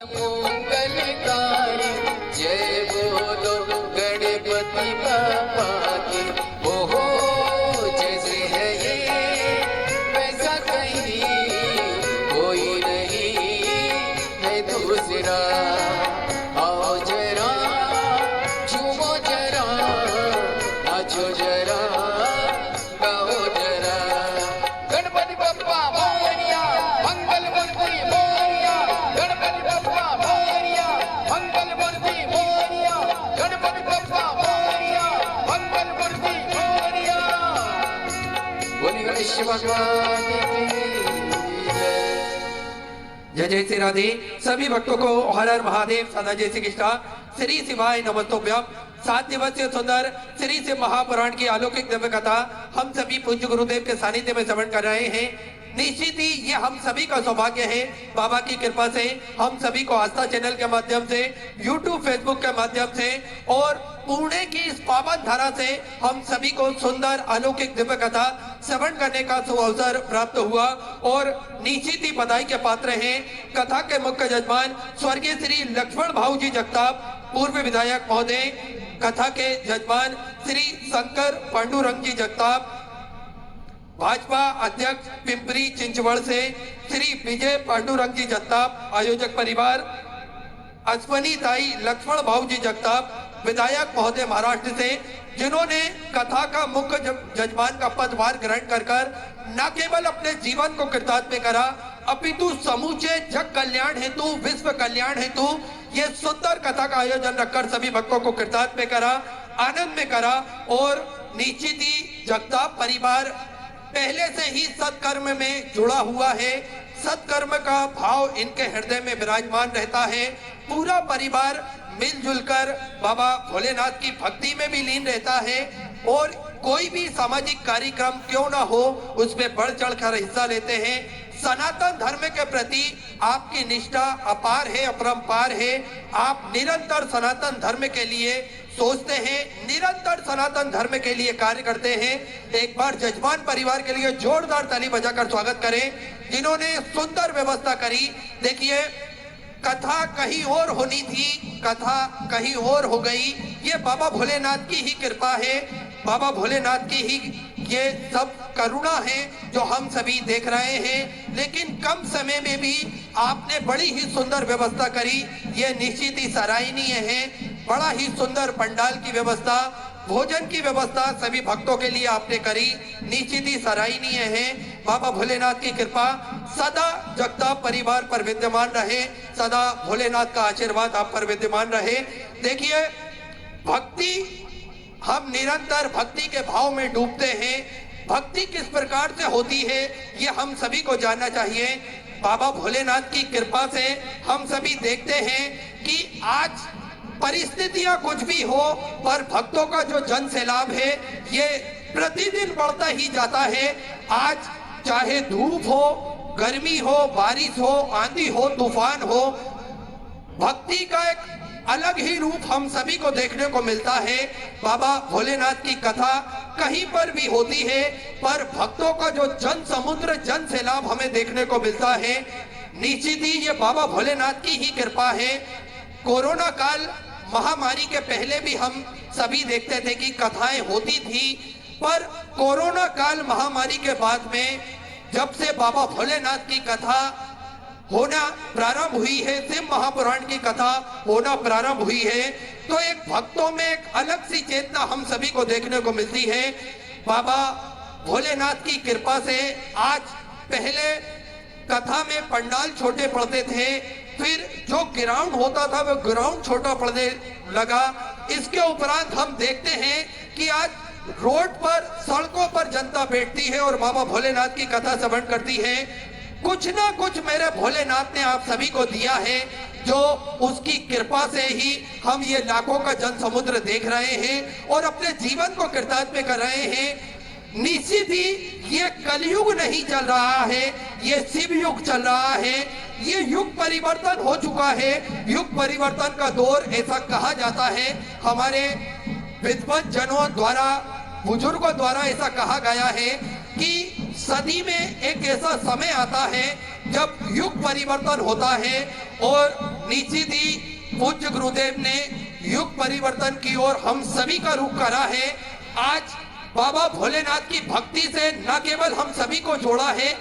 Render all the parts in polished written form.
मंगलकारी जय बोलो गणपति बाबा की। ओहो जैसे है ये वैसा कहीं कोई नहीं है दूसरा। आओ जरा झूमो जरा नाचो जरा गाओ जरा। गणपति बप्पा मोरया मंगल मूर्ति मोरया। गणपति बप्पा मोरया मंगल मूर्ति मोरया। गणपति बप्पा मोरया मंगल मूर्ति मोरया। बोलिए गणेश भगवान की जय। जय श्री राधे। सभी भक्तों को हर हर महादेव सदा जय श्री कृष्णा। श्री शिवाय नमस्तोभ्यम। 7 दिवसीय सुंदर श्री शिव महापुराण की अलौकिक दिव्य कथा हम सभी पूज्य गुरुदेव के सानिध्य में श्रवण कर रहे हैं। निश्चित ही ये हम सभी का सौभाग्य है। बाबा की कृपा से हम सभी को आस्था चैनल के माध्यम से, यूट्यूब फेसबुक के माध्यम से और पुणे की इस पावन धारा से हम सभी को सुंदर अलौकिक दिव्य कथा श्रवण करने का सुअवसर प्राप्त हुआ। और निश्चित ही बधाई के पात्र हैं कथा के मुख्य जजमान स्वर्गीय श्री लक्ष्मण भाऊ जी जगताप, पूर्व विधायक महोदय, कथा के जजमान श्री शंकर पांडुरंग जी जगताप, भाजपा अध्यक्ष पिंपरी चिंचवड़ से श्री विजय पांडुरंग जी जगताप, आयोजक परिवार अश्वनी ताई लक्ष्मण भाऊ जी जगताप, विधायक महोदय महाराष्ट्र से, जिन्होंने कथा का मुख्य जजमान का पदभार ग्रहण कर न केवल अपने जीवन को कृतार्थ में करा अपितु समूचे जग कल्याण हेतु, विश्व कल्याण हेतु ये सुंदर कथा का आयोजन रखकर सभी भक्तों को कृतार्थ में करा, आनंद में करा। और निश्चित ही जगताप परिवार पहले से ही सत्कर्म में जुड़ा हुआ है। सत्कर्म का भाव इनके हृदय में विराजमान रहता है। पूरा परिवार मिलजुल कर बाबा भोलेनाथ की भक्ति में भी लीन रहता है और कोई भी सामाजिक कार्यक्रम क्यों ना हो उसमें बढ़ चढ़ कर हिस्सा लेते हैं। सनातन धर्म के प्रति आपकी निष्ठा अपार है, अपरंपार है। आप निरंतर सनातन धर्म के लिए सोचते हैं, निरंतर सनातन धर्म के लिए कार्य करते हैं। एक बार जजमान परिवार के लिए जोरदार ताली बजाकर स्वागत करें, जिन्होंने सुंदर व्यवस्था करी। देखिए, कथा कहीं और होनी थी, कथा कहीं और हो गई। ये बाबा भोलेनाथ की ही कृपा है, बाबा भोलेनाथ की ही ये सब करुणा है जो हम सभी देख रहे हैं। लेकिन कम समय में भी आपने बड़ी ही सुंदर व्यवस्था करी, ये निश्चित ही सराहनीय है। बड़ा ही सुंदर पंडाल की व्यवस्था, भोजन की व्यवस्था सभी भक्तों के लिए आपने करी, निश्चित ही सराहनीय है। बाबा भोलेनाथ की कृपा सदा जगताप परिवार पर विद्यमान रहे, सदा भोलेनाथ का आशीर्वाद आप पर विद्यमान रहे। देखिए, भक्ति, हम निरंतर भक्ति के भाव में डूबते हैं। भक्ति किस प्रकार से होती है ये हम सभी को जानना चाहिए। बाबा भोलेनाथ की कृपा से हम सभी देखते हैं कि आज परिस्थितियां कुछ भी हो पर भक्तों का जो जन सैलाब है ये प्रतिदिन बढ़ता ही जाता है। आज चाहे धूप हो, गर्मी हो, बारिश हो, आंधी हो, तूफान हो, भक्ति का एक अलग ही रूप हम सभी को देखने को मिलता है। बाबा भोलेनाथ की कथा कहीं पर भी होती है पर भक्तों का जो जन समुद्र, जन सैलाब हमें देखने को मिलता है। निश्चित ही ये बाबा भोलेनाथ की ही कृपा है। कोरोना काल महामारी के पहले भी हम सभी देखते थे कि कथाएं होती थी, पर कोरोना काल महामारी के बाद में जब से बाबा भोलेनाथ की कथा होना प्रारंभ हुई है, शिव महापुराण की कथा होना प्रारंभ हुई है, तो एक भक्तों में एक अलग सी चेतना हम सभी को देखने को मिलती है। बाबा भोलेनाथ की कृपा से आज पहले कथा में पंडाल छोटे पड़ते थे, फिर जो ग्राउंड होता था वो ग्राउंड छोटा पड़ने लगा। इसके उपरांत हम देखते हैं कि आज रोड पर, सड़कों पर जनता बैठती है और बाबा भोलेनाथ की कथा श्रवण करती है। कुछ ना कुछ मेरे भोलेनाथ ने आप सभी को दिया है, जो उसकी कृपा से ही हम ये लाखों का जन समुद्र देख रहे हैं और अपने जीवन को कृतार्थ में कर रहे हैं। निश्चित ही ये कलयुग नहीं चल रहा है, ये शिव युग चल रहा है। ये युग परिवर्तन हो चुका है, युग परिवर्तन का दौर ऐसा कहा जाता है। हमारे विद्वान जनों द्वारा, बुजुर्गों द्वारा ऐसा कहा गया है कि सदी में एक ऐसा समय आता है जब युग परिवर्तन होता है और निश्चित ही पूज्य गुरुदेव ने युग परिवर्तन की ओर हम सभी का रुख करा है। आज बाबा भोलेनाथ की भक्ति से न केवल हम सभी को जोड़ा है,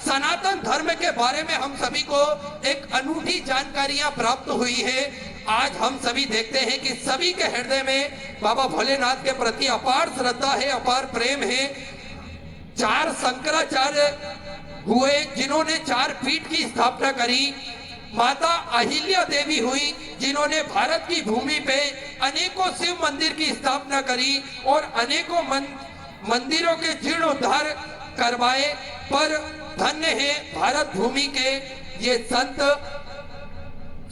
सनातन धर्म के बारे में हम सभी को एक अनूठी जानकारियां प्राप्त हुई है। आज हम सभी देखते हैं कि सभी के हृदय में बाबा भोलेनाथ के प्रति अपार श्रद्धा है, अपार प्रेम है। 4 शंकराचार्य हुए जिन्होंने 4 पीठ की स्थापना करी। माता अहिल्या देवी हुई जिन्होंने भारत की भूमि पे अनेकों शिव मंदिर की स्थापना करी और अनेकों मंदिरों के जीर्णोद्धार करवाए। पर धन्य है भारत भूमि के ये संत,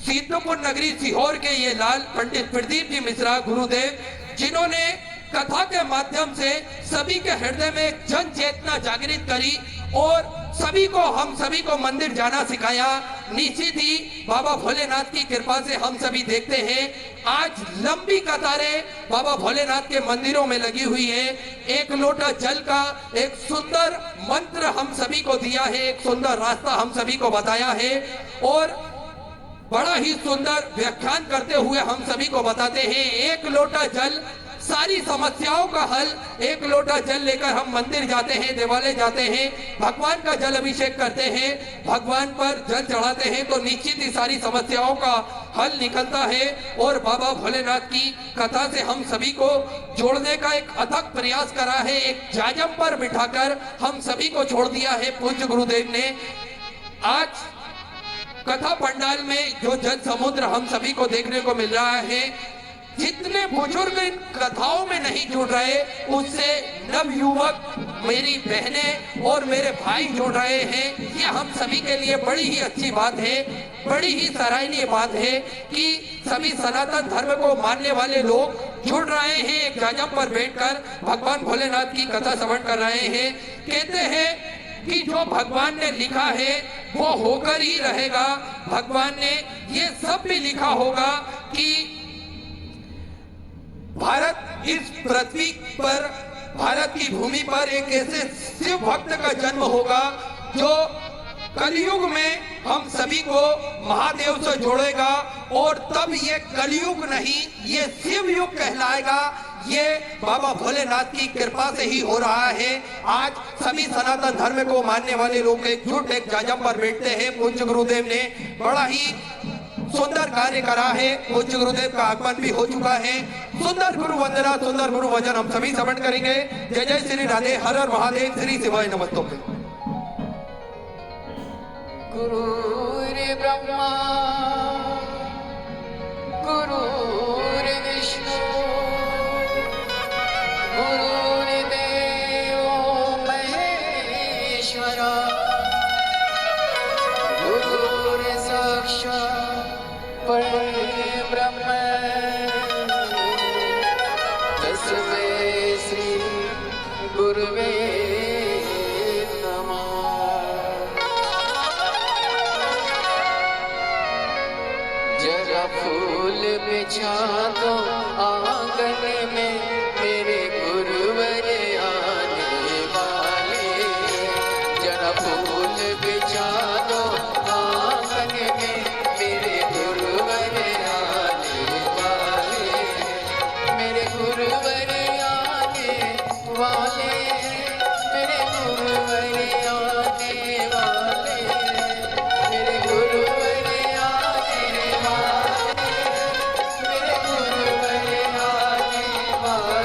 सीतपुर नगरी सीहोर के ये लाल पंडित प्रदीप जी मिश्रा गुरुदेव, जिन्होंने कथा के माध्यम से सभी के हृदय में जन चेतना जागृत करी और सभी को, हम सभी को मंदिर जाना सिखाया। निश्चित ही बाबा भोलेनाथ की कृपा से हम सभी देखते हैं आज लंबी कतारें बाबा भोलेनाथ के मंदिरों में लगी हुई है। एक लोटा जल का एक सुंदर मंत्र हम सभी को दिया है, एक सुंदर रास्ता हम सभी को बताया है और बड़ा ही सुंदर व्याख्यान करते हुए हम सभी को बताते हैं। एक लोटा जल सारी समस्याओं का हल। एक लोटा जल लेकर हम मंदिर जाते हैं, देवालय जाते हैं, भगवान का जल अभिषेक करते हैं, भगवान पर जल चढ़ाते हैं तो निश्चित ही सारी समस्याओं का हल निकलता है। और बाबा भोलेनाथ की कथा से हम सभी को जोड़ने का एक अथक प्रयास करा है। एक जाजम पर बिठाकर हम सभी को छोड़ दिया है पूज्य गुरुदेव ने। आज कथा पंडाल में जो जन समुद्र हम सभी को देखने को मिल रहा है, जितने बुजुर्ग इन कथाओं में नहीं जुड़ रहे, उससे नवयुवक मेरी बहनें और मेरे भाई जुड़ रहे हैं। ये हम सभी के लिए बड़ी ही अच्छी बात है, बड़ी ही सराहनीय बात है कि सभी सनातन धर्म को मानने वाले लोग जुड़ रहे हैं, एक जाजम पर बैठकर भगवान भोलेनाथ की कथा श्रवण कर रहे हैं। कहते हैं कि जो भगवान ने लिखा है वो होकर ही रहेगा। भगवान ने ये सब भी लिखा होगा कि भारत इस पृथ्वी पर, भारत की भूमि पर एक ऐसे शिव भक्त का जन्म होगा जो कलयुग में हम सभी को महादेव से जोड़ेगा और तब ये कलयुग नहीं, ये शिव युग कहलाएगा। ये बाबा भोलेनाथ की कृपा से ही हो रहा है। आज सभी सनातन धर्म को मानने वाले लोग एकजुट एक जाजम पर बैठते हैं। पूज्य गुरुदेव ने बड़ा ही सुंदर कार्य करा है। पूज्य गुरुदेव का आगमन भी हो चुका है। सुंदर गुरु वंदना, सुंदर गुरु वचन हम सभी श्रवण करेंगे। जय जय श्री राधे, हर हर महादेव, श्री शिवाय नमस्तुभ्यं। गुरुर् ब्रह्मा गुरुर्विष्णु गुरुर्देवो महेश्वरा गुरुर्साक्षात् परब्रह्म तस्मै श्री गुरुवे फूल बिछा दो आंगन में, मेरे गुरुवर आने वाले। जरा फूल बिछा दो आंगन में, मेरे गुरुवर आने वाले। मेरे गुरुवर आने वाले, मेरे गुरुवर आने वाले, मेरे गुरुवर आने वाले, मेरे गुरुवर आने वाले।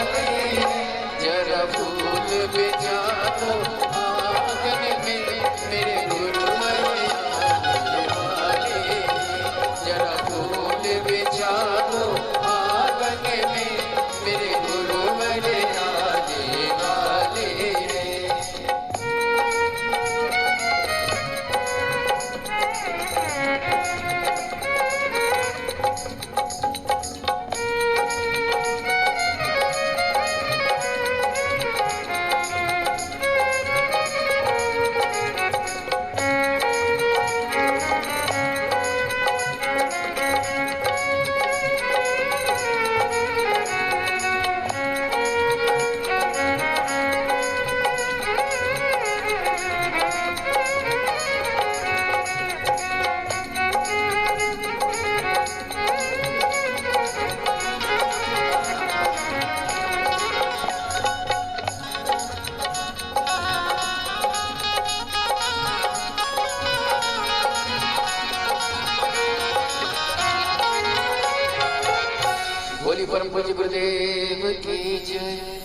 परम पूज्य गुरुदेव की जय।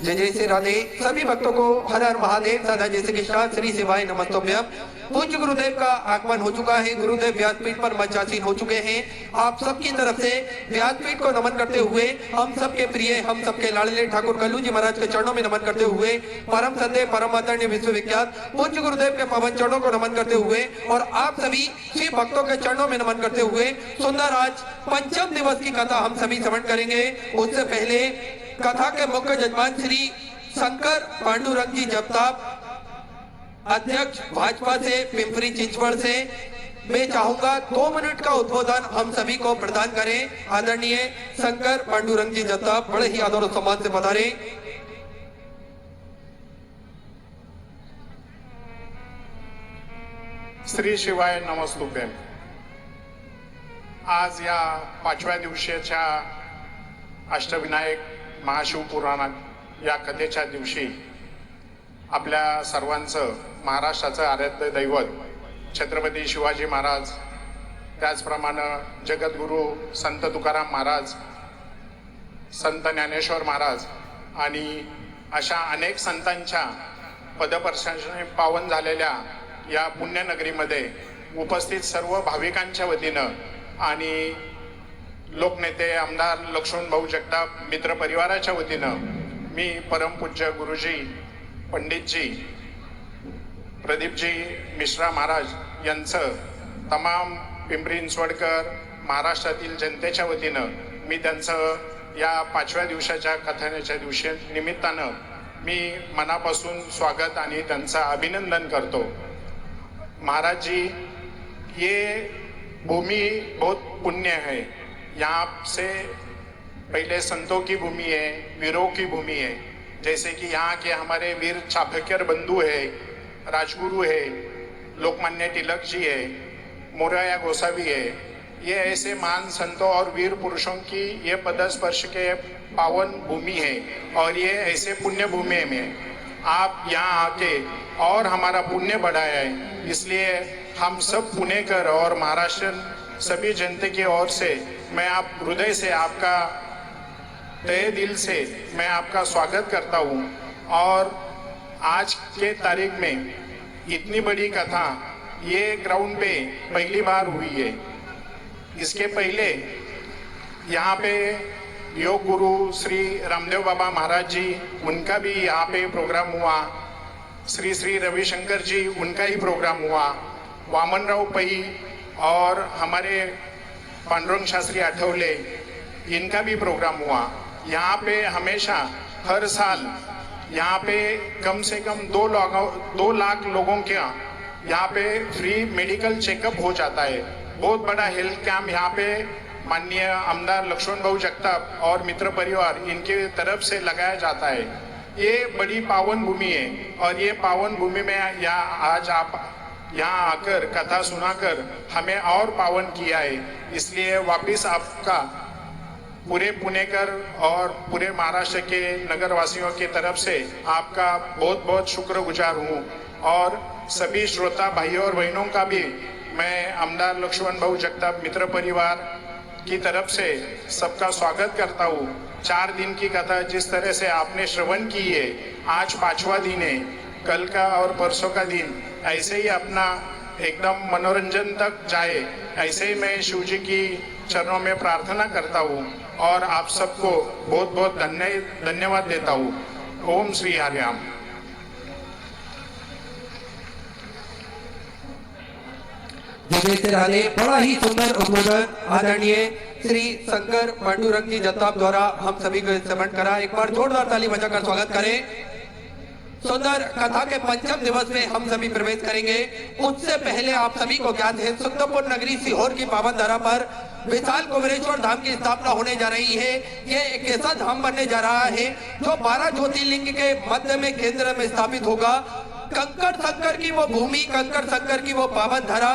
जय जय श्री राधे। सभी भक्तों को हर हर महादेव सदा जय श्री कृष्ण श्री शिवाय नमस्तोभ्यम। पूज्य गुरुदेव का आगमन हो चुका है। गुरुदेव व्यासपीठ पर मंचासीन हो चुके हैं। आप सबकी तरफ से व्यासपीठ को नमन करते हुए हम सबके प्रिय हम सबके लाडले ठाकुर कल्लू जी महाराज के चरणों में नमन करते हुए परम संदेह परम आदरणीय विश्वविख्यात पूज्य गुरुदेव के पवन चरणों को नमन करते हुए और आप सभी शिव भक्तों के चरणों में नमन करते हुए सुंदर आज पंचम दिवस की कथा हम सभी श्रवण करेंगे। उससे पहले कथा के मुख्य जजमान श्री शंकर पांडुरंग जी जगताप अध्यक्ष भाजपा से पिंपरी चिंचवड़ से मैं चाहूंगा 2 मिनट का उद्बोधन हम सभी को प्रदान करें। आदरणीय शंकर पांडुरंग जी जगताप बड़े ही आदर और सम्मान से पधारे। श्री शिवाय नमस्तुभ्यम। आज या 5व्या दिवशीच्या अष्टविनायक महाशिवपुराणात या कथेच्या दिवशी आपल्या सर्वांचं महाराष्ट्राचं आराध्य दैवत छत्रपती शिवाजी महाराज, त्याचप्रमाणे जगद्गुरू संत तुकाराम महाराज, संत ज्ञानेश्वर महाराज आणि अशा अनेक संतांच्या पदस्पर्शाने पावन झालेल्या या पुण्यनगरीमध्ये उपस्थित सर्व भाविकांच्या वतीनं आणि लोकनेते आमदार लक्ष्मणभाऊ जगताप मित्र परिवाराच्या वतीनं मी परमपूज्य गुरुजी पंडितजी प्रदीपजी मिश्रा महाराज यांचं तमाम पिंपरी चिंचवडकर महाराष्ट्रातील जनतेच्या वतीनं मी त्यांचं या 5व्या दिवसाच्या कथानेच्या दिवशी निमित्तानं मी मनापासून स्वागत आणि त्यांचं अभिनंदन करतो। महाराज जी, ये भूमि बहुत पुण्य है। यहाँ से पहले संतों की भूमि है, वीरों की भूमि है। जैसे कि यहाँ के हमारे वीर चाफेकर बंधु है, राजगुरु है, लोकमान्य तिलक जी है, मोराया गोसावी है। ये ऐसे महान संतों और वीर पुरुषों की ये पदस्पर्श के पावन भूमि है और ये ऐसे पुण्य भूमि में आप यहाँ आके और हमारा पुण्य बढ़ाया है। इसलिए हम सब पुणेकर और महाराष्ट्र सभी जनता की ओर से मैं आप हृदय से आपका तहे दिल से मैं आपका स्वागत करता हूँ। और आज के तारीख में इतनी बड़ी कथा ये ग्राउंड पे पहली बार हुई है। इसके पहले यहाँ पे योग गुरु श्री रामदेव बाबा महाराज जी, उनका भी यहाँ पे प्रोग्राम हुआ। श्री श्री रविशंकर जी, उनका ही प्रोग्राम हुआ। वामनराव पई और हमारे पांडुरंग शास्त्री आठवले, इनका भी प्रोग्राम हुआ। यहाँ पे हमेशा हर साल यहाँ पे कम से कम 2 लाख लोगों के यहाँ पे फ्री मेडिकल चेकअप हो जाता है। बहुत बड़ा हेल्थ कैंप यहाँ पे माननीय आमदार लक्ष्मणभाऊ जगताप और मित्र परिवार इनके तरफ से लगाया जाता है। ये बड़ी पावन भूमि है और ये पावन भूमि में आज आप यहाँ आकर कथा सुनाकर हमें और पावन किया है। इसलिए वापिस आपका पूरे पुणेकर और पूरे महाराष्ट्र के नगरवासियों की तरफ से आपका बहुत बहुत शुक्रगुजार हूँ। और सभी श्रोता भाइयों और बहनों का भी मैं आमदार लक्ष्मणभाऊ जगताप मित्र परिवार की तरफ से सबका स्वागत करता हूँ। 4 दिन की कथा जिस तरह से आपने श्रवण की है, आज 5वां दिन है। कल का और परसों का दिन ऐसे ही अपना एकदम मनोरंजन तक जाए, ऐसे ही मैं शिव जी की चरणों में प्रार्थना करता हूँ और आप सबको बहुत बहुत धन्यवाद देता हूँ। ओम श्री हरिराम। जय श्री राधे। बड़ा ही सुंदर उद्बोधन आदरणीय श्री शंकर पांडुरंग जी जगताप द्वारा हम सभी को श्रवण करा। एक बार जोरदार ताली बजाकर स्वागत करें। सुंदर कथा के पंचम दिवस में हम सभी प्रवेश करेंगे। उससे पहले आप सभी को ज्ञात है, सुंदरपुर नगरी सीहोर की पावन धरा पर विशाल कुबेरेश्वर धाम की स्थापना होने जा रही है। ये एक ऐसा धाम बनने जा रहा है जो 12 ज्योतिर्लिंग के मध्य में केंद्र में स्थापित होगा। कंकड़ शंकर की वो भूमि, कंकड़ शंकर की वो पावन धरा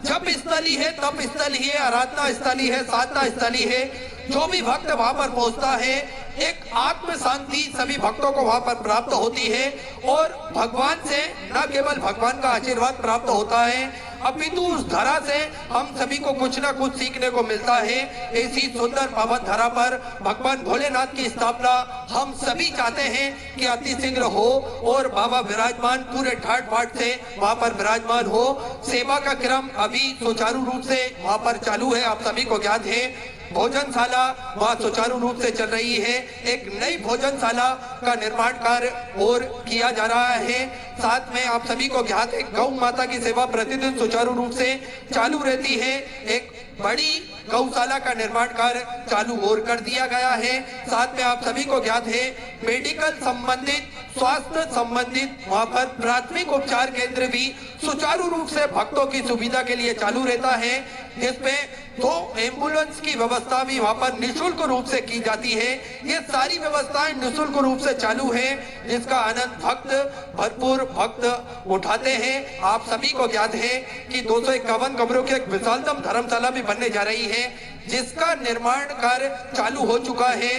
जप स्थली है, तप स्थली है, आराधना स्थली है, साधना स्थली है। जो भी भक्त वहां पर पहुंचता है एक आत्म शांति सभी भक्तों को वहां पर प्राप्त होती है और भगवान से न केवल भगवान का आशीर्वाद प्राप्त होता है, अपितु उस धरा से हम सभी को कुछ ना कुछ सीखने को मिलता है। ऐसी सुंदर पावन धरा पर भगवान भोलेनाथ की स्थापना हम सभी चाहते हैं कि अति शीघ्र हो और बाबा विराजमान पूरे ठाट बाट से वहां पर विराजमान हो। सेवा का क्रम अभी सुचारू रूप से वहां पर चालू है, आप सभी को ज्ञात है। भोजनशाला वहाँ सुचारू रूप से चल रही है। एक नई भोजनशाला का निर्माण कार्य और किया जा रहा है। साथ में आप सभी को ज्ञात है गौ माता की सेवा प्रतिदिन सुचारू रूप से चालू रहती है। एक बड़ी गौशाला का निर्माण कार्य चालू और कर दिया गया है। साथ में आप सभी को ज्ञात है मेडिकल संबंधित स्वास्थ्य संबंधित वहाँ पर प्राथमिक उपचार केंद्र भी सुचारू रूप से भक्तों की सुविधा के लिए चालू रहता है, जिसमें 2 एम्बुलेंस की व्यवस्था भी वहाँ पर निःशुल्क रूप से की जाती है। ये सारी व्यवस्थाएं निःशुल्क रूप से चालू है, जिसका आनंद भरपूर भक्त उठाते हैं। आप सभी को ज्ञात है कि 251 कमरों की एक विशालतम धर्मशाला भी बनने जा रही है, जिसका निर्माण कार्य चालू हो चुका है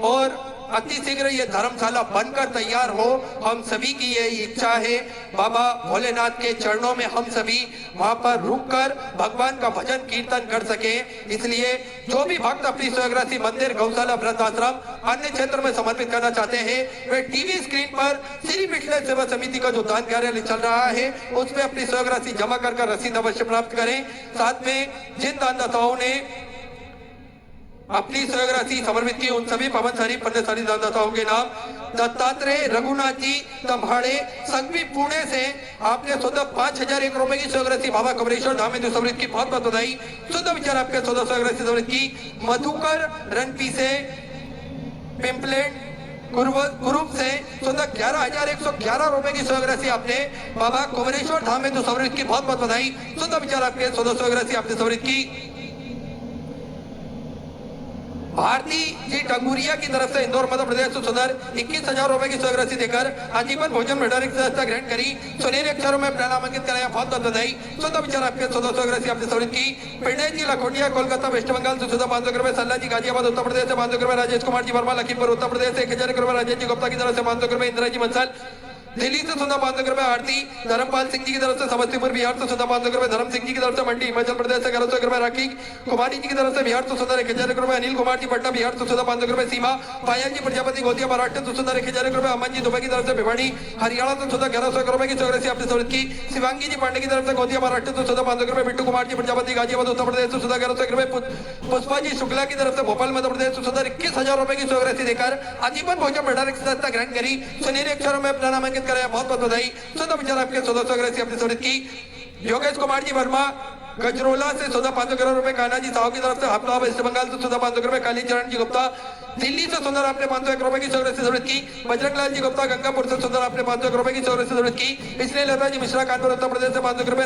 और अति शीघ्र ये धर्मशाला बनकर तैयार हो, हम सभी की ये इच्छा है। बाबा भोलेनाथ के चरणों में हम सभी वहां पर रुककर भगवान का भजन कीर्तन कर सके। इसलिए जो भी भक्त अपनी स्वग्रासी मंदिर, गौशाला, वृद्धाश्रम अन्य क्षेत्र में समर्पित करना चाहते हैं, वे टीवी स्क्रीन पर श्री मिथिलेश सेवा समिति का जो दान कार्यालय चल रहा है उसमें अपनी स्वग्रासी जमा कर रसीद अवश्य प्राप्त करें। साथ में जिन दानदाताओं ने अपनी स्वराशि समर्पित की उन सभी पवनशाली पुण्यशाली दानदाताओं के नाम दत्तात्रेय रघुनाथ जी तम्हाड़े संघवी पुणे से आपने स्वतः 5001 रुपए की स्वराशि बाबा कमरेश्वर धाम में समृद्ध की बहुत बहुत बधाई। स्वतः विचार आपके स्वतः स्वराशि समृद्ध की। मधुकर रणपी से पिंपलेट ग्रुप से स्वतः 11,111 रुपए की स्वराशि आपने बाबा कुमरेश्वर धाम में समृद्ध की बहुत बहुत बधाई। स्वतः विचार आपके स्वतः स्वराशि आपने समृद्ध की। भारती जी टंगुरिया की तरफ से इंदौर मध्य प्रदेश से सुधर 21,000 रुपए की स्वराशि देकर आजीवन भोजन भंडार की संस्था ग्रहण करी। सुनहरे अक्षरों में नामांकित कराया, बहुत बहुत बधाई। स्वतः विचार आपके स्वतः स्वराशि आपने समृद्ध की। पिंडे जी लखोटिया कोलकाता वेस्ट बंगाल से सुधा 500 रुपए। सल्ला जी गाजियाबाद उत्तर प्रदेश से 500 रुपए। राजेश कुमार जी वर्मा लखीमपुर उत्तर प्रदेश से 1,000 रुपए। राजेश जी गुप्ता की तरफ से 500 रुपए। इंदिरा जी मंसल दिल्ली से सुधा 500 रुपए। आरती धर्मपाल सिंह जी की तरफ से समस्तीपुर बिहार से सुधा 500 रुपए। धर्म सिंह जी की तरफ से मंडी हिमाचल प्रदेश से 1100 रुपए। राखी कुमारी जी की तरफ से बिहार से सुधा 1,000 रुपए। अनिल कुमार जी पटना बिहार से सुधा 500 रुपए। सीमा पायल जी प्रजापति गोदिया महाराष्ट्र से सुधा 1,000 रुपए। अमन जी दुबई की तरफ से भिवाड़ी हरियाणा से सुधा 1100 रुपए की स्वराशि आपने समृद्ध की। शिवांगी जी पांडे की तरफ से गोदिया महाराष्ट्र से सुधा 500 रुपए। बिट्टू कुमार जी प्रजापति गाजियाबाद उत्तर प्रदेश से सुधा 1100 रुपए। पुष्पा जी शुक्ला की तरफ से भोपाल मध्य प्रदेश से सुधा 21,000 रुपए की स्वराशि देकर आजीवन भोजन भंडार की संस्था ग्रहण करी। सुनहरे अक्षरों में अपना नामांकित कराया, बहुत बहुत बधाई। स्वतः विचार आपके स्वतः स्वराशि आपने समृद्ध की। योगेश कुमार जी वर्मा गजरोला से सुधा 500 करोड़ रुपए। कान्हा जी साहू की तरफ से हफ्ता वेस्ट बंगाल से सुधा 500 रुपए। काली चरण जी गुप्ता दिल्ली से सुंदर आपने 501 रुपए की स्वराशि समृद्ध की। बजरंग लाल जी गुप्ता गंगापुर से सुंदर आपने 501 रुपए की स्वराशि समृद्ध की। इसलिए लता जी मिश्रा कानपुर उत्तर प्रदेश से 500 रुपए।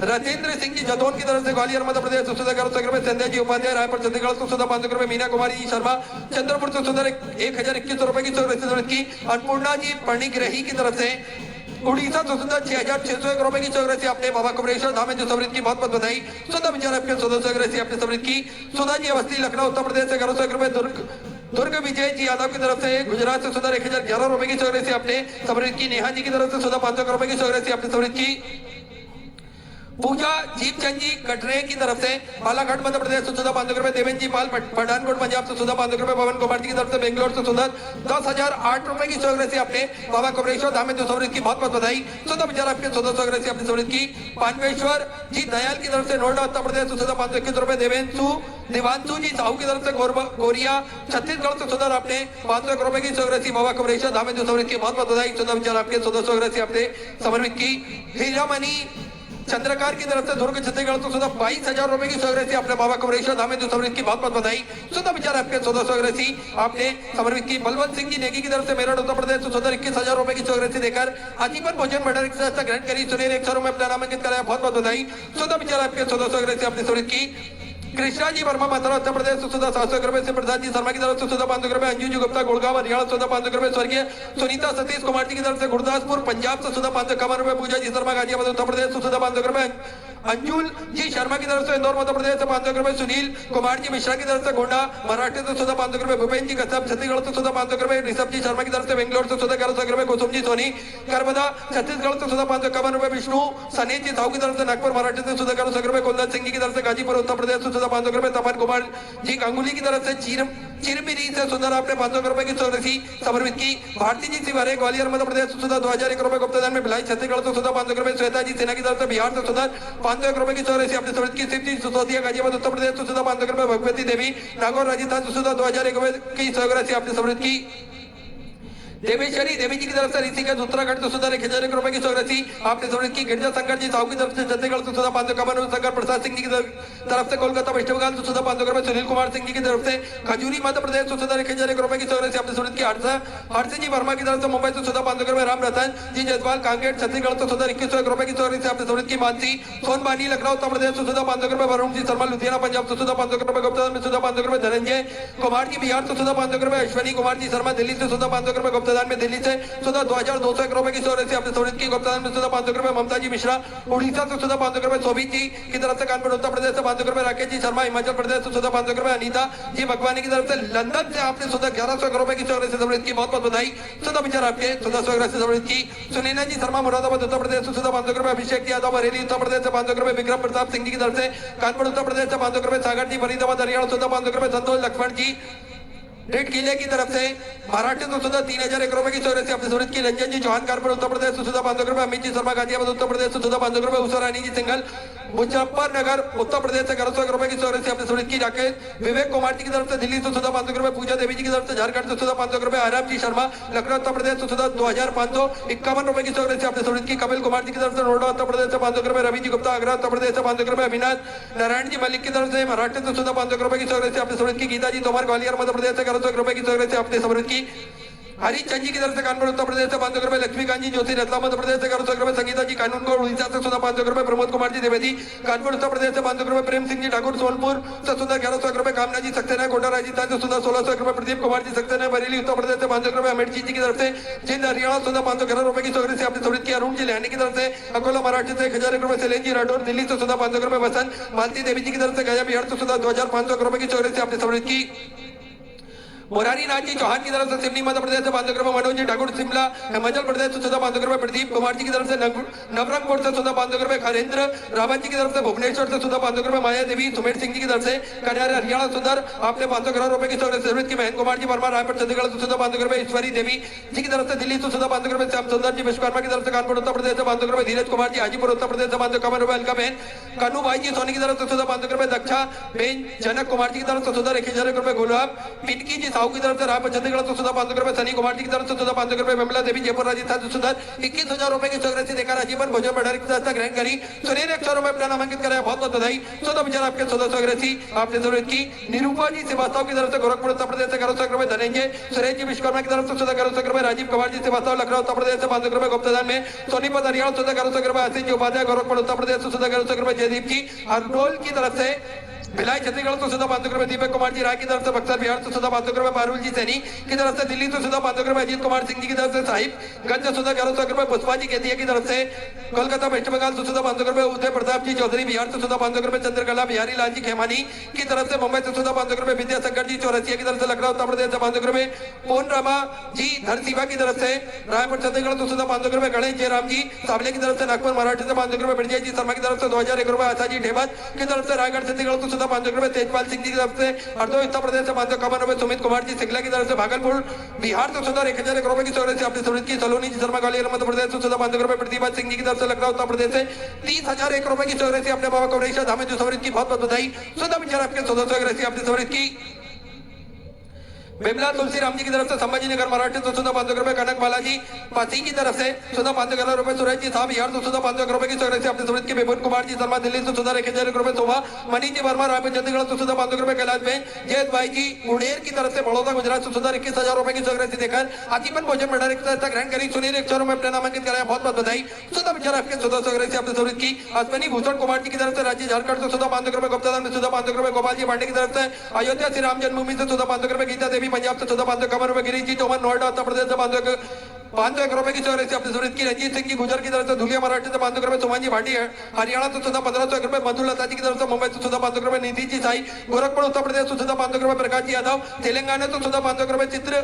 राजेंद्र सिंह जी जदौन की तरफ से ग्वालियर मध्य प्रदेश से सुधा 1100 रुपए। संध्या जी उपाध्याय रायपुर छत्तीसगढ़ से सुधा 500 रुपए। मीना कुमारी जी शर्मा चंद्रपुर से सुंदर 1,021 रुपए की स्वराशि समृद्ध की। अन्नपूर्णा जी पणिग्रही की तरफ से उड़ीसा से सुंदर 6,601 रुपए की स्वराशि आपने बाबा कुमरेश्वर धाम में जो समृद्ध की, बहुत बहुत बधाई। स्वतः विचार आपके स्वतः स्वराशि आपने समृद्ध की। सुधा जी अवस्थी लखनऊ उत्तर प्रदेश से 1100 रुपए। दुर्ग विजय जी यादव की तरफ से गुजरात से सुधा 1,011 रुपए की स्वराशि आपने समृद्ध की। नेहा जी की तरफ से सुधा 500 रुपए की स्वराशि आपने समृद्ध की। पूजा जीपचंद जी कटरे की तरफ से बालाघाट मध्य प्रदेश से सुधा 500 रुपए। देवेंद्र जी पाल पठानकोट पंजाब से सुधा 500 रुपए। पवन कुमार जी की तरफ से बेंगलोर से सुधा 10,008 रुपए की स्वराशि आपने बाबा कुमरेश्वर धाम में जो समृद्ध की, बहुत बहुत बधाई। स्वतः विचार आपके स्वतः स्वराशि आपने समृद्ध की। पानवेश्वर जी दयाल की तरफ से नोएडा उत्तर प्रदेश से सुधा 521 रुपए। दिवांशु जी साहू की तरफ से गोरिया छत्तीसगढ़ से सुधा आपने 501 रुपए की स्वराशि बाबा कुमरेश्वर धाम में जो समृद्ध की, बहुत बहुत बधाई। स्वतः विचार आपके स्वतः स्वराशि आपने समर्पित की। हीरामणि चंद्रकार की तरफ से दुर्ग छत्तीसगढ़ से सुधा 22,000 रुपए की स्वराशि आपने बाबा कुमरेश्वर धाम में जो समृद्ध की, बहुत बहुत बधाई। स्वतः विचार आपके स्वतः स्वराशि आपने समर्पित की। बलवंत सिंह जी नेगी की तरफ से मेरठ उत्तर प्रदेश से सुधा 21,000 रुपए की स्वराशि देकर आजीवन भोजन भंडार की संस्था ग्रहण करी। सुनहरे अक्षरों में अपना नामांकित कराया, बहुत बहुत बधाई। स्वतः विचार आपके स्वतः स्वराशि आपने समृद्ध की। कृष्णा जी वर्मा मथुरा उत्तर प्रदेश से सुधा 700 रुपए से। प्रसाद जी शर्मा की तरफ से सुधा 500 रुपए। अंजू जी गुप्ता गुड़गांव हरियाणा सुधा 500 रुपए। स्वर्गीय सुनीता सतीश कुमार जी की तरफ से गुरदासपुर पंजाब से सुधा 551 रुपए। पूजा जी शर्मा गाजियाबाद उत्तर प्रदेश से सुधा 500 रुपए। अंजुल जी शर्मा की तरफ से इंदौर मध्य प्रदेश से 500 रुपए, सुनील कुमार जी मिश्रा की तरफ से गोंडा महाराष्ट्र से 500 रुपए, भूपेन जी कश्यप छत्तीसगढ़ से 500 रुपए, ऋषभ जी शर्मा की तरफ से बेंगलोर से 1100 रुपए, कुसुम जी सोनी करबदा छत्तीसगढ़ से 551 रुपए, विष्णु सनी जी साहू की तरफ से नागपुर महाराष्ट्र से 1100 रुपए, कुंदन सिंह जी की तरफ से गाजीपुर उत्तर प्रदेश से 500 रुपए, तपन कुमार जी गांगुली की तरफ से चिरमिरी से सुंदर आपने 500 रुपए की चौरसी समर्पित की। भारती जी सिवारे ग्वालियर मध्य प्रदेश से 2001 रुपए गुप्तदान में भिलाई छत्तीसगढ़ से 500 रुपए, श्वेता जी सेना की तरफ से बिहार से 501 रुपए की चौरसी आपने समर्पित की। शिव जी सुसोदिया गाजियाबाद उत्तर प्रदेश से 500 रुपए, भगवती देवी नागौर राजस्थान से 2001 रुपए की चौरसी आपने समर्पित की। देवेश्वरी देवी जी की तरफ से ऋषिकेश उत्तराखंड से 1001 रुपए की चौरसी आपने समर्पित की। गिरजा शंकर जी साहू की तरफ से छत्तीसगढ़ से 551, शंकर प्रसाद सिंह जी की तरफ से कोलकाता वेस्ट बंगाल से 500 रुपए, सुनील कुमार सिंह जी की तरफ से खजूरी मध्य प्रदेश से 1001 रुपए की चौरसी आपने समर्पित की। हर्ष जी वर्मा की तरफ से मुंबई से 500 रुपए, राम रतन जी जयसवाल कांगेर छत्तीसगढ़ से 21 रुपए की चौरसी आपने समर्पित की। मानसी सोनबानी लखनऊ उत्तर प्रदेश से 500 रुपए, वरुण जी शर्मा लुधियाना पंजाब से 500 रुपए, गुप्तदान में 500 रुपए, धनंजय कुमार जी बिहार से 500 रुपए, अश्वनी कुमार जी शर्मा दिल्ली से 500 रुपए, गुप्तदान में दिल्ली से 2201 रुपए की चौरसी आपने समर्पित की। गुप्तदान में 500 रुपए, ममता जी मिश्रा उड़ीसा से 500 रुपए, शोभित जी की तरफ से कानपुर उत्तर प्रदेश से 500 रुपए, राकेश जी शर्मा हिमाचल प्रदेश से 500 रुपए, अनीता जी भगवानी की तरफ से लंदन से आपने 1100 रुपए की चौरसी समर्पित की। बहुत बहुत बधाई। विचार आपके 1400 से समर्पित की। सुनैना जी शर्मा मुरादाबाद उत्तर प्रदेश से 500 रुपए, अभिषेक यादव बरेली उत्तर प्रदेश से 500 रुपए, विक्रम प्रताप सिंह जी की तरफ से कानपुर उत्तर प्रदेश से 500 रुपए, सागर जी फरीदाबाद हरियाणा से 500 रुपए, संतोष लक्ष्मण जी डेट किले की तरफ से महाराष्ट्र से 3001 रुपए की चौरसी आपने समर्पित की। रंजन जी चौहान कानपुर उत्तर प्रदेश से 500 रुपए, अमित जी शर्मा गाजियाबाद उत्तर प्रदेश से 500 रुपए, उषा रानी जी सिंगल मुजफ्फरनगर उत्तर प्रदेश से 1100 रुपए की चौरसी आपने समर्पित की। राकेश विवेक कुमार जी की तरफ से दिल्ली से 500 रुपए, पूजा देवी जी की तरफ से झारखंड से 500 रुपए, आराम जी शर्मा लखनऊ उत्तर प्रदेश से 2551 रुपए की चौरसी आपने समर्पित की। कपिल कुमार जी की तरफ से नोएडा उत्तर प्रदेश से 500 रुपए, रवि जी गुप्ता आगरा उत्तर प्रदेश से 500 रुपए, अविनाश नारायण जी मलिक की तरफ से महाराष्ट्र से 500 रुपए की चौरसी आपने समर्पित की। गीता जी तोमर ग्वालियर मध्य प्रदेश से 1100 रुपए की चौरसी आपने समर्पित की। हरिचंद जी की तरफ से कानपुर उत्तर प्रदेश से 500 रुपए, लक्ष्मीकांत जी जोशी रतलाम मध्य प्रदेश से 1100 रुपए, संगीता जी कानूनगढ़ उड़ीसा से 500 रुपए, प्रमोद कुमार जी द्विवेदी कानपुर उत्तर प्रदेश से 500 रुपए, प्रेम सिंह जी ठाकुर सोनपुर से 1100 रुपए, कामना जी सक्सेना कोटा राजस्थान से 1600 रुपए, प्रदीप कुमार जी सक्सेना बरेली उत्तर प्रदेश से 500 रुपए, अमित जी की तरफ से जिंद हरियाणा से 511 रुपए की चौरसी आपने समर्पित की। अरुण जी लहनी की तरफ से अकोला महाराष्ट्र से 1000 रुपए, शैलेश जी राठौर दिल्ली से 500 रुपए, वसंत मालती देवी जी की तरफ से गया बिहार से 2500 रुपए की चौरसी आपने समर्पित की। मुरारी नाथ जी चौहान की तरफ से सिवनी मध्य प्रदेश से 500 रुपए, मनोज जी ठाकुर शिमला हिमाचल प्रदेश से 500 रुपए, प्रदीप कुमार जी की तरफ से नवरंगपुर से 500 रुपए, हरेंद्र रावत जी की तरफ से भुवनेश्वर से 500 रुपए, माया देवी सुमेर सिंह जी की तरफ से कन्यार हरियाणा सुंदर आपने 500 रुपए की चौरसी समर्पित की। महेंद्र कुमार जी वर्मा रायपुर छत्तीसगढ़ से 500 रुपए, ईश्वरी देवी जी की तरफ से दिल्ली से 500 रुपए, श्याम सुंदर जी विश्वकर्मा की तरफ से कानपुर उत्तर प्रदेश से 500 रुपए, धीरज कुमार जी हाजीपुर उत्तर प्रदेश से 551 रुपए, अलका बहन कन्नू भाई जी सोनी की तरफ से 500 रुपए, दक्षा बेन जनक कुमार जी की तरफ से 1001 रुपए, गुलाब पिनकी जी साहू की तरफ से रायपुर छत्तीसगढ़ से 500 रुपए, सनी कुमार जी की तरफ से 500 रुपए, विमला देवी जयपुर राजस्थान से 21,000 रुपए की चौरसी देकर आजीवन भोजन भंडारी की व्यवस्था ग्रहण करी। सुनील 100 रुपए अपना नामांकित कराया। बहुत बहुत बधाई। 14 विचार आपके 1400 आपने जरूरत की। निरूपा जी श्रीवास्तव की तरफ से गोरखपुर उत्तर प्रदेश से 1100 रुपए, धनंजय सुरेश जी विश्वकर्मा की तरफ से 1100 रुपए, राजीव कुमार जी श्रीवास्तव लखनऊ उत्तर प्रदेश से 500 रुपए, गुप्तदान में सोनीपत हरियाणा 1100 रुपए, आशीष जी उपाध्याय गोरखपुर उत्तर प्रदेश से 1100 रुपए, जयदीप जी हरडोल की तरफ से भिलाई छत्तीसगढ़ से 500 रुपए, दीपक कुमार जी राय की तरफ से बक्सर बिहार से 500 रुपए, पारुल जी सैनी की तरफ से दिल्ली से 500 रुपए, अजीत कुमार सिंह जी की तरफ से साहिबगंज से 1100 रुपए, पुष्पा जी केतिया की तरफ से कोलकाता वेस्ट बंगाल से 500 रुपए, उदय प्रताप जी चौधरी बिहार से 500 रुपए, चंद्रकला बिहारी लाल जी खेमानी की तरफ से मुंबई से 500 रुपए, विद्याशंकर जी चौरसिया की तरफ से लखनऊ उत्तर प्रदेश से 500 रुपए, पोन रमा जी धरसीवा की तरफ से रायपुर छत्तीसगढ़ से 500 रुपए, गणेश जयराम जी सावले की तरफ से नागपुर महाराष्ट्र से 500 रुपए, विजय जी शर्मा की तरफ से 2001 रुपए, आशा जी ढेमत की तरफ से रायगढ़ छत्तीसगढ़ से 500 रुपए, तेजपाल सिंह जी की तरफ से हरदोई उत्तर प्रदेश से 551 रुपए, सुमित कुमार जी सिंगला की तरफ से भागलपुर बिहार से 1001 रुपए की चौरसी आपने समर्पित की। सलोनी जी शर्मा ग्वालियर मध्य प्रदेश से 500 रुपए, प्रतिभा सिंह जी की तरफ से लखनऊ उत्तर प्रदेश से 30,001 रुपए की चौरसी आपने बाबा कौरेशा धाम में जो समर्पित की। बहुत बहुत बधाई। 14 विचार आपके 1400 आपने समर्पित की। बिमला तुलसी राम जी की तरफ से संभाजी नगर महाराष्ट्र से 500 रुपए, कनक बालाजी पासी की तरफ से 511 रुपए, सुरेश जी साहब बिहार से 500 रुपए की चौरसी आपने समर्पित की। विपुल कुमार जी शर्मा दिल्ली से 1001 रुपए, शोभा मनी जी वर्मा रायपुर छत्तीसगढ़ से 500 रुपए, कैलाश बेन जयत भाई जी मुंडेर की तरफ से बड़ौदा गुजरात से 21,000 रुपए की चौरसी देकर आजीवन भोजन भंडारी की व्यवस्था ग्रहण करी। सुनील 100 रुपए अपने नामांकित कराया। बहुत बहुत बधाई। 14 विचार आपके 1400 आपने समर्पित की। अश्विनी भूषण कुमार जी की तरफ से राज्य झारखंड से 500 रुपए, गुप्तादान में 500 रुपए, गोपाल जी पांडे की तरफ से अयोध्या श्री राम जन्मभूमि से 500 रुपए, गीता देवी पंजाब से 551 रुपए, गिरीश जी तोमर नोएडा उत्तर प्रदेश से 501 की चौरासी अपने समृद्ध की रंजीत सिंह की गुजर की तरफ से धुलिया मराठी से 501 रुपए सुमन जी भाटी है हरियाणा से सुधा 1501 रुपए मधुलता जी की तरफ से मुंबई से सुधा 501 रुपए निधि जी साई गोरखपुर उत्तर प्रदेश से सुधा 501 रुपए प्रकाश जी यादव तेलंगाना से सुधा 501 रुपए चित्र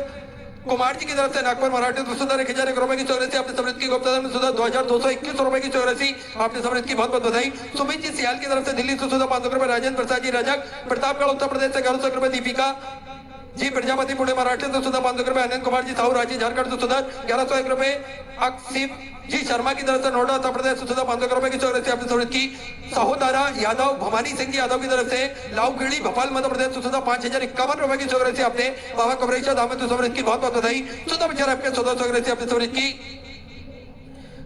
कुमार जी की तरफ से नागपुर मराठी तो सुधा 1001 रुपए की चौरासी अपने समृद्ध की गुप्ता में सुधा 2221 रुपए की चौरासी आपने समृद्ध की बहुत बहुत बधाई सुमित जी सियाल की तरफ से दिल्ली से सुधा 501 रुपए राजेंद्र प्रसाद जी रजक प्रतापगढ़ उत्तर प्रदेश से 1100 रुपए दीपिका जी प्रजापति पुणे मराठी से सुधा 500 रुपए अनंत कुमार जी साहू राज्य झारखंड से सुधा 1101 रुपए अक्सिफ जी शर्मा की तरफ से नोएडा उत्तर प्रदेश से सुधा 500 रुपए की चौरासी अपने समृद्ध की सहोदारा यादव भवानी सिंह जी यादव की तरफ से लाउगीड़ी भोपाल मध्य प्रदेश से सुधा 5051 रुपए की चौरासी आपने बाबा कबरेश्वर धाम में समृद्ध की बहुत बहुत बधाई सुधा विचार आपके 1400 अपने समृद्ध की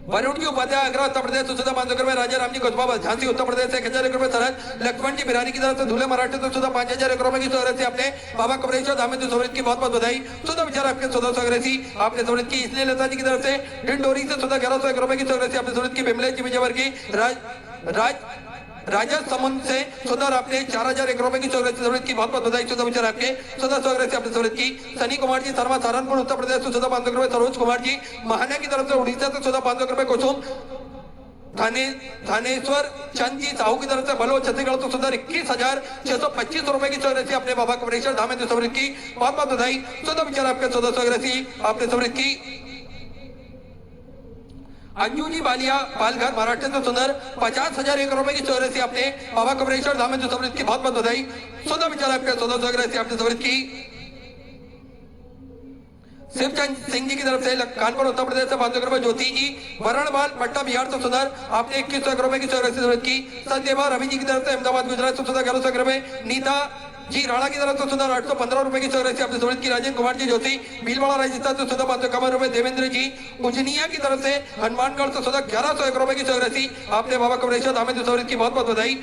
वरुण की उपाध्याय आगरा उत्तर प्रदेश से सुधा 500 रुपए राजा राम जी कोतवाल झांसी उत्तर प्रदेश से 1001 रुपए सरहद लक्ष्मण जी बिरानी की तरफ से धुले मराठी से सुधा 5001 रुपए की चौरासी आपने बाबा कबरेश्वर धाम में समृद्ध की बहुत बहुत बधाई सुधा विचार आपके 1400 आपने समृद्ध की इसलिए लता जी की तरफ से डिंडोरी से सुधा 1101 रुपए की चौरासी आपने समृद्ध की बिमले जी विजयवर्गीय राजा समुद्र से सुधर आपने 4001 रुपए की चौरासी समृद्ध की बहुत बहुत बधाई सुधा विचार आपके 1400 आपने समृद्ध की सनी कुमार जी शर्मा सहारनपुर उत्तर प्रदेश से सुधा 500 रुपए सरोज कुमार जी महाना की तरफ से उड़ीसा से सुधा 500 रुपए कुसुम थानेश्वर चंद जी साहू की तरफ से बलो छत्तीसगढ़ से सुधर 21,625 रुपए की चौरासी अपने बाबा कबरेश्वर धाम में समृद्ध की बहुत बहुत बधाई सुधा विचार आपके 1400 आपने समृद्ध की अंजुनी बालिया पालघर महाराष्ट्र से सुंदर 50,001 रुपए की चौरासी आपने बाबा कबरेश्वर धाम में समृद्ध की बहुत बहुत बधाई सुधा विचार आपके 1400 आपने समृद्ध की शिवचंद सिंह जी की तरफ से कानपुर उत्तर प्रदेश से 500 रुपए ज्योति जी वरणवाल पट्टा बिहार से सुंदर आपने 2100 रुपए की चौरासी समृद्ध की सत्यवा रवि जी की तरफ से अहमदाबाद गुजरात से सुंदर 1100 रुपए नीता जी राणा की तरफ से सुंदर 815 रुपए की चौरासी आपने समृद्ध की राजेंद्र कुमार जी ज्योति भीलवाड़ा राजस्थान से सुंदर 551 रुपए देवेंद्र जी उजनिया की तरफ से हनुमानगढ़ से सुंदर 1101 रुपए की चौरासी आपने बाबा कबरेश्वर धाम में समृद्ध की बहुत बहुत बधाई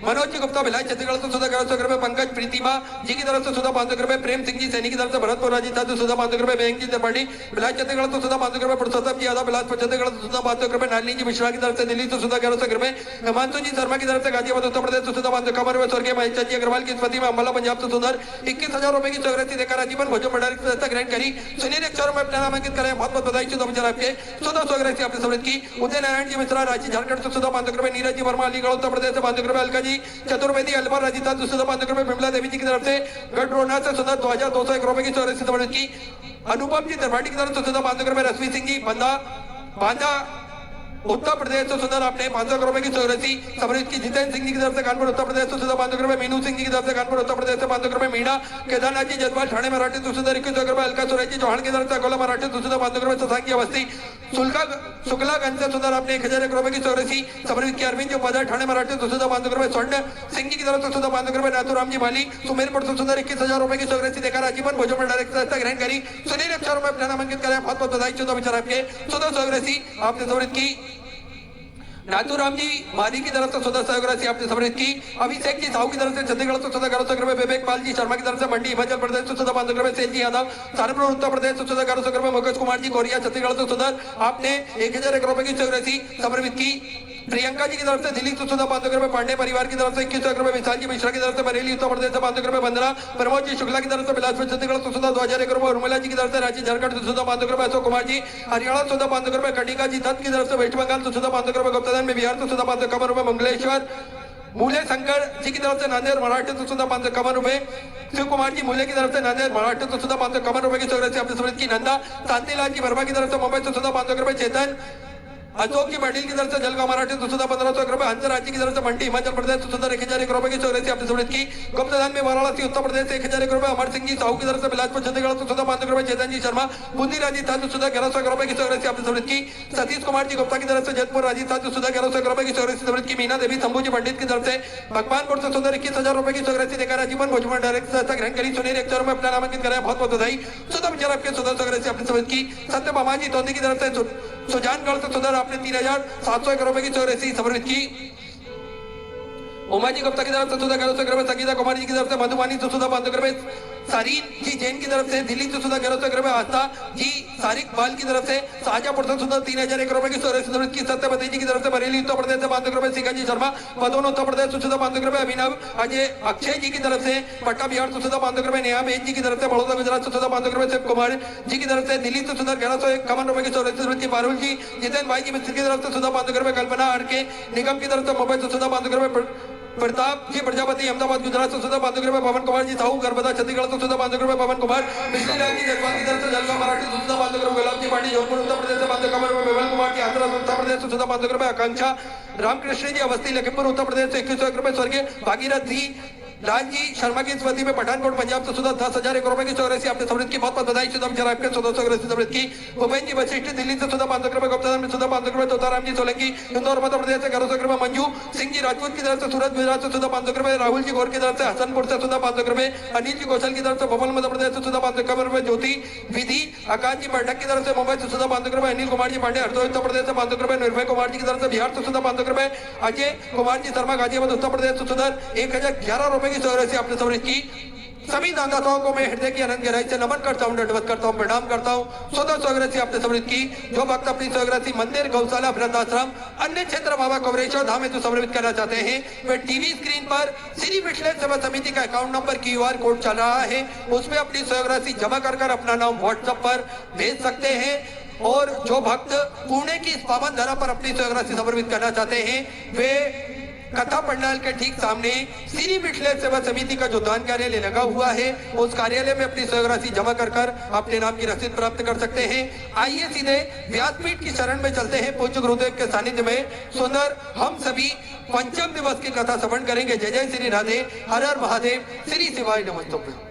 मनोज जी गुप्ता भिलाई छत्तीसगढ़ से सुधा 1100 रुपए पंकज प्रीतिमा जी की तरफ से सुधा 500 रुपए प्रेम सिंह जी सैनी की तरफ से भरतपुर राजस्थान से सुधा 500 रुपए बैंक जी त्रिपाठी भिलाई छत्तीसगढ़ से सुधा 500 रुपए पुरुषोत्तम जी यादव बिलासपुर छत्तीसगढ़ से सुधा 500 रुपए नालिनी जी मिश्रा की तरफ से दिल्ली से सुधा 1100 रुपए हिमांशु जी शर्मा की तरफ से गाजियाबाद उत्तर प्रदेश से सुधा 551 रुपए स्वर्गीय महेश जी अग्रवाल की स्मृति में अम्बाला पंजाब से सुंदर 21,000 रुपए की चौरासी देकर आजीवन भोजन भंडारी की संस्था ग्रहण करी सुनील एक में अपना नामांकित करें बहुत बहुत बधाई सुधा विचार आपके 1400 आपने समृद्ध की उदय नारायण जी मिश्रा राज्य झारखंड से सुधा 500 रुपए नीरज जी वर्मा अलीगढ़ उत्तर प्रदेश से 500 रुपए अलका जी चतुर्वेदी अलवर राजस्थान से सुधा 500 रुपए विमला देवी जी की तरफ से गढ़रोना से सुधा 2201 रुपए की चौरासी समृद्ध की अनुपम जी त्रिपाठी की तरफ से सुधा 500 रुपए रश्मि सिंह जी बांदा उत्तर प्रदेश से सुंदर आपने 500 रुपए की चौरासी समृद्ध की जितेंद्र सिंह जी की तरफ से कानपुर उत्तर प्रदेश से सुधा 500 रुपए मीनू सिंह जी की तरफ से कानपुर उत्तर प्रदेश से 500 रुपए मीणा केदारनाथ जी जजवाल ठाणे मराठी से सुंदर 21 रुपए अलका सुरेश जी चौहान की तरफ से अकोला मराठी से सुधा 500 रुपए शशांक की अवस्थी शुक्लागंज से सुंदर आपने 1001 रुपए की चौरासी समृद्ध की अरविंद उपाध्याय ठाणे मराठी से सुधा 500 रुपए स्वर्ण सिंह जी की तरफ से सुधा 500 रुपए नाथुराम जी माली सुमेरपुर से सुंदर 21,000 रुपए की चौरासी देकर आजीवन भोजन भंडारी की संस्था ग्रहण करी सुनील 100 रुपए अपना नामांकित करें बहुत बहुत बधाई सुधा विचार आपके 1400 आपने समृद्ध की नाथुराम जी माली की तरफ से सुधा 100 आपने समृद्ध की अभिषेक जी साहू की तरफ से छत्तीसगढ़ से सुधा 1100 रुपए विवेक पाल जी शर्मा की तरफ से मंडी हिमाचल प्रदेश से सुधा 500 रुपए सेल जी यादव सहारनपुर उत्तर प्रदेश से सुधा 1100 रुपए मुकेश कुमार जी कोरिया छत्तीसगढ़ से सुधा आपने 1001 रुपए की चौरासी समृद्ध की प्रियंका जी की तरफ से दिल्ली से सुधा 500 रुपए पांडे परिवार की तरफ से 21 रुपए विशाल जी मिश्रा की तरफ से बरेली उत्तर प्रदेश से 500 रुपए बंदरा प्रमोद जी शुक्ला की तरफ से बिलासपुर छत्तीसगढ़ से सुधा 2001 रुपए उर्मिला जी की तरफ से राज्य झारखंड से सुधा 500 रुपए अशोक कुमार जी हरियाणा से सुधा 500 रुपए कटिका जी दत्त की तरफ से वेस्ट बंगाल से सुधा 500 रुपए गुप्तादान में बिहार से सुधा 551 रुपए मंगलेश्वर मूले शंकर जी की तरफ से नांदेड़ मराठी से सुधा 551 रुपए शिव कुमार जी मूले की तरफ से नांदेड़ मराठी से सुधा 551 रुपए की चौरासी अपने समृद्ध की नंदा शांतिलाल जी वर्मा की तरफ से मुंबई से सुधा 500 रुपए चेतन अशोक जी पाटिल की तरफ से जलगांव मराठी से सुधा 1500 रुपए हंसराज जी की तरफ से मंडी हिमाचल प्रदेश से सुधा 1001 रुपए की चौरासी अपने समृद्ध की गुप्तदान में वाराणसी उत्तर प्रदेश से 1001 रुपए अमर सिंह जी साहू की तरफ से बिलासपुर छत्तीसगढ़ से सुधा 500 रुपए चेतन जी शर्मा बूंदी राजस्थान से सुधा 1100 रुपए की चौरासी अपने समृद्ध की सतीश कुमार जी गुप्ता की तरफ से जयपुर राजस्थान से सुधा 1100 रुपए की चौरासी समृद्ध की मीना देवी शंभू जी पंडित की तरफ से भगवानपुर से सुंदर 21,000 रुपए की चौरासी देकर आजीवन भोजन डायरेक्ट संस्था ग्रहण करी सुनील 100 रुपए अपना नामांकित कराया बहुत बहुत बधाई सुधा विचार आपके 1400 अपने समृद्ध की सत्य मामा जी तोंदी की तरफ से सुजानगढ़ से सुंदर आपने 3,701 रुपए की चौरासी समृद्ध की उमा जी गुप्ता की तरफ से सुधा 1100 रुपए संगीता कुमार जी की तरफ से मधुबानी से सुधा 500 रुपए सारीन जी जैन की तरफ से, दिल्ली से सुद्धा 1101 रुपये, आस्था जी सारिक बाल की तरफ से, शाहजहाँपुर से सुद्धा 3001 रुपये की सोरेश की, सत्यवती जी की तरफ से बरेली उत्तर प्रदेश से 500 रुपये, शिखा जी शर्मा भदोन उत्तर प्रदेश से सुद्धा 500 रुपये, अभिनव अजय अक्षय जी की तरफ से पटना बिहार से सुद्धा 500 रुपये, नेहा बेन जी की तरफ से बड़ौदा गुजरात से सुद्धा 500 रुपये, शिव कुमार जी की तरफ से दिल्ली से सुधा 1151 रुपये की सोरेश की, पारुल जी जितेन भाई जी मिस्त्री की तरफ से सुधा 500 रुपये, कल्पना आर के निगम की तरफ से मुंबई से सुधा 500 रुपये, प्रताप जी प्रजापति अहमदाबाद गुजरात से सुधा 500 रुपये, पवन कुमार जी साहू गर्भदा छत्तीसगढ़ से सुधा 500 रुपये, पवन कुमार मिश्रीलाल जी जजवाल की तरफ से जलवा मराठी से सुधा 500 रुपये, गुलाब जी पांडे जौनपुर उत्तर प्रदेश से 500 रुपये, मेवल कुमार जी आंध्र उत्तर प्रदेश से सुधा 500 रुपये, आकांक्षा रामकृष्ण जी अवस्थी लखीमपुर उत्तर प्रदेश से 2101 रुपये, स्वर्गीय भागीरथ जी लाल जी शर्मा की स्मृति में पठानकोट पंजाब से सुधा 10,001 रुपए की चौरासी, आपने समृद्ध की बहुत बहुत बधाई। सुधम शराब के 1400 समृद्ध की, भूपेन जी वशिष्ठ दिल्ली से सुधा 500 रुपए, गुप्ता में सुधा 500 रुपए, तोताराम जी सोलंकी इंदौर मध्य प्रदेश से 1100 रुपए, मंजू सिंह जी राजपूत की तरफ से सूरत गुजरात से सुधा 500 रुपए, राहुल जी गौर की तरफ से हसनपुर से सुधा 500 रुपए, अनिल जी कौशल की तरफ से भोपाल मध्य प्रदेश से सुधा 500 रुपए, ज्योति विधि आकाश जी पाठक की तरफ से मुंबई से सुधा 500 रुपए, अनिल कुमार जी पांडे हरदोई उत्तर प्रदेश से 500 रुपए, निर्भय कुमार जी की तरफ से बिहार से सुधा 500 रुपए, अजय कुमार जी शर्मा गाजियाबाद उत्तर प्रदेश से सुधा 1011 रुपए की चौरासी, आपने की सभी दानदाताओं को मैं हृदय की अनंत गहराई से नमन करता हूं, दंडवत करता हूं, प्रणाम करता हूं। 1400 आपने समृद्ध की। जो भक्त अपनी स्वग्रसी मंदिर, गौशाला, वृद्धाश्रम, अन्य क्षेत्र बाबा कवरेश्वर धाम हेतु समर्पित करना चाहते हैं, वे टीवी स्क्रीन पर श्री मिथिलेश सेवा समिति का अकाउंट नंबर QR कोड चल रहा है, उसमें अपनी स्वग्रसी जमा कर अपना नाम व्हाट्सएप पर भेज सकते हैं। और जो भक्त पुणे की इस पावन धरा पर अपनी स्वग्रसी समर्पित करना चाहते हैं, वे कथा पंडाल के ठीक सामने श्री मिथिलेश सेवा समिति का जो दान कार्यालय लगा हुआ है, उस कार्यालय में अपनी स्वग्रसी जमा कर अपने नाम की रसीद प्राप्त कर सकते हैं। आइए सीधे व्यासपीठ की शरण में चलते हैं। पूज्य गुरुदेव के सानिध्य में सुंदर हम सभी पंचम दिवस की कथा श्रवण करेंगे। जय जय श्री राधे, हर हर महादेव, श्री शिवाय नमस्तुभ्यं।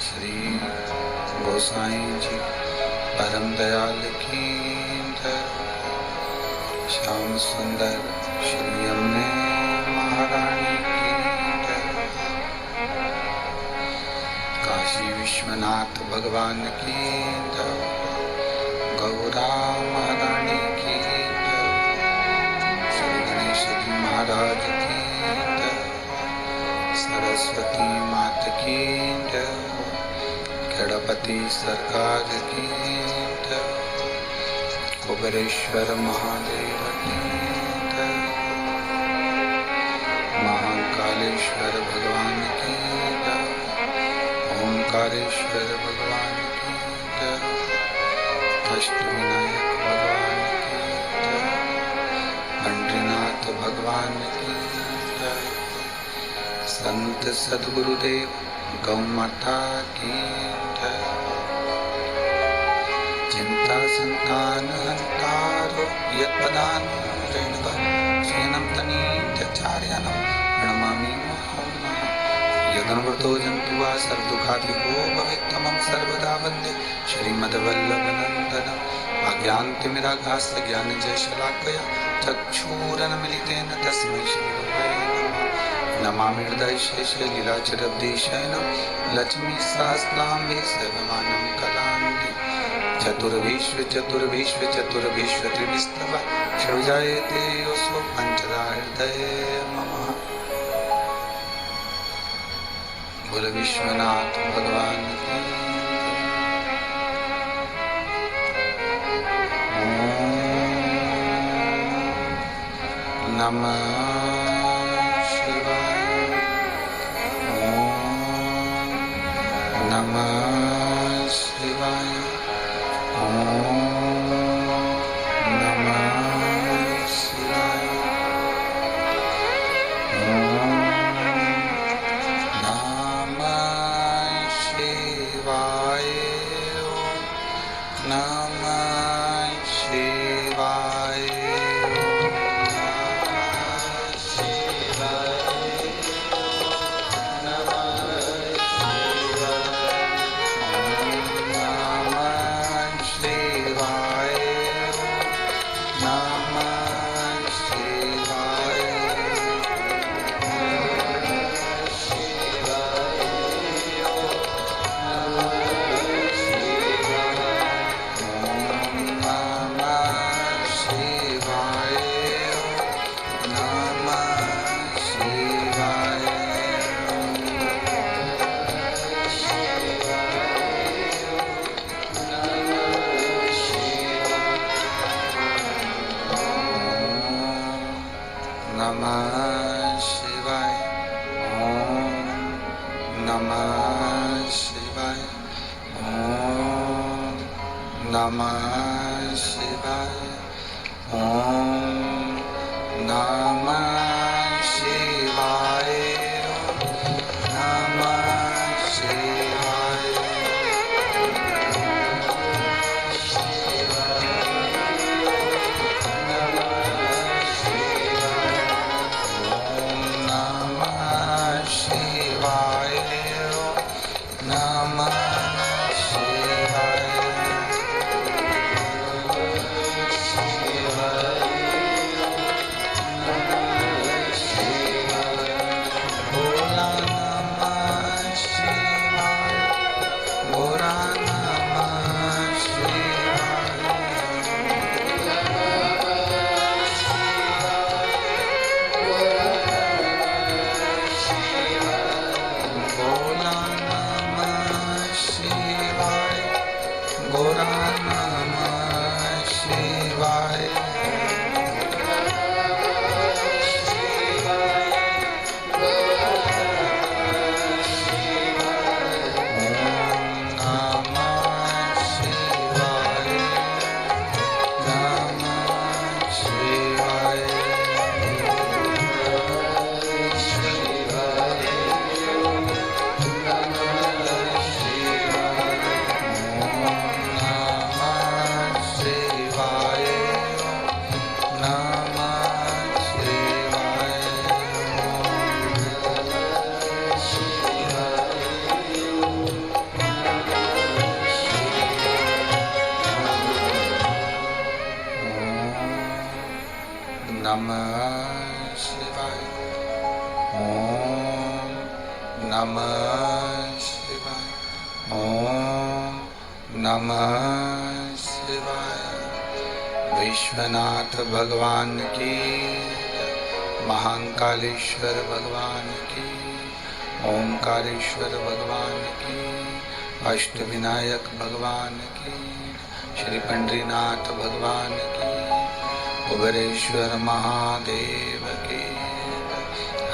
श्री गोसाई जी परम दयाल की श्याम सुंदर श्री अम्बे महारानी की काशी विश्वनाथ भगवान की गौरा महारानी की श्री गणेश जी महाराज की सरस्वती मात की गणपति सरकार की कुबेरेश्वर महादेव की महाकालेश्वर भगवान की ओंकारेश्वर भगवान की अष्टविनायक भगवान की बद्रीनाथ भगवान की संत सद्गुरुदेव गौ माता की जय। चिंता संतान हंतारो यत्पदान रेणुका सेनम तनीत्याचार्यानं प्रणमामि मुहुर्मुहुः। यदनुव्रतो जन्तु वा सर्वदुःखाधिको भवेत्तमं सर्वदा वन्दे श्रीमद्वल्लभनन्दनम्। अज्ञानतिमिरागास्य ज्ञानजयशलाकया चक्षुरुन्मीलितेन तस्मै श्रीगुरवे नमः। नमामि हृदयशेषलीलाचरब्धीशयनं लक्ष्मीसहस्राम्बे सर्वमानं कलान्ति। चतुर्विश्व त्रिविस्तव षड्जायते योऽसौ पञ्चदा हृदये मम। बोल विश्वनाथ भगवान की। नमः शिवाय। ओम नमः शिवाय। ओम नमः शिवाय। ओम नमः शिवाय। ओम नमः शिवाय। नमः शिवाय। ओम नमः शिवाय। ओम नमः शिवाय। ओम नमः शिवाय। नमः शिवाय। नमः शिवाय। ओम नमः शिवाय। ओम नमः शिवाय। विश्वनाथ भगवान की, महाकालेश्वर भगवान की, ओंकारेश्वर भगवान की, अष्टविनायक भगवान की, श्री पंडरीनाथ भगवान की, उग्रेश्वर महादेव की।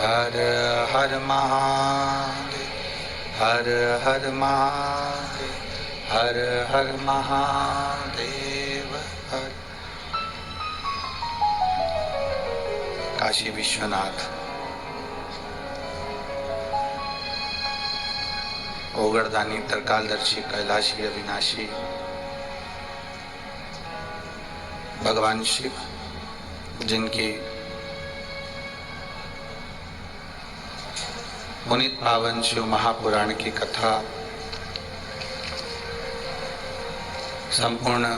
हर हर महादेव, हर हर महादेव, हर हर महादेव। हर काशी विश्वनाथ ओगड़दानी त्रिकालदर्शी कैलाशी अविनाशी भगवान शिव, जिनकी पुनीत पावन शिव महापुराण की कथा संपूर्ण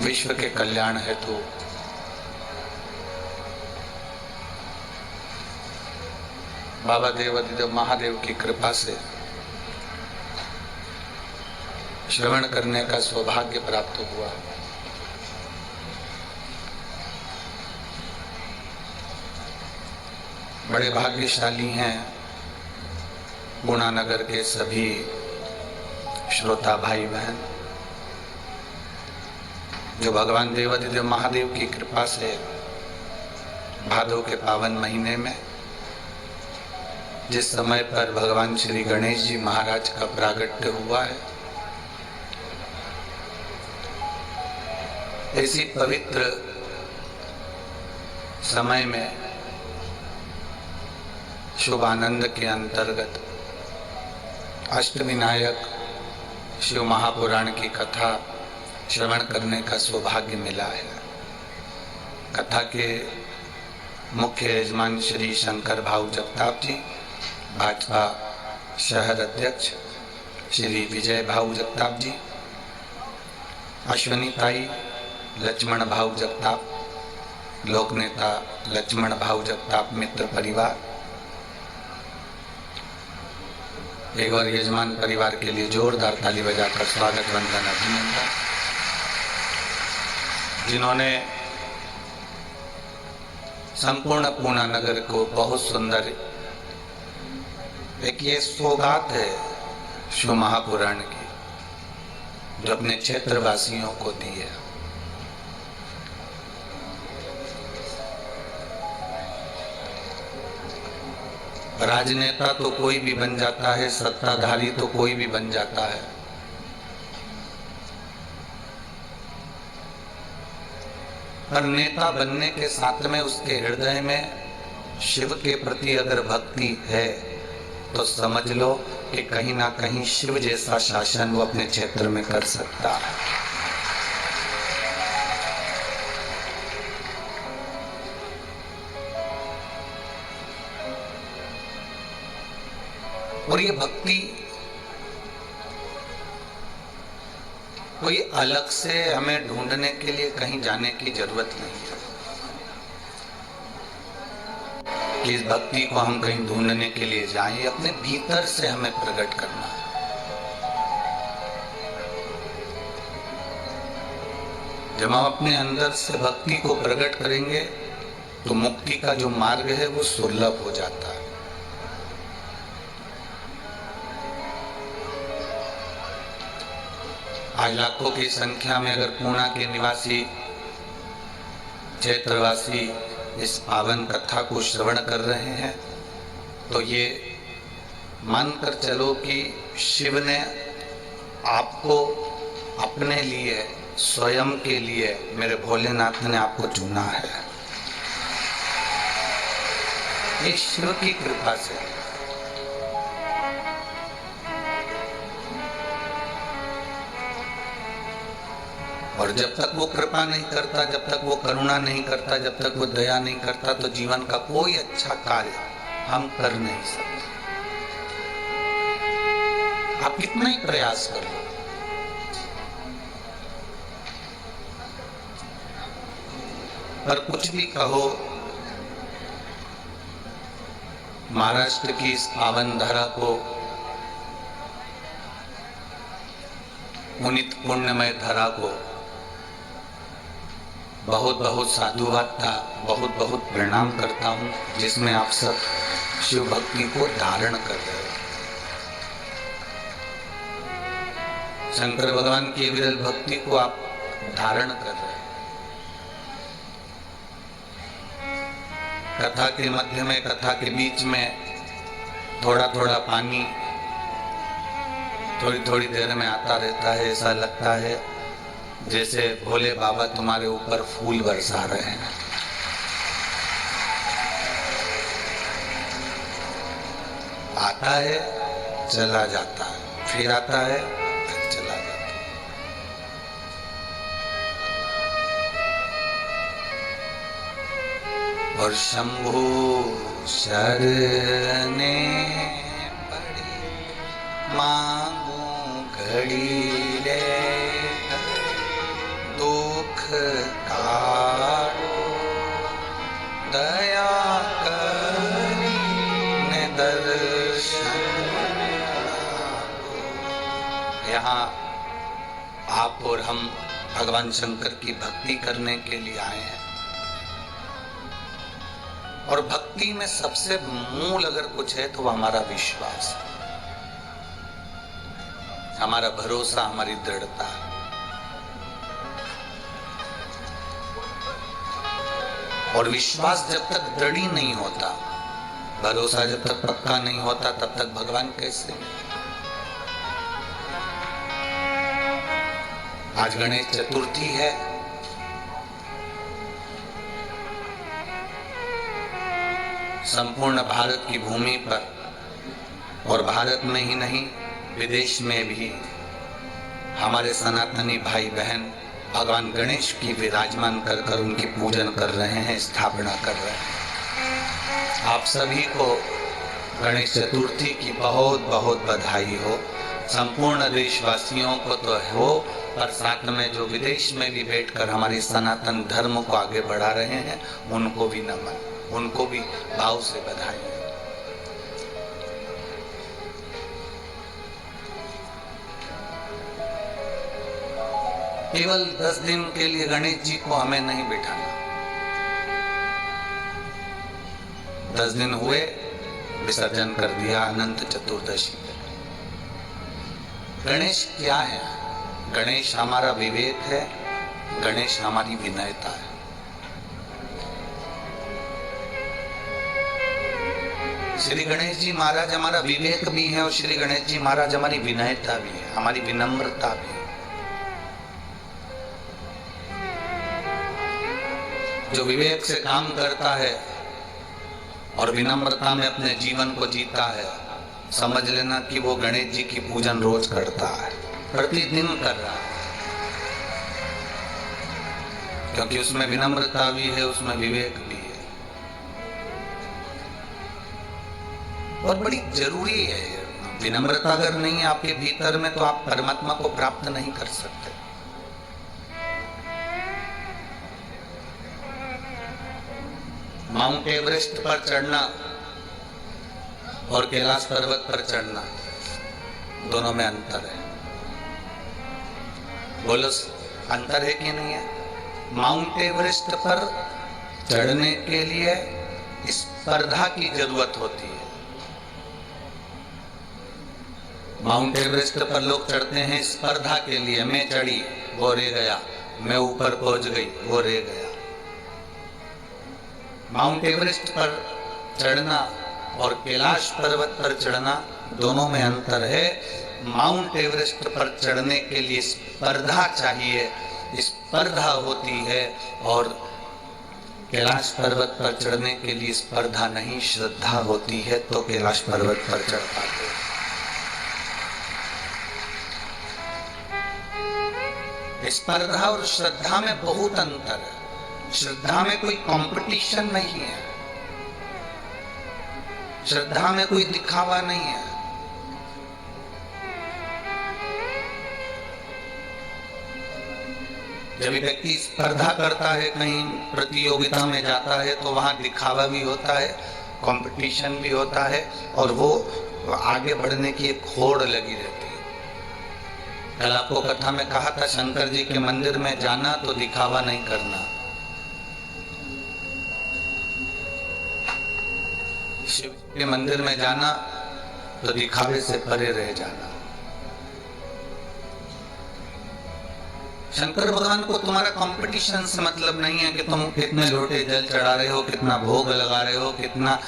विश्व के कल्याण हेतु बाबा देवाधिदेव महादेव की कृपा से श्रवण करने का सौभाग्य प्राप्त हुआ। बड़े भाग्यशाली हैं गुणानगर के सभी श्रोता भाई बहन, जो भगवान देवाधिदेव महादेव की कृपा से भादव के पावन महीने में जिस समय पर भगवान श्री गणेश जी महाराज का प्रागट्य हुआ है, इसी पवित्र समय में शुभ आनंद के अंतर्गत अष्टविनायक शिव महापुराण की कथा श्रवण करने का सौभाग्य मिला है। कथा के मुख्य यजमान श्री शंकर भाऊ जगताप जी, भाजपा शहर अध्यक्ष श्री विजय भाऊ जगताप जी, अश्वनी ताई, लक्ष्मण भाऊ जगताप, लोक नेता लक्ष्मण भाऊ जगताप मित्र परिवार, एक बार यजमान परिवार के लिए जोरदार ताली बजाकर स्वागत वंदन अभिनंदन। जिन्होंने संपूर्ण पूना नगर को बहुत सुंदर एक ये सौगात है शिव महापुराण की, जो अपने क्षेत्रवासियों को दी है। राजनेता तो कोई भी बन जाता है, सत्ताधारी तो कोई भी बन जाता है, पर नेता बनने के साथ में उसके हृदय में शिव के प्रति अगर भक्ति है तो समझ लो कि कहीं ना कहीं शिव जैसा शासन वो अपने क्षेत्र में कर सकता है। और ये भक्ति कोई अलग से हमें ढूंढने के लिए कहीं जाने की जरूरत नहीं है कि इस भक्ति को हम कहीं ढूंढने के लिए जाएं, अपने भीतर से हमें प्रकट करना है। जब हम अपने अंदर से भक्ति को प्रकट करेंगे तो मुक्ति का जो मार्ग है वो सुलभ हो जाता है। आज लाखों की संख्या में अगर पूना के निवासी क्षेत्रवासी इस पावन कथा को श्रवण कर रहे हैं तो ये मानकर चलो कि शिव ने आपको अपने लिए, स्वयं के लिए, मेरे भोलेनाथ ने आपको चुना है। ये शिव की कृपा से। और जब तक वो कृपा नहीं करता, जब तक वो करुणा नहीं करता, जब तक वो दया नहीं करता, तो जीवन का कोई अच्छा कार्य हम कर नहीं सकते। आप कितना ही प्रयास कर लो, पर कुछ भी कहो, महाराष्ट्र की इस पावन धरा को, पुनित पुण्यमय धरा को बहुत बहुत साधुवाद का बहुत बहुत प्रणाम करता हूँ, जिसमें आप सब शिव भक्ति को धारण कर रहे हो। शंकर भगवान की विरल भक्ति को आप धारण कर रहे हो। कथा के मध्य में, कथा के बीच में थोड़ा थोड़ा पानी थोड़ी थोड़ी देर में आता रहता है। ऐसा लगता है जैसे भोले बाबा तुम्हारे ऊपर फूल बरसा रहे हैं। आता है चला जाता है, फिर आता है फिर चला जाता है। और शंभु शरणे पड़ी मांगू घड़ी रे दुख काटो दया करी ने दर्शन। यहाँ आप और हम भगवान शंकर की भक्ति करने के लिए आए हैं, और भक्ति में सबसे मूल अगर कुछ है तो वो हमारा विश्वास है, हमारा भरोसा, हमारी दृढ़ता। और विश्वास जब तक दृढ़ ही नहीं होता, भरोसा जब तक पक्का नहीं होता, तब तक भगवान कैसे। आज गणेश चतुर्थी है, संपूर्ण भारत की भूमि पर, और भारत में ही नहीं विदेश में भी हमारे सनातनी भाई बहन भगवान गणेश की विराजमान कर उनकी पूजन कर रहे हैं, स्थापना कर रहे हैं। आप सभी को गणेश चतुर्थी की बहुत बहुत बधाई हो। संपूर्ण देशवासियों को तो हो, पर साथ में जो विदेश में भी बैठकर हमारी सनातन धर्म को आगे बढ़ा रहे हैं, उनको भी नमन, उनको भी भाव से बधाई। केवल 10 दिन के लिए गणेश जी को हमें नहीं बिठाना। 10 दिन हुए, विसर्जन कर दिया अनंत चतुर्दशी पे। गणेश क्या है? गणेश हमारा विवेक है, गणेश हमारी विनयता है। श्री गणेश जी महाराज हमारा विवेक भी है, और श्री गणेश जी महाराज हमारी विनयता भी है, हमारी विनम्रता भी है। जो विवेक से काम करता है और विनम्रता में अपने जीवन को जीता है, समझ लेना कि वो गणेश जी की पूजन रोज करता है, प्रतिदिन कर रहा है, क्योंकि उसमें विनम्रता भी है, उसमें विवेक भी है। और बड़ी जरूरी है। विनम्रता अगर नहीं है आपके भीतर में, तो आप परमात्मा को प्राप्त नहीं कर सकते। माउंट एवरेस्ट पर चढ़ना और कैलाश पर्वत पर चढ़ना, दोनों में अंतर है। बोलो, अंतर है कि नहीं है? माउंट एवरेस्ट पर चढ़ने के लिए स्पर्धा की जरूरत होती है। माउंट एवरेस्ट पर लोग चढ़ते हैं स्पर्धा के लिए, मैं चढ़ी वो रह गया, मैं ऊपर पहुंच गई वो रह गया। माउंट एवरेस्ट पर चढ़ना और कैलाश पर्वत पर चढ़ना, दोनों में अंतर है। माउंट एवरेस्ट पर चढ़ने के लिए स्पर्धा चाहिए, स्पर्धा होती है, और कैलाश पर्वत पर चढ़ने के लिए स्पर्धा नहीं, श्रद्धा होती है, तो कैलाश पर्वत पर चढ़ पाते हैं। स्पर्धा और श्रद्धा में बहुत अंतर है। श्रद्धा में कोई कंपटीशन नहीं है, श्रद्धा में कोई दिखावा नहीं है। जब व्यक्ति स्पर्धा करता है, कहीं प्रतियोगिता में जाता है, तो वहां दिखावा भी होता है, कंपटीशन भी होता है, और वो आगे बढ़ने की एक होड़ लगी रहती है। कल आपको कथा में कहा था, शंकर जी के मंदिर में जाना तो दिखावा नहीं करना, शिव के मंदिर में जाना तो दिखावे से परे रह जाना। शंकर भगवान को तुम्हारा कंपटीशन से मतलब नहीं है कि तुम कितने लोटे जल चढ़ा रहे हो, कितना भोग लगा रहे हो, कितना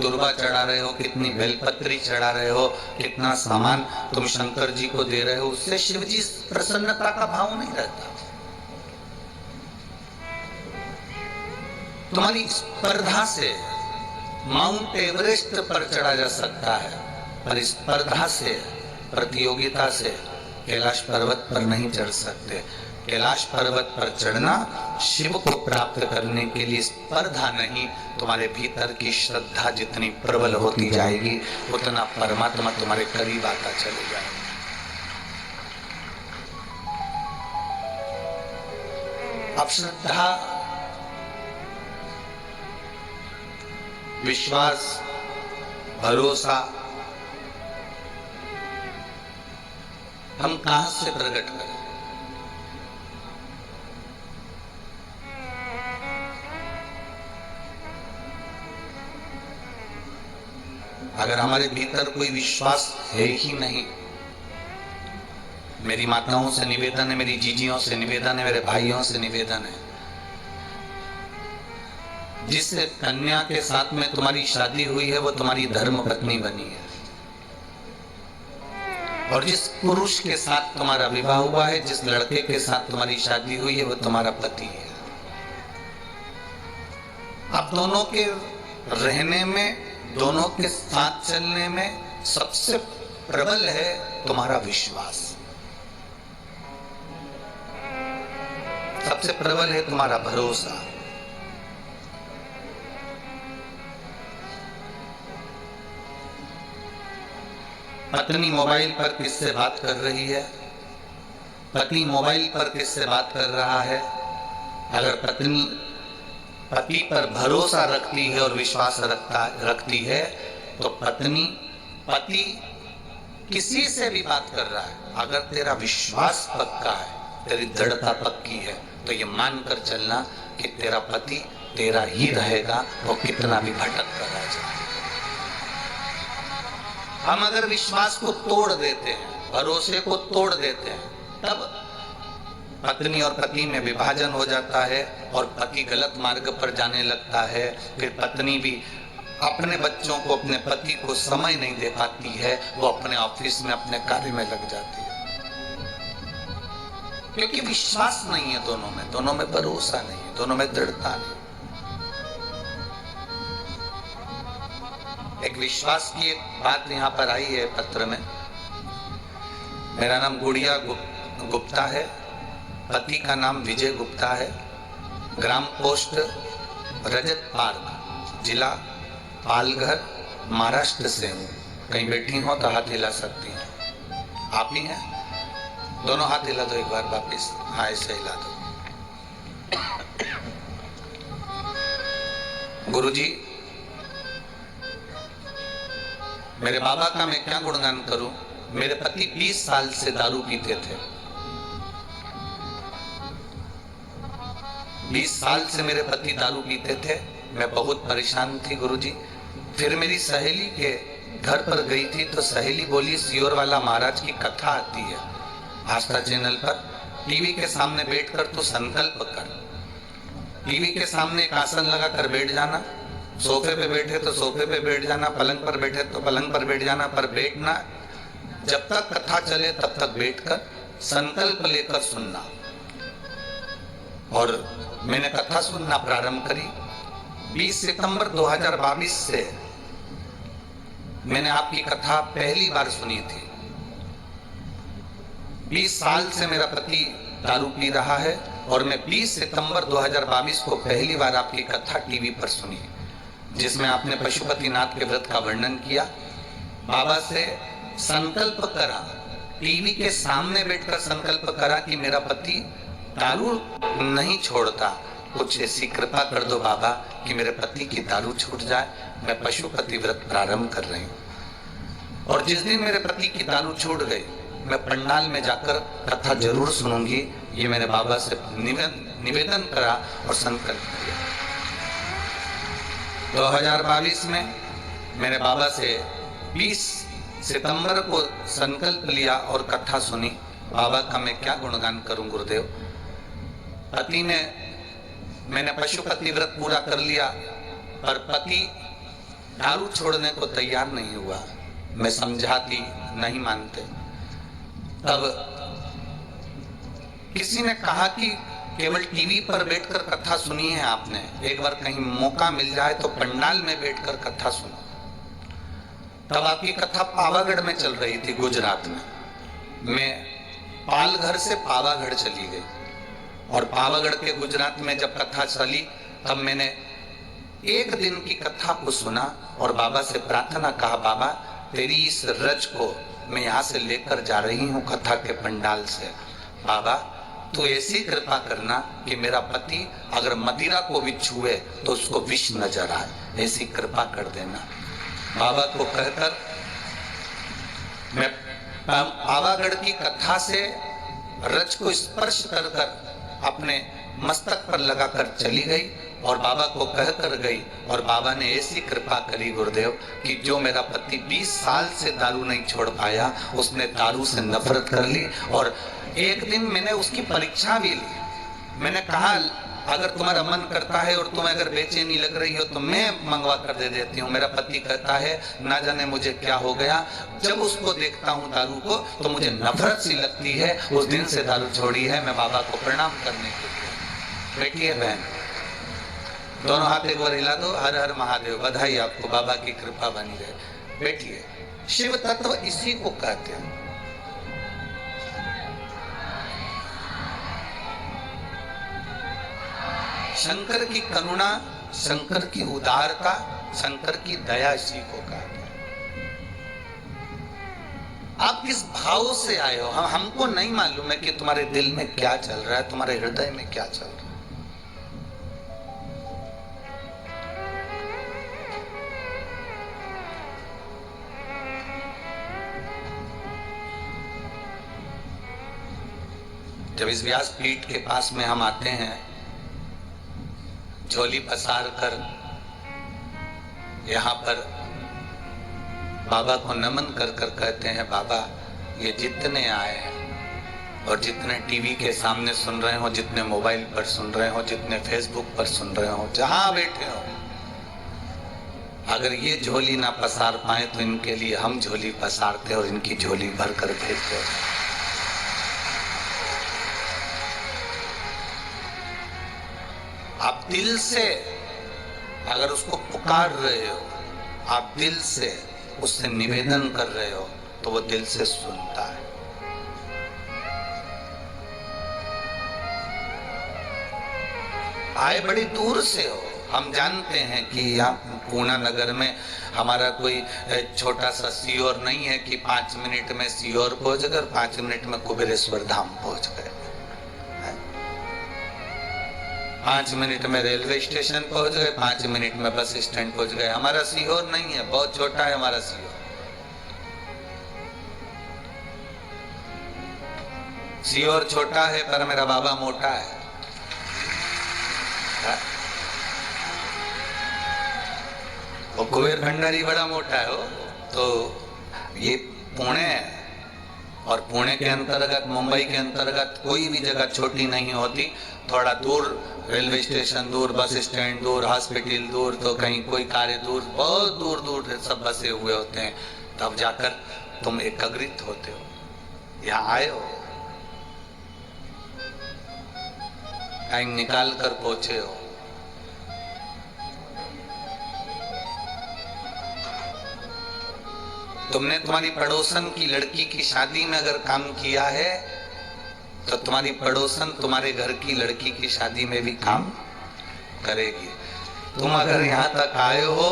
दुर्वा चढ़ा रहे हो, कितनी बेलपत्री चढ़ा रहे हो, कितना सामान तुम शंकर जी को दे रहे हो। उससे शिव जी प्रसन्नता का भाव नहीं रहता। तुम्हारी स्पर्धा से माउंट एवरेस्ट पर चढ़ा जा सकता है, पर स्पर्धा से, प्रतियोगिता से कैलाश पर्वत पर नहीं चढ़ सकते। कैलाश पर्वत पर चढ़ना शिव को प्राप्त करने के लिए स्पर्धा नहीं, तुम्हारे भीतर की श्रद्धा जितनी प्रबल होती जाएगी उतना परमात्मा तुम्हारे करीब आता चले जाएगा। अब श्रद्धा, विश्वास, भरोसा हम कहां से प्रकट करें? अगर हमारे भीतर कोई विश्वास है ही नहीं, मेरी माताओं से निवेदन है, मेरी जीजियों से निवेदन है, मेरे भाइयों से निवेदन है, जिस कन्या के साथ में तुम्हारी शादी हुई है वो तुम्हारी धर्म पत्नी बनी है, और जिस पुरुष के साथ तुम्हारा विवाह हुआ है, जिस लड़के के साथ तुम्हारी शादी हुई है वो तुम्हारा पति है। अब दोनों के रहने में, दोनों के साथ चलने में सबसे प्रबल है तुम्हारा विश्वास, सबसे प्रबल है तुम्हारा भरोसा। पत्नी मोबाइल पर किससे बात कर रही है, पति मोबाइल पर किससे बात कर रहा है, अगर पत्नी पति पर भरोसा रखती है और विश्वास रखती है तो पति किसी से भी बात कर रहा है, अगर तेरा विश्वास पक्का है, तेरी दृढ़ता पक्की है, तो ये मानकर चलना कि तेरा पति तेरा ही रहेगा, वो कितना भी भटक कर आ जाए। हम अगर विश्वास को तोड़ देते हैं, भरोसे को तोड़ देते हैं, तब पत्नी और पति में विभाजन हो जाता है और पति गलत मार्ग पर जाने लगता है। फिर पत्नी भी अपने बच्चों को, अपने पति को समय नहीं दे पाती है, वो अपने ऑफिस में, अपने कार्य में लग जाती है, क्योंकि विश्वास नहीं है दोनों में भरोसा नहीं है, दोनों में दृढ़ता नहीं। एक विश्वास की एक बात यहाँ पर आई है पत्र में। मेरा नाम गुड़िया गुप्ता है, पति का नाम विजय गुप्ता है, ग्राम पोस्ट रजत पार्क, जिला पालघर, महाराष्ट्र से हूँ। कहीं बैठी हो तो हाथ हिला सकती हैं। आप ही हैं? दोनों हाथ हिला दो एक बार वापिस। हाँ, ऐसे हिला दो। गुरुजी, मेरे बाबा का मैं क्या गुणगान करूं। मेरे पति 20 साल से दारू पीते थे। 20 साल से मेरे पति दारू पीते थे। मैं बहुत परेशान थी गुरुजी। फिर मेरी सहेली के घर पर गई थी तो सहेली बोली, सियोर वाला महाराज की कथा आती है आस्था चैनल पर, टीवी के सामने बैठकर तो संकल्प कर। टीवी के सामने एक आसन लगा कर बैठ जाना, सोफे पे बैठे तो सोफे पे बैठ जाना, पलंग पर बैठे तो पलंग पर बैठ जाना, पर बैठना जब तक कथा चले तब तक बैठकर संकल्प लेकर सुनना। और मैंने कथा सुनना प्रारंभ करी। 20 सितंबर 2022 से मैंने आपकी कथा पहली बार सुनी थी। 20 साल से मेरा पति दारू पी रहा है और मैं 20 सितंबर 2022 को पहली बार आपकी कथा टीवी पर सुनी, जिसमें आपने पशुपतिनाथ के व्रत का वर्णन किया। बाबा से संकल्प करा, टीवी के सामने बैठकर संकल्प करा कि मेरा पति दारू नहीं छोड़ता, कुछ ऐसी कृपा कर दो बाबा कि मेरे पति की दारू छूट जाए। मैं पशुपति व्रत प्रारंभ कर रही हूँ। और जिस दिन मेरे पति की दारू छूट गई, मैं पंडाल में जाकर कथा जरूर सुनूंगी, ये मैंने बाबा से निवेदन करा और संकल्प किया। 2022 में मैंने बाबा से 20 सितंबर को संकल्प लिया और कथा सुनी। बाबा का मैं क्या गुणगान करूं गुरुदेव। पति ने, मैंने पशुपति व्रत पूरा कर लिया पर पति दारू छोड़ने को तैयार नहीं हुआ। मैं समझाती, नहीं मानते। तब किसी ने कहा कि केवल टीवी पर बैठकर कथा सुनी है आपने, एक बार कहीं मौका मिल जाए तो पंडाल में बैठकर कथा सुनो। तब आपकी कथा पावागढ़ में चल रही थी, गुजरात में। मैं पालघर से पावागढ़ चली गई और पावागढ़ के गुजरात में जब कथा चली तब मैंने एक दिन की कथा को सुना और बाबा से प्रार्थना कहा, बाबा तेरी इस रज को मैं यहाँ से लेकर जा रही हूँ कथा के पंडाल से। बाबा तो ऐसी कृपा करना कि मेरा पति अगर मदिरा को भी छुए तो उसको विष नजर आए, ऐसी कृपा कर देना। बाबा को कहकर मैं पावागढ़ की कथा से रज को स्पर्श कर कर अपने मस्तक पर लगाकर चली गई और बाबा को कह कर गई। और बाबा ने ऐसी कृपा करी गुरुदेव कि जो मेरा पति 20 साल से दारू नहीं छोड़ पाया, उसने दारू से नफरत कर ली। और एक दिन मैंने उसकी परीक्षा भी ली। मैंने कहा अगर तुम्हारा मन करता है और तुम्हें अगर बेचैनी लग रही हो तो मैं मंगवा कर दे देती हूँ। मेरा पति कहता है ना जाने मुझे क्या हो गया, जब उसको देखता हूँ दारू को तो मुझे नफरत सी लगती है। उस दिन से दारू छोड़ी है। मैं बाबा को प्रणाम करने के लिए। बैठिए बहन, दोनों हाथ एक बार हिला दो। हर हर महादेव, बधाई आपको, बाबा की कृपा बनी रहे। बैठिए। शिव तत्व इसी को कहते हैं। शंकर की करुणा, शंकर की उदारता, शंकर की दया इसी को कहते हैं। आप किस भाव से आए हो हमको नहीं मालूम है कि तुम्हारे दिल में क्या चल रहा है, तुम्हारे हृदय में क्या चल रहा है। जब इस व्यासपीठ के पास में हम आते हैं, झोली पसार कर यहाँ पर बाबा को नमन कर कर कहते हैं, बाबा ये जितने आए हैं और जितने टीवी के सामने सुन रहे हो, जितने मोबाइल पर सुन रहे हो, जितने फेसबुक पर सुन रहे हो, जहां बैठे हो, अगर ये झोली ना पसार पाए तो इनके लिए हम झोली पसारते और इनकी झोली भर कर भेजते। आप दिल से अगर उसको पुकार रहे हो, आप दिल से उससे निवेदन कर रहे हो तो वो दिल से सुनता है। आए बड़ी दूर से हो। हम जानते हैं कि यहाँ पूना नगर में हमारा कोई छोटा सा सीहोर नहीं है कि 5 मिनट में सीहोर पहुंच गए, 5 मिनट में कुबेरेश्वर धाम पहुंच गए, 5 मिनट में रेलवे स्टेशन पहुंच गए, 5 मिनट में बस स्टैंड पहुंच गए। हमारा सीहोर नहीं है, बहुत छोटा है हमारा सीहोर। सीहोर छोटा है पर मेरा बाबा मोटा है। वो कुबेर भंडारी बड़ा मोटा है वो। तो ये पुणे है और पुणे के अंतर्गत, मुंबई के अंतर्गत कोई भी जगह छोटी नहीं होती। थोड़ा दूर रेलवे स्टेशन दूर, बस स्टैंड दूर, हॉस्पिटल दूर, तो कहीं कोई कार्य दूर, बहुत दूर दूर सब बसे हुए होते हैं। तब जाकर तुम एकत्रित होते हो, यहाँ आए हो, टाइम निकाल कर पहुंचे हो। तुमने तुम्हारी पड़ोसन की लड़की की शादी में अगर काम किया है तो तुम्हारी पड़ोसन तुम्हारे घर की लड़की की शादी में भी काम करेगी। तुम अगर यहाँ तक आए हो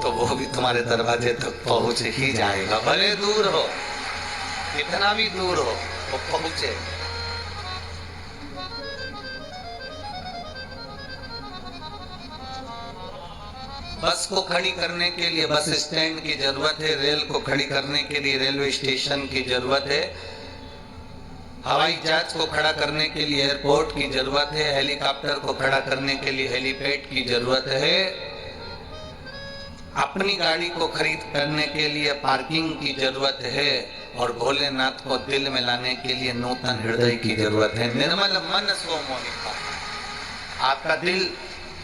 तो वो भी तुम्हारे दरवाजे तक पहुंच ही जाएगा, भले दूर हो, कितना भी दूर हो, वो पहुंचे। बस को खड़ी करने के लिए बस स्टैंड की जरूरत है, रेल को खड़ी करने के लिए रेलवे स्टेशन की जरूरत है, हवाई जहाज को खड़ा करने के लिए एयरपोर्ट की जरूरत है, हेलीकॉप्टर को खड़ा करने के लिए हेलीपैड की जरूरत है, अपनी गाड़ी को खरीद करने के लिए पार्किंग की जरूरत है, और भोलेनाथ को दिल में लाने के लिए नूतन हृदय की जरूरत है। निर्मल मन सो मोहिता। आपका दिल,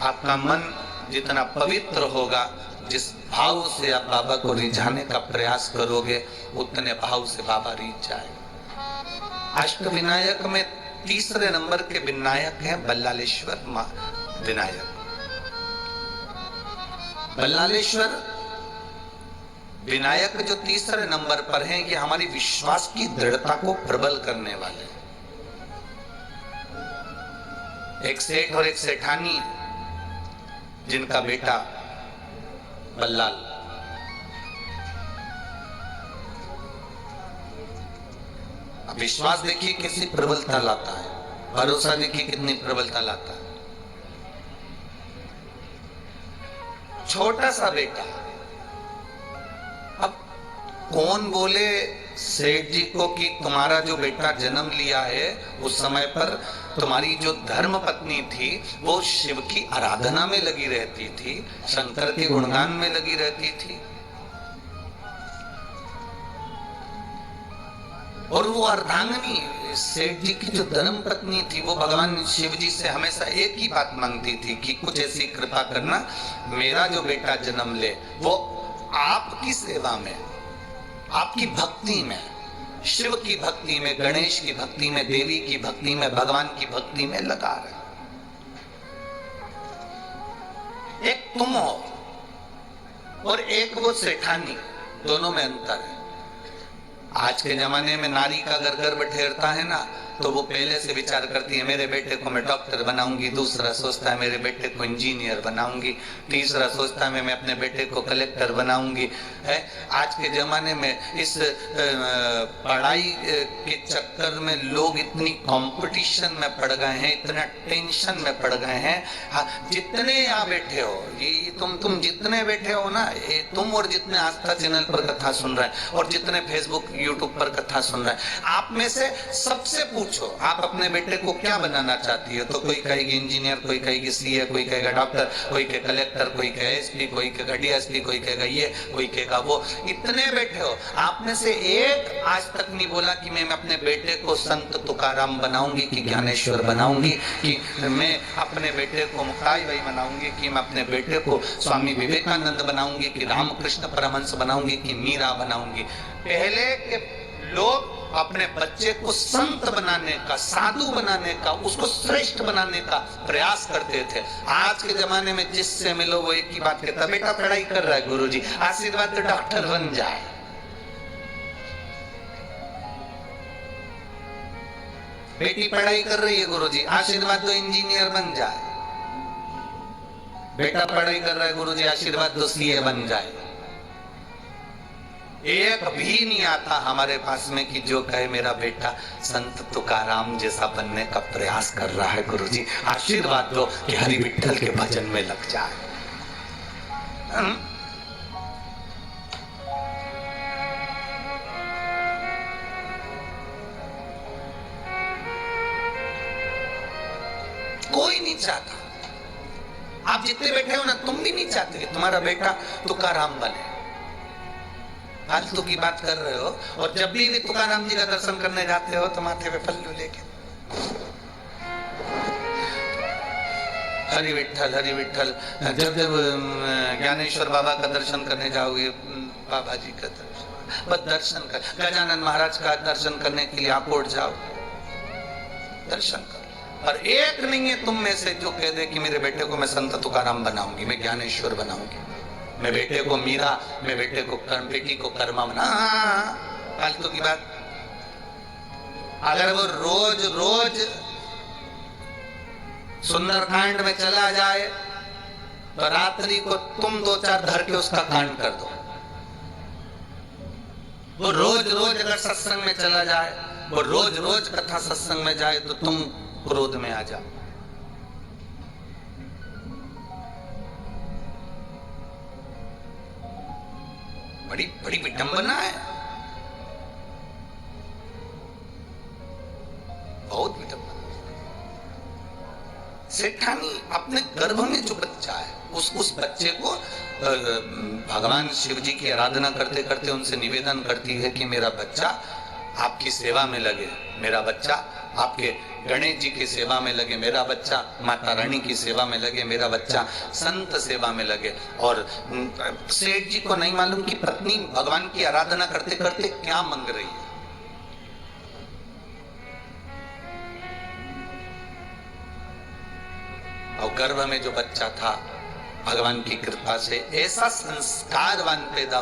आपका मन जितना पवित्र होगा, जिस भाव से आप बाबा को रिझाने का प्रयास करोगे, उतने भाव से बाबा रिझ जाएगा। अष्ट विनायक में तीसरे नंबर के विनायक हैं बल्लालेश्वर विनायक। बल्लालेश्वर विनायक जो तीसरे नंबर पर हैं, ये हमारी विश्वास की दृढ़ता को प्रबल करने वाले। एक सेठ और एक सेठानी, जिनका बेटा बल्लाल, अब विश्वास देखिए कितनी प्रबलता लाता है, भरोसा देखिए कितनी प्रबलता लाता है। छोटा सा बेटा, अब कौन बोले सेठ जी को कि तुम्हारा जो बेटा जन्म लिया है, उस समय पर तुम्हारी जो धर्म पत्नी थी वो शिव की आराधना में लगी रहती थी, शंकर के गुणगान में लगी रहती थी, और वो अर्धांगिनी सेठ जी की जो धर्म पत्नी थी वो भगवान शिव जी से हमेशा एक ही बात मांगती थी कि कुछ ऐसी कृपा करना, मेरा जो बेटा जन्म ले वो आपकी सेवा में, आपकी भक्ति में, शिव की भक्ति में, गणेश की भक्ति में, देवी की भक्ति में, भगवान की भक्ति में लगा रहे। एक तुम हो और एक वो सेठानी, दोनों में अंतर है। आज के जमाने में नारी का अगर गर्भ ठहरता है ना, तो वो पहले से विचार करती है मेरे बेटे को मैं डॉक्टर बनाऊंगी, दूसरा सोचता है मेरे बेटे को इंजीनियर बनाऊंगी, तीसरा सोचता है मैं अपने बेटे को कलेक्टर बनाऊंगी। है आज के जमाने में इस पढ़ाई के चक्कर में लोग इतनी कंपटीशन में पड़ गए हैं, इतना टेंशन में पड़ गए हैं। हाँ, जितने यहाँ बैठे हो, ये तुम जितने बैठे हो ना, ये तुम और जितने आस्था चैनल पर कथा सुन रहे हैं और जितने फेसबुक यूट्यूब पर कथा सुन रहे हैं, आप में से सबसे पूछो आप अपने बेटे को क्या बनाना चाहती हो, तो कोई कहेगी इंजीनियर, कोई कहेगी सीए, कोई कहेगा डॉक्टर, कोई कहेगा कलेक्टर, कोई कहेगा एसपी, कोई कहेगा डीएसपी, कोई कहेगा ये, कोई कहेगा वो। इतने बैठे हो, आप में से एक आज तक नहीं बोला कि मैं अपने बेटे को संत तुकाराम बनाऊंगी, कि ज्ञानेश्वर बनाऊंगी, कि मैं अपने बेटे को मुक्ताई भाई बनाऊंगी, कि मैं अपने बेटे को स्वामी विवेकानंद बनाऊंगी, कि रामकृष्ण परमहंस बनाऊंगी, कि मीरा बनाऊंगी। पहले के लोग अपने बच्चे को संत बनाने का, साधु बनाने का, उसको श्रेष्ठ बनाने का प्रयास करते थे। आज के जमाने में जिससे मिलो वो एक ही बात कहता, बेटा पढ़ाई कर रहा है गुरुजी, आशीर्वाद तो डॉक्टर बन जाए। बेटी पढ़ाई कर रही है गुरुजी, आशीर्वाद तो इंजीनियर बन जाए। बेटा पढ़ाई कर रहा है गुरुजी, आशीर्वाद तो सीए बन जाए। एक भी नहीं आता हमारे पास में कि जो कहे मेरा बेटा संत तुकाराम जैसा बनने का प्रयास कर रहा है, गुरुजी आशीर्वाद दो कि हरि विठ्ठल के भजन में लग जाए। कोई नहीं चाहता। आप जितने बैठे हो ना, तुम भी नहीं चाहते कि तुम्हारा बेटा तुकाराम बने। फालतू की बात कर रहे हो, और जब भी तुकाराम जी का दर्शन करने जाते हो तो माथे पे पल्लू लेके हरि विठ्ठल हरि विठ्ठल। जब जब ज्ञानेश्वर बाबा का दर्शन करने जाओगे, बाबा जी का दर्शन, बस दर्शन कर, गजानन महाराज का दर्शन करने के लिए आप उठ जाओ, दर्शन करो। और एक नहीं है तुम में से जो कह दे कि मेरे बेटे को मैं संत तुकाराम बनाऊंगी, मैं ज्ञानेश्वर बनाऊंगी, मैं बेटे को मीरा, मैं बेटे को बेटी को कर्मा बना। फालतू की बात। अगर वो रोज रोज सुंदरकांड में चला जाए तो रात्रि को तुम 2-4 धर के उसका कांड कर दो। वो रोज रोज अगर सत्संग में चला जाए, वो रोज रोज कथा सत्संग में जाए, तो तुम क्रोध में आ जाओ। बड़ी बड़ी विडंबना है, बहुत विडंबना। सेठानी अपने गर्भ में जो बच्चा है, उस बच्चे को भगवान शिव जी की आराधना करते करते उनसे निवेदन करती है कि मेरा बच्चा आपकी सेवा में लगे, मेरा बच्चा आपके गणेश जी की सेवा में लगे, मेरा बच्चा माता रानी की सेवा में लगे, मेरा बच्चा संत सेवा में लगे। और सेठ जी को नहीं मालूम कि पत्नी भगवान की आराधना करते करते क्या मांग रही है। और गर्भ में जो बच्चा था भगवान की कृपा से ऐसा संस्कारवान पैदा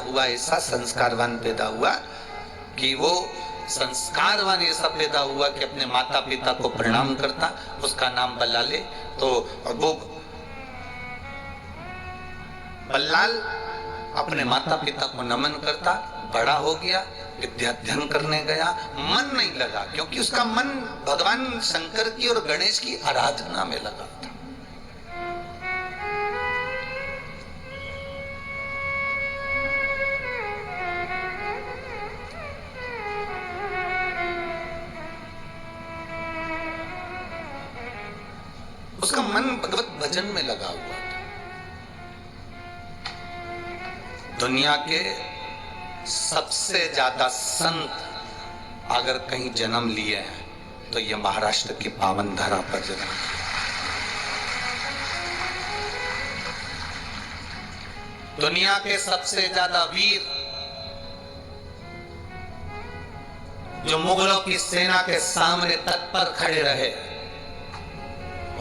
हुआ कि वो संस्कारवान ऐसा पैदा हुआ कि अपने माता पिता को प्रणाम करता, उसका नाम बल्लाले। तो वो बल्लाल अपने माता पिता को नमन करता, बड़ा हो गया, विद्या अध्ययन करने गया, मन नहीं लगा क्योंकि उसका मन भगवान शंकर की और गणेश की आराधना में लगा था। उसका मन भगवत भजन में लगा हुआ था। दुनिया के सबसे ज्यादा संत अगर कहीं जन्म लिए हैं तो ये महाराष्ट्र की पावन धरा पर जन्म। दुनिया के सबसे ज्यादा वीर जो मुगलों की सेना के सामने तत्पर खड़े रहे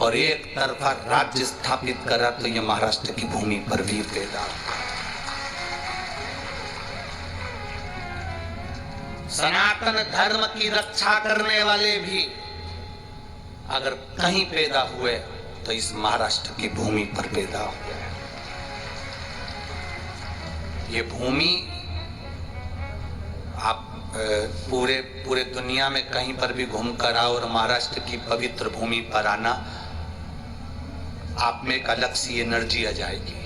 और एक तरफा राज्य स्थापित करा तो ये महाराष्ट्र की भूमि पर वीर पैदा हुआ। सनातन धर्म की रक्षा करने वाले भी अगर कहीं पैदा हुए तो इस महाराष्ट्र की भूमि पर पैदा हुए। ये भूमि आप पूरे दुनिया में कहीं पर भी घूमकर आओ और महाराष्ट्र की पवित्र भूमि पर आना, आप में एक अलग सी एनर्जी आ जाएगी।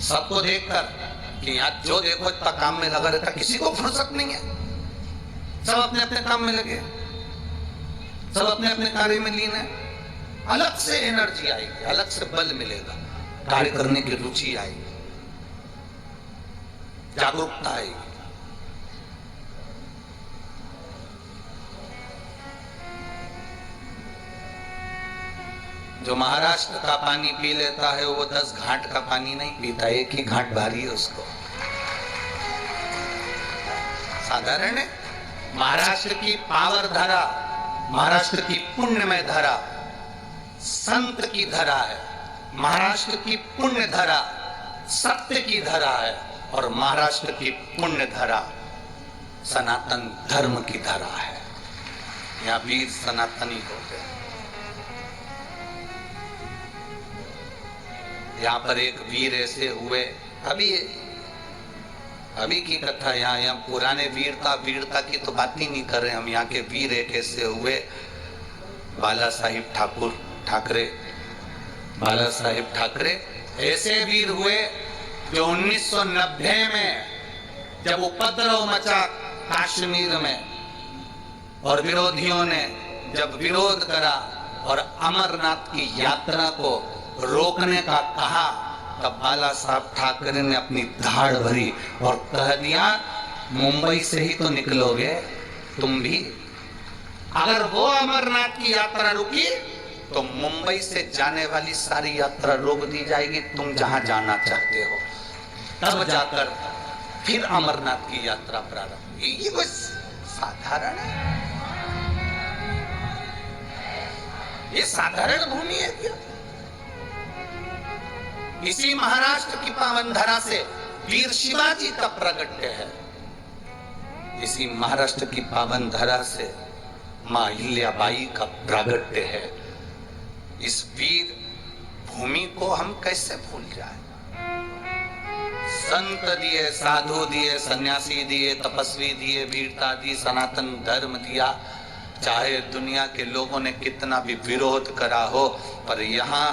सबको देखकर कि यहाँ जो देखो इतना काम में लगा रहता, किसी को फुर्सत नहीं है, सब अपने अपने काम में लगे, सब अपने अपने कार्य में लीन है। अलग से एनर्जी आएगी, अलग से बल मिलेगा, कार्य करने की रुचि आएगी, जागरूकता आएगी। जो महाराष्ट्र का पानी पी लेता है वो 10 घाट का पानी नहीं पीता, एक ही घाट भारी है उसको। साधारण है। महाराष्ट्र की पावर धारा, महाराष्ट्र की पुण्यमय धारा संत की धरा है। महाराष्ट्र की पुण्य धरा सत्य की धरा है और महाराष्ट्र की पुण्य धरा सनातन धर्म की धरा है। यहाँ वीर सनातनी होते हैं। यहाँ पर एक वीर ऐसे हुए, अभी की कथा, यहाँ पुराने वीरता की तो बात ही नहीं कर रहे हम। यहाँ के वीर एक ऐसे हुए, बाला साहिब ठाकरे ऐसे वीर हुए जो 1990 में जब उपद्रव मचा कश्मीर में और विरोधियों ने जब विरोध करा और अमरनाथ की यात्रा को रोकने का कहा, तब बाला साहब ठाकरे ने अपनी धाड़ भरी और कह दिया मुंबई से ही तो निकलोगे तुम भी, अगर वो अमरनाथ की यात्रा रुकी तो मुंबई से जाने वाली सारी यात्रा रोक दी जाएगी, तुम जहां जाना चाहते हो। तब जाकर फिर अमरनाथ की यात्रा प्रारंभ। ये बस साधारण है, ये साधारण भूमि है क्या? इसी महाराष्ट्र की पावन धरा से वीर शिवाजी का प्रगट्य है। इसी महाराष्ट्र की पावन धरा से मां अहिल्याबाई का प्रागट्य है। इस वीर भूमि को हम कैसे भूल जाए? संत दिए, साधु दिए, सन्यासी दिए, तपस्वी दिए, वीरता दी, सनातन धर्म दिया। चाहे दुनिया के लोगों ने कितना भी विरोध करा हो, पर यहाँ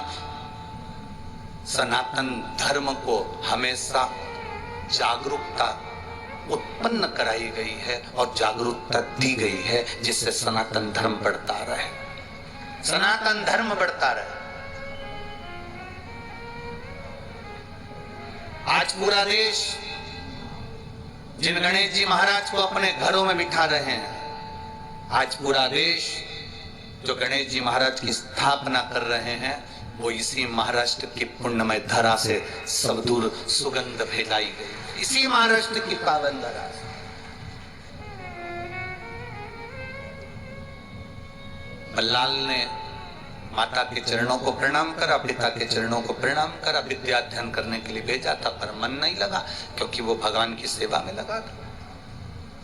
सनातन धर्म को हमेशा जागरूकता उत्पन्न कराई गई है और जागरूकता दी गई है, जिससे सनातन धर्म बढ़ता रहे, सनातन धर्म बढ़ता रहे। आज पूरा देश जिन गणेश जी महाराज को अपने घरों में बिठा रहे हैं, आज पूरा देश जो गणेश जी महाराज की स्थापना कर रहे हैं, वो इसी महाराष्ट्र की पुण्यमय धरा से सब दूर सुगंध फैलाई गई, इसी महाराष्ट्र की पावन धरा से। बल्लाल ने माता के चरणों को प्रणाम करा, पिता के चरणों को प्रणाम करा, विद्या अध्ययन करने के लिए भेजा था, पर मन नहीं लगा क्योंकि वो भगवान की सेवा में लगा था।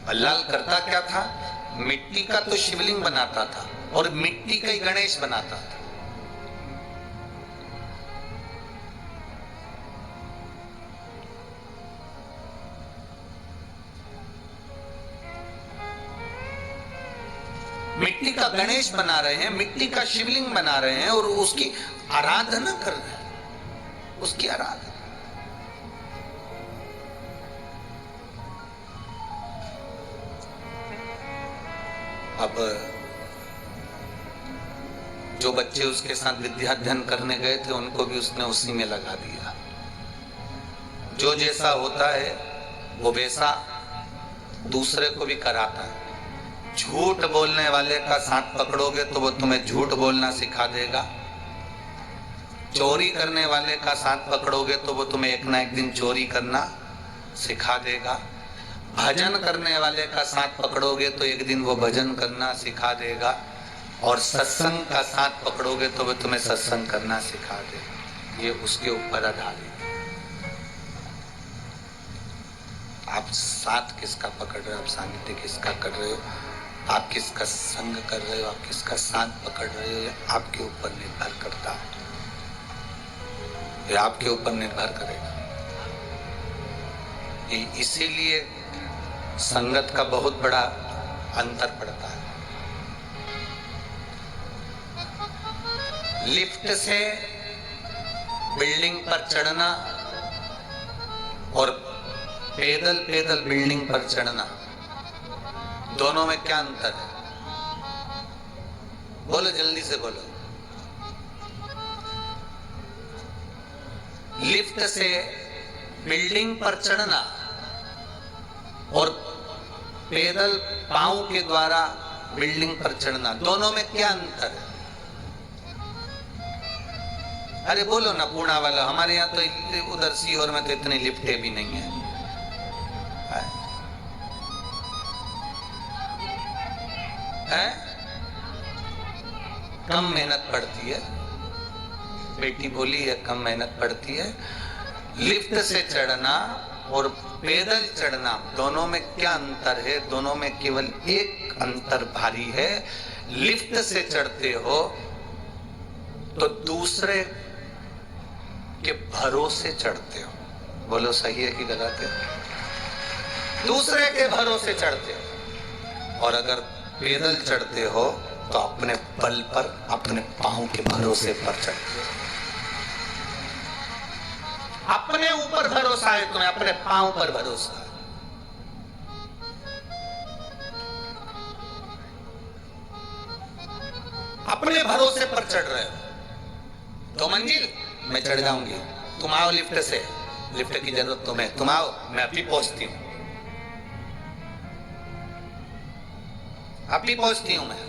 बल्लाल करता क्या था, मिट्टी का तो शिवलिंग बनाता था और मिट्टी का ही गणेश बनाता था। मिट्टी का गणेश बना रहे हैं, मिट्टी का शिवलिंग बना रहे हैं और उसकी आराधना कर रहे हैं, उसकी आराधना। अब जो बच्चे उसके साथ विद्या अध्ययन करने गए थे उनको भी उसने उसी में लगा दिया। जो जैसा होता है वो वैसा दूसरे को भी कराता है। झूठ बोलने वाले का साथ पकड़ोगे तो वो तुम्हें झूठ बोलना सिखा देगा। चोरी करने वाले का साथ पकड़ोगे तो वो तुम्हें एक ना एक दिन चोरी करना सिखा देगा। भजन करने वाले का साथ पकड़ोगे तो एक दिन वो भजन करना सिखा देगा। और सत्संग का साथ पकड़ोगे तो वो तुम्हें सत्संग करना सिखा देगा। ये उसके ऊपर आधारित है। आप साथ किसका पकड़ रहे हो, आप सानिध्य किसका कर रहे हो, आप किसका संग कर रहे हो, आप किसका साथ पकड़ रहे हो, ये आपके ऊपर निर्भर करता है। ये आपके ऊपर निर्भर करेगा। इसीलिए संगत का बहुत बड़ा अंतर पड़ता है। लिफ्ट से बिल्डिंग पर चढ़ना और पैदल पैदल बिल्डिंग पर चढ़ना, दोनों में क्या अंतर है? बोलो, जल्दी से बोलो। लिफ्ट से बिल्डिंग पर चढ़ना और पैदल पांव के द्वारा बिल्डिंग पर चढ़ना, दोनों में क्या अंतर है? अरे बोलो ना पूर्णा वाला। हमारे यहाँ तो उधर सीहोर में तो इतनी लिफ्टें भी नहीं है। कम मेहनत पड़ती है। बेटी बोली है कम मेहनत पड़ती है। लिफ्ट से चढ़ना और पैदल चढ़ना, दोनों में क्या अंतर है? दोनों में केवल एक अंतर भारी है। लिफ्ट से चढ़ते हो तो दूसरे के भरोसे चढ़ते हो। बोलो सही है कि गलत है? दूसरे के भरोसे चढ़ते हो। और अगर पैदल चढ़ते हो तो अपने बल पर, अपने पांव के भरोसे पर चढ़ते हो। अपने ऊपर भरोसा है तुम्हें, अपने पांव पर भरोसा है। अपने भरोसे पर चढ़ रहे हो। तो मंजिल मैं चढ़ जाऊंगी, तुम आओ लिफ्ट से, लिफ्ट की जरूरत तुम्हें, तुम आओ, मैं अभी पहुंचती हूं, अभी पहुंचती हूं मैं।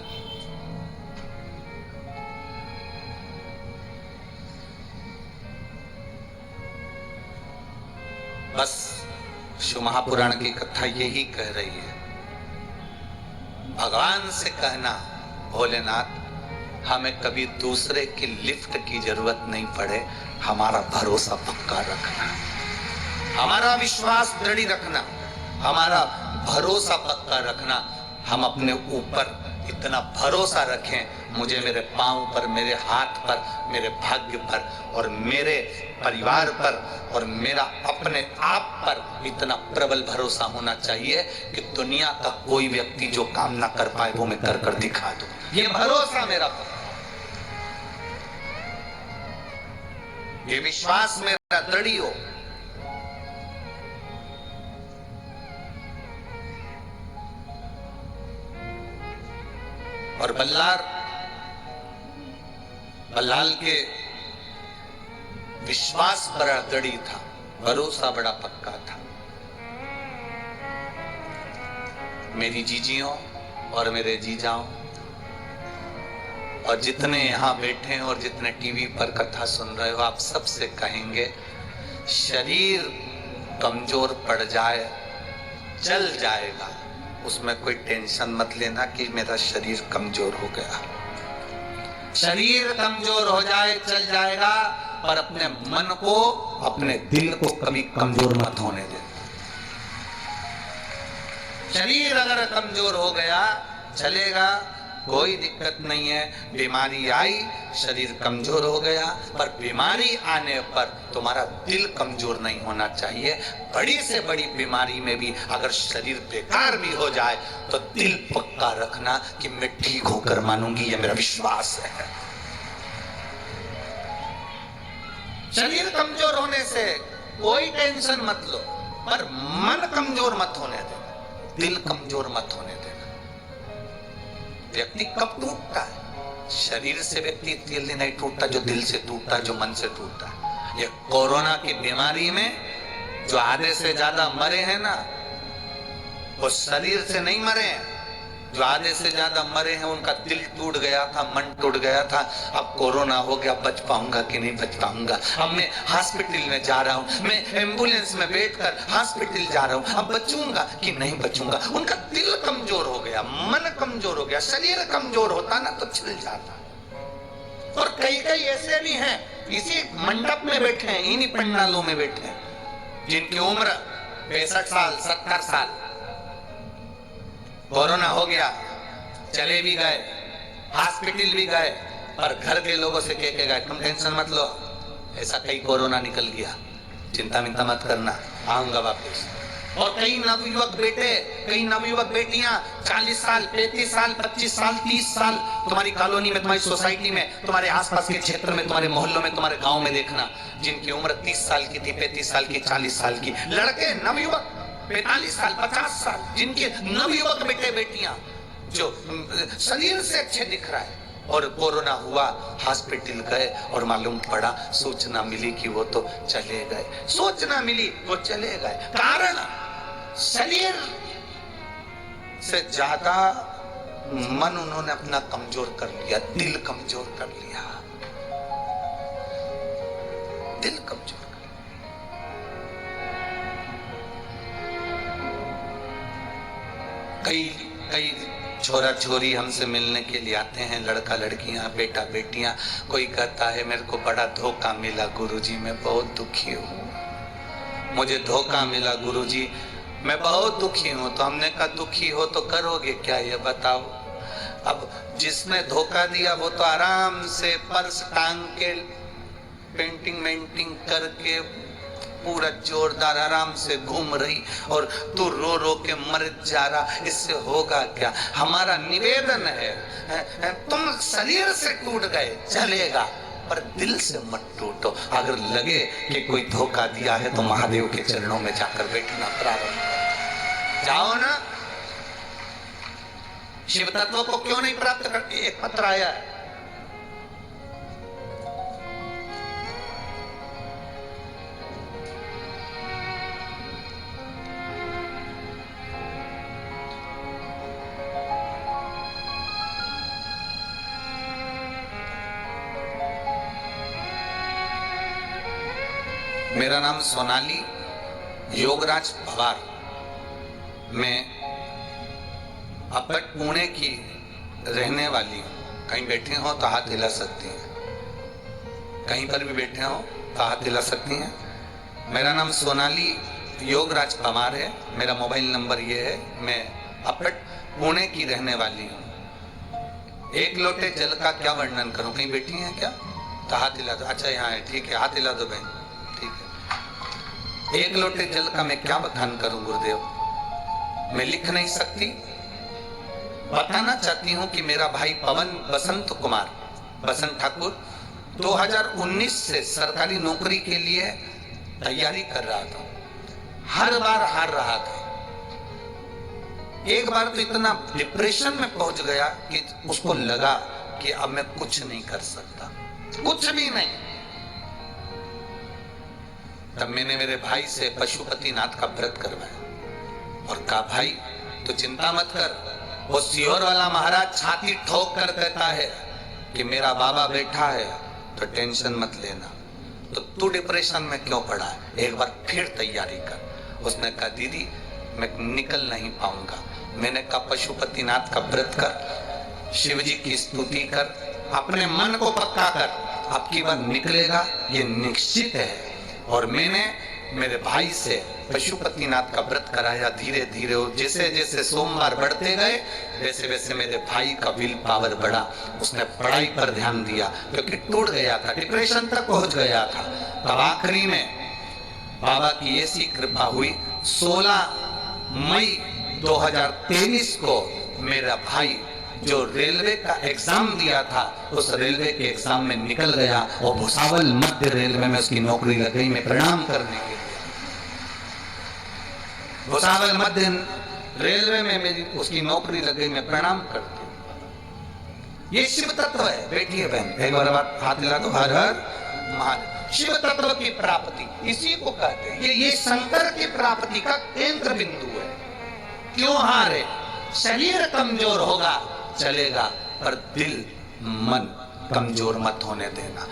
बस शिव महापुराण की कथा यही कह रही है। भगवान से कहना, भोलेनाथ हमें कभी दूसरे की लिफ्ट की जरूरत नहीं पड़े, हमारा भरोसा पक्का रखना, हमारा विश्वास दृढ़ रखना, हमारा भरोसा पक्का रखना। हम अपने ऊपर इतना भरोसा रखें, मुझे मेरे पांव पर, मेरे हाथ पर, मेरे भाग्य पर और मेरे परिवार पर और मेरा अपने आप पर इतना प्रबल भरोसा होना चाहिए कि दुनिया का कोई व्यक्ति जो काम ना कर पाए वो मैं कर कर दिखा दूं। ये भरोसा मेरा पर, ये विश्वास मेरा दृढ़ हो। और बल्लाल के विश्वास बड़ा दृढ़ था, भरोसा बड़ा पक्का था। मेरी जीजियों और मेरे जीजाओं और जितने यहाँ बैठे हैं और जितने टीवी पर कथा सुन रहे हो, आप सबसे कहेंगे शरीर कमजोर पड़ जाए चल जाएगा, उसमें कोई टेंशन मत लेना कि मेरा शरीर कमजोर हो गया। शरीर कमजोर हो जाए चल जाएगा, पर अपने मन को, अपने दिल को कभी कमजोर मत होने दे। शरीर अगर कमजोर हो गया चलेगा, कोई दिक्कत नहीं है। बीमारी आई, शरीर कमजोर हो गया, पर बीमारी आने पर तुम्हारा दिल कमजोर नहीं होना चाहिए। बड़ी से बड़ी बीमारी में भी अगर शरीर बेकार भी हो जाए तो दिल पक्का रखना कि मैं ठीक होकर मानूंगी, ये मेरा विश्वास है। शरीर कमजोर होने से कोई टेंशन मत लो, पर मन कमजोर मत होने देना, दिल कमजोर मत होने देना। व्यक्ति कब टूटता है? शरीर से व्यक्ति जल्दी नहीं टूटता, जो दिल से टूटता है, जो मन से टूटता है। ये कोरोना की बीमारी में जो आधे से ज्यादा मरे हैं ना, वो शरीर से नहीं मरे हैं। जो आधे से ज्यादा मरे हैं उनका दिल टूट गया था, मन टूट गया था। अब कोरोना हो गया, बच पाऊंगा कि नहीं बच पाऊंगा। अब मैं हॉस्पिटल में जा रहा हूं, मैं एम्बुलेंस में बैठकर हॉस्पिटल जा रहा हूं, अब बचूंगा कि नहीं बचूंगा। उनका दिल कमजोर हो गया, मन कमजोर हो गया। शरीर कमजोर होता ना तो चल जाता। और कई कई ऐसे भी हैं, इसी मंडप में बैठे हैं, इन्हीं पंडालों में बैठे हैं, जिनकी उम्र 65 साल 70 साल। कोरोना हो गया, चले भी गए, हॉस्पिटल भी गए, पर घर के लोगों से कह के गए तुम टेंशन मत लो, ऐसा कई कोरोना निकल गया, चिंता मिंता मत करना, आऊंगा वापस। और कई नवयुवक बेटे, कई नवयुवक बेटियां 40 साल 35 साल 25 साल 30 साल तुम्हारी कॉलोनी में, तुम्हारी सोसाइटी में, तुम्हारे आसपास के क्षेत्र में, तुम्हारे मोहल्लों में, तुम्हारे गांव में देखना, जिनकी उम्र 30 साल की थी, 35 साल की, 40 साल की। लड़के नवयुवक 45 साल 50 साल, जिनके नवयुवक बेटे बेटियां जो शरीर से अच्छे दिख रहा है, और कोरोना हुआ, हॉस्पिटल गए और मालूम पड़ा, सूचना मिली कि वो तो चले गए। सूचना मिली वो चले गए, कारण शरीर से ज्यादा मन उन्होंने अपना कमजोर कर लिया, दिल कमजोर कर लिया, दिल कमजोर। कई कई छोरा छोरी हमसे मिलने के लिए आते हैं, लड़का लड़कियां, बेटा बेटियां। कोई कहता है मेरे को बड़ा धोखा मिला गुरुजी, मैं बहुत दुखी हूँ, मुझे धोखा मिला गुरुजी, मैं बहुत दुखी हूँ। तो हमने कहा दुखी हो तो करोगे क्या ये बताओ। अब जिसने धोखा दिया वो तो आराम से पर्स टांग के पेंटिंग वेंटिंग करके पूरा जोरदार आराम से घूम रही, और तू रो रो के मर जा रहा, इससे होगा क्या। हमारा निवेदन है तुम शरीर से टूट गए चलेगा, पर दिल से मत टूटो। अगर लगे कि कोई धोखा दिया है तो महादेव के चरणों में जाकर बैठना प्रारंभ करो। जाओ ना, शिव तत्व को क्यों नहीं प्राप्त करते। एक पत्र आया है, मेरा नाम सोनाली योगराज पवार, मैं अपट पुणे की रहने वाली हूँ। कहीं बैठे हो तो हाथ हिला सकती हैं, कहीं पर भी बैठे हो तो हाथ हिला सकती हैं। मेरा नाम सोनाली योगराज पवार है, मेरा मोबाइल नंबर ये है। मैं अपट पुणे की रहने वाली हूँ। एक लोटे जल का क्या वर्णन करूँ, कहीं बैठी हैं क्या तो हाथ हिला दो। अच्छा यहाँ है, ठीक है, हाथ हिला दो बहन, ठीक है। एक लोटे जल का मैं क्या बखान करूं गुरुदेव, मैं लिख नहीं सकती। बताना चाहती हूं कि मेरा भाई पवन बसंत कुमार बसंत ठाकुर 2019 से सरकारी नौकरी के लिए तैयारी कर रहा था, हर बार हार रहा था। एक बार तो इतना डिप्रेशन में पहुंच गया कि उसको लगा कि अब मैं कुछ नहीं कर सकता, कुछ भी नहीं। तब मैंने मेरे भाई से पशुपतिनाथ का व्रत करवाया और कहा भाई तो चिंता मत कर, वो सियोर वाला महाराज छाती ठोक कर कहता है कि मेरा बाबा बैठा है तो टेंशन मत लेना, तो तू डिप्रेशन में क्यों पड़ा है, एक बार फिर तैयारी कर। उसने कहा दीदी मैं निकल नहीं पाऊंगा। मैंने कहा पशुपतिनाथ का व्रत कर, शिव जी की स्तुति कर, अपने मन को पक्का कर, अब की बार निकलेगा ये निश्चित है। और मैंने मेरे भाई से पशुपतिनाथ का व्रत कराया। धीरे धीरे जैसे जैसे सोमवार बढ़ते गए वैसे वैसे मेरे भाई का विल पावर बढ़ा। उसने पढ़ाई पर ध्यान दिया क्योंकि टूट गया था, डिप्रेशन तक पहुंच गया था। तब आखिरी में बाबा की ऐसी कृपा हुई, 16 मई 2023 को मेरा भाई जो रेलवे का एग्जाम दिया था उस रेलवे के एग्जाम में निकल गया और भुसावल मध्य रेलवे में उसकी नौकरी लग गई। मैं प्रणाम करने के लिए भुसावल मध्य रेलवे में मेरी उसकी नौकरी लग गई, मैं प्रणाम करती हूँ। ये शिव तत्व है। बैठिए बहन, एक बार हाथ हिला दो। हर हर महादेव। शिव तत्व की प्राप्ति इसी को कहते हैं। ये शंकर की प्राप्ति का केंद्र बिंदु है। क्यों हारे? शरीर कमजोर होगा चलेगा पर दिल मन कमजोर मत होने देना।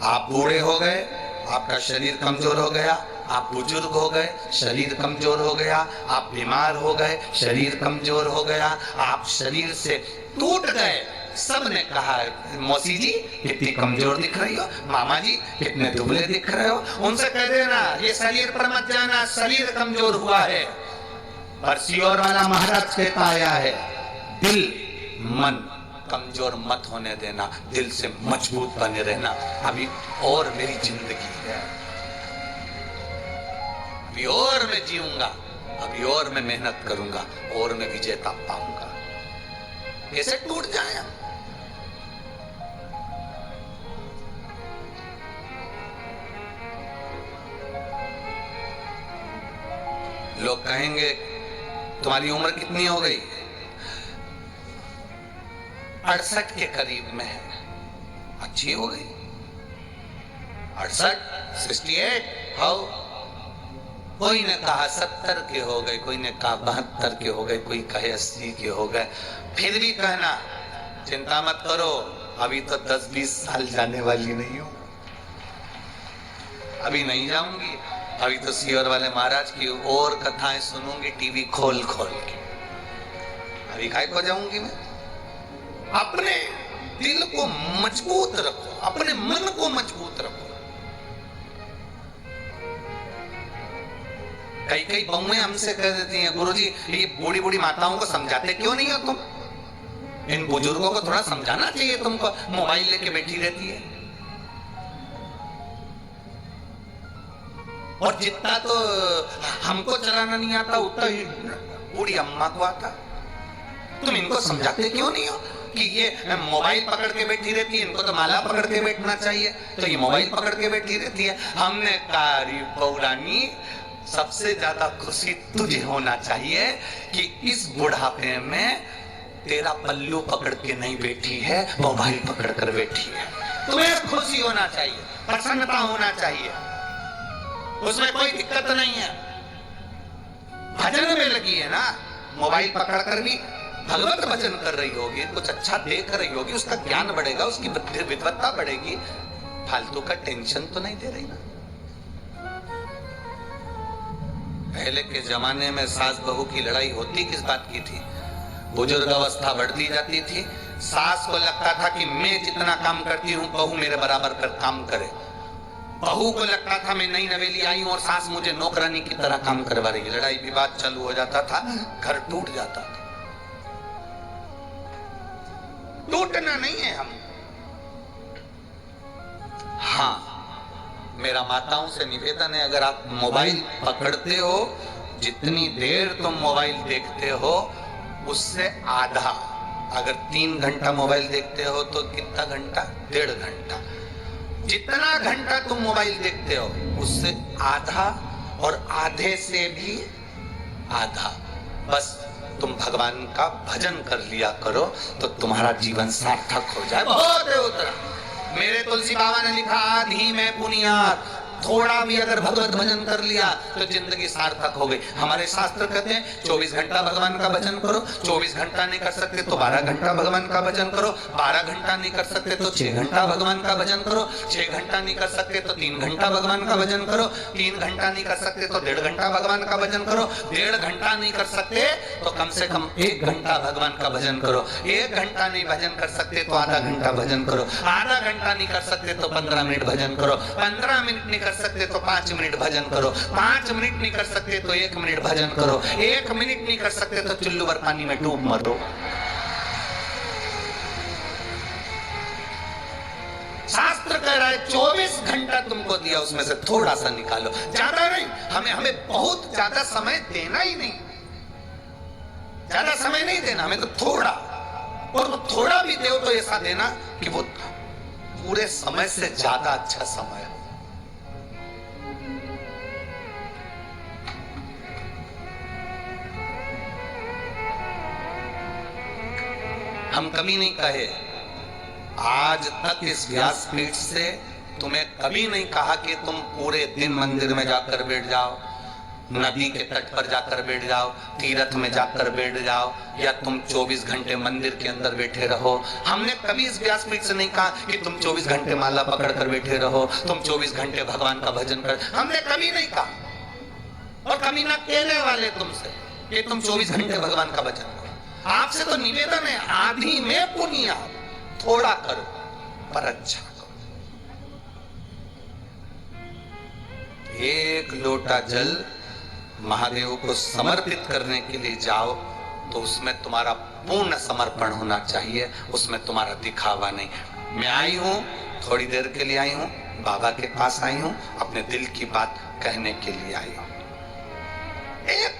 आप बूढ़े हो गए, आपका शरीर कमजोर हो गया, आप बुजुर्ग हो गए, शरीर कमजोर हो गया, आप बीमार हो गए, शरीर कमजोर हो गया, आप शरीर से टूट गए। सबने कहा मौसी जी कितनी कमजोर दिख रही हो, मामा जी कितने दुबले दिख रहे हो। उनसे कह देना ये शरीर पर मत जाना, शरीर कमजोर हुआ है। पर सियोर वाला महाराज कहता आया है दिल मन कमजोर मत होने देना, दिल से मजबूत बने रहना। अभी और मेरी जिंदगी है, अभी और मैं जीऊंगा, अभी और मैं मेहनत करूंगा और मैं विजेता पाऊंगा। कैसे टूट जाए? लोग कहेंगे तुम्हारी उम्र कितनी हो गई? 68 के करीब में है। अच्छी हो गई 68, 68। हाउ? कोई ने कहा 70 के हो गए, कोई ने कहा 72 के हो गए, कोई कहे 80 के हो गए। फिर भी कहना चिंता मत करो, अभी तो 10-20 साल जाने वाली नहीं हूं, अभी नहीं जाऊंगी। अभी तो सियोर वाले महाराज की और कथाएं सुनूंगी टीवी खोल खोल के। अभी काय को जाऊंगी मैं? अपने दिल को मजबूत रखो, अपने मन को मजबूत रखो। कई कई बहुएं हमसे कह देती हैं गुरुजी ये बूढ़ी बूढ़ी माताओं को समझाते क्यों नहीं हो तुम? इन बुजुर्गों को थोड़ा समझाना चाहिए, तुमको मोबाइल लेके बैठी रहती है। और जितना तो हमको चलाना नहीं आता उतना ही बूढ़ी अम्मा को आता। तुम इनको समझाते क्यों नहीं हो कि ये मोबाइल पकड़ के बैठी रहती है, इनको तो माला पकड़ के बैठना चाहिए, तो ये मोबाइल पकड़ के बैठी रहती है। हमने कहा पौरानी सबसे ज्यादा खुशी तुझे होना चाहिए कि इस बुढ़ापे में तेरा पल्लू पकड़ के नहीं बैठी है, मोबाइल पकड़ कर बैठी है। तुम्हें खुशी होना चाहिए, प्रसन्नता होना चाहिए, उसमें कोई दिक्कत नहीं है। भजन में लगी है ना, मोबाइल पकड़ कर भी भगवत भजन कर रही होगी, कुछ अच्छा देख रही होगी, उसका ज्ञान बढ़ेगा, उसकी विद्वत्ता बढ़ेगी। फालतू का टेंशन तो नहीं दे रही ना। पहले के जमाने में सास बहू की लड़ाई होती किस बात की थी? बुजुर्ग अवस्था बढ़ती जाती थी, सास को लगता था कि मैं जितना काम करती हूँ बहू मेरे बराबर कर काम करे। बहू को लगता था मैं नई नवेली आई हूं और सास मुझे नौकरानी की तरह काम करवा रही है। लड़ाई विवाद चालू हो जाता था, घर टूट जाता था। टूटना नहीं है हम। हाँ, मेरा माताओं से निवेदन है, अगर आप मोबाइल पकड़ते हो, जितनी देर तुम मोबाइल देखते हो उससे आधा, अगर 3 घंटा मोबाइल देखते हो तो कितना घंटा? 1.5 घंटा। जितना घंटा तुम मोबाइल देखते हो उससे आधा, और आधे से भी आधा बस तुम भगवान का भजन कर लिया करो तो तुम्हारा जीवन सार्थक हो जाए। बहुत है उतना। मेरे तुलसी बाबा ने लिखा, आधी में पुनियाद थोड़ा भी अगर भगवत भजन कर लिया तो जिंदगी सार्थक हो गई। हमारे शास्त्र कहते हैं 24 घंटा भगवान का भजन करो, 24 घंटा नहीं कर सकते तो 12 घंटा भगवान का भजन करो, 12 घंटा नहीं कर सकते तो 6 घंटा भगवान का भजन करो, 6 घंटा नहीं कर सकते तो 3 घंटा भगवान का भजन करो, 3 घंटा नहीं कर सकते तो 1.5 घंटा भगवान का भजन करो, 1.5 घंटा नहीं कर सकते तो कम से कम 1 घंटा भगवान का भजन करो, 1 घंटा नहीं भजन कर सकते तो आधा घंटा भजन करो, आधा घंटा नहीं कर सकते तो 15 मिनट भजन करो, 15 मिनट नहीं कर सकते तो 5 मिनट भजन करो, 5 मिनट नहीं कर सकते तो 1 मिनट भजन करो, 1 मिनट नहीं कर सकते तो चुल्लू भर पानी में डूब मरो। शास्त्र कह रहा है 24 घंटा तुमको दिया, उसमें से थोड़ा सा निकालो, ज्यादा नहीं। हमें बहुत ज्यादा समय देना ही नहीं, ज्यादा समय नहीं देना हमें, तो थोड़ा, और वो थोड़ा भी दो तो ऐसा देना कि वो पूरे समय से ज्यादा अच्छा समय हो। हम कभी नहीं कहे, आज तक इस व्यासपीठ से तुम्हें कभी नहीं कहा कि तुम पूरे दिन मंदिर में जाकर बैठ जाओ, नदी के तट पर जाकर बैठ जाओ, तीर्थ में जाकर बैठ जाओ, या तुम 24 घंटे मंदिर के अंदर बैठे रहो। हमने कभी इस व्यासपीठ से नहीं कहा कि तुम 24 घंटे माला पकड़ कर बैठे रहो, तुम 24 घंटे भगवान का भजन कर, हमने कभी नहीं कहा। और कभी ना कहने वाले तुमसे कि तुम 24 घंटे भगवान का भजन करो। आपसे तो निवेदन है, आधी में पुण्य, थोड़ा करो पर अच्छा करो। एक लोटा जल महादेव को समर्पित करने के लिए जाओ तो उसमें तुम्हारा पूर्ण समर्पण होना चाहिए, उसमें तुम्हारा दिखावा नहीं। मैं आई हूं, थोड़ी देर के लिए आई हूं, बाबा के पास आई हूं, अपने दिल की बात कहने के लिए आई हूं। एक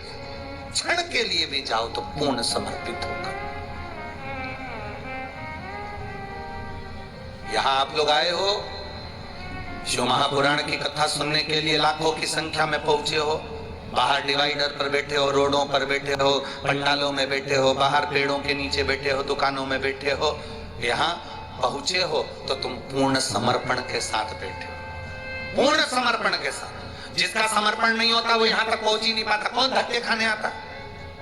क्षण के लिए भी जाओ तो पूर्ण समर्पित होकर। यहां आप लोग आए हो, शिव महापुराण की कथा सुनने के लिए लाखों की संख्या में पहुंचे हो, बाहर डिवाइडर पर बैठे हो, रोडों पर बैठे हो, पंडालों में बैठे हो, बाहर पेड़ों के नीचे बैठे हो, दुकानों में बैठे हो, यहाँ पहुंचे हो तो तुम पूर्ण समर्पण के साथ बैठे हो, पूर्ण समर्पण के साथ। जिसका समर्पण नहीं होता वो यहाँ तक पहुंच ही नहीं पाता। कौन धक्के खाने आता?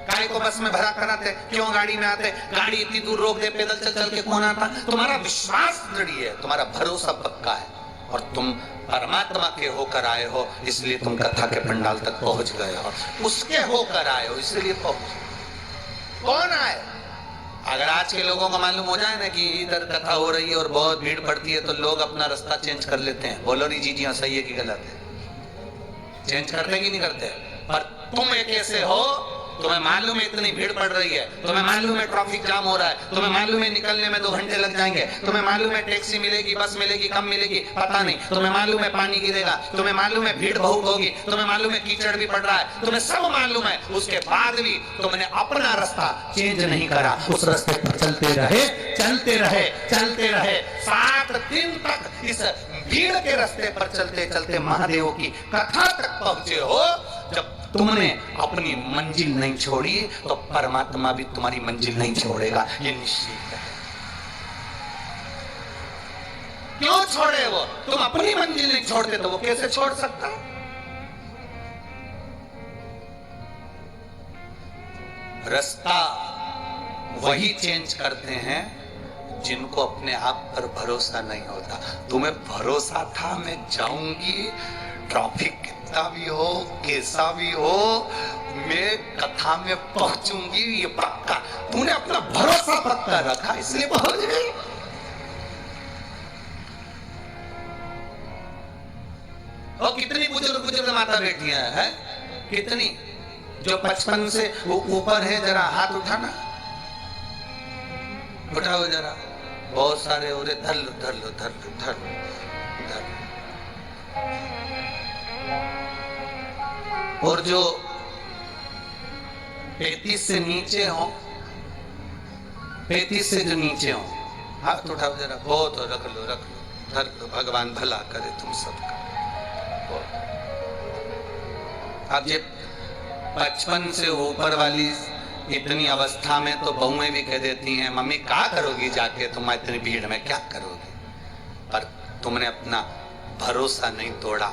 गाड़ी को बस में भरा कर आते, क्यों गाड़ी में आते? गाड़ी इतनी दूर रोक दे, पैदल चल चल के कौन आता? तुम्हारा विश्वास दृढ़ है, तुम्हारा भरोसा पक्का है, और तुम परमात्मा के होकर आए हो, इसलिए तुम कथा के पंडाल तक पहुंच गए हो। उसके होकर आए हो इसलिए पहुंच। कौन आए? अगर आज के लोगों को मालूम हो जाए ना कि इधर कथा हो रही है और बहुत भीड़ पड़ती है तो लोग अपना रास्ता चेंज कर लेते हैं। बोलो री जी हाँ सही है कि गलत है? चेंज करते कि नहीं करते? पर तुम एक ऐसे हो, तुम्हें मालूम है इतनी भीड़ पड़ रही है, तुम्हें मालूम है ट्रैफिक जाम हो रहा है, तुम्हें मालूम है निकलने में 2 घंटे लग जाएंगे, तुम्हें मालूम है टैक्सी मिलेगी, बस मिलेगी, कम मिलेगी, पता नहीं, तुम्हें मालूम है पानी गिरेगा, तुम्हें मालूम है भीड़ बहुत होगी, तुम्हें मालूम है कीचड़ भी पड़ रहा है, तुम्हें सब मालूम है, उसके बाद भी तुमने अपना रास्ता चेंज नहीं करा, उस रास्ते पर चलते रहे, चलते रहे, चलते रहे। 7 दिन तक इस भीड़ के रास्ते पर चलते चलते महादेव की कथा तक पहुंचे हो। जब तुमने अपनी मंजिल नहीं छोड़ी तो परमात्मा भी तुम्हारी मंजिल नहीं छोड़ेगा, ये निश्चित है। क्यों छोड़े वो? तुम अपनी मंजिल नहीं छोड़ते तो वो कैसे छोड़ सकता? रास्ता वही चेंज करते हैं जिनको अपने आप पर भरोसा नहीं होता। तुम्हें भरोसा था मैं जाऊंगी, ट्रैफिक कितना भी हो, कैसा भी हो, मैं कथा में पहुंचूंगी, ये पक्का। तूने अपना भरोसा पक्का रखा इसलिए पहुंच गई। और कितनी बुजुर्ग बुजुर्ग माता बैठी है? कितनी? जो 55 से ऊपर है, जरा हाथ उठाना, उठाओ जरा। बहुत सारे हो रहे, धर लो धर लो धर लो धर लो धर लो। और जो 35 से नीचे हो, 35 से जो नीचे हो, हाथ उठाओ जरा। बहुत हो, रख लो रख लो धर लो। भगवान भला करे तुम सबका। अब ये 55 से ऊपर वाली इतनी अवस्था में तो बहुएं भी कह देती हैं, मम्मी क्या करोगी जाके, तुम इतनी भीड़ में क्या करोगी? पर तुमने अपना भरोसा नहीं तोड़ा,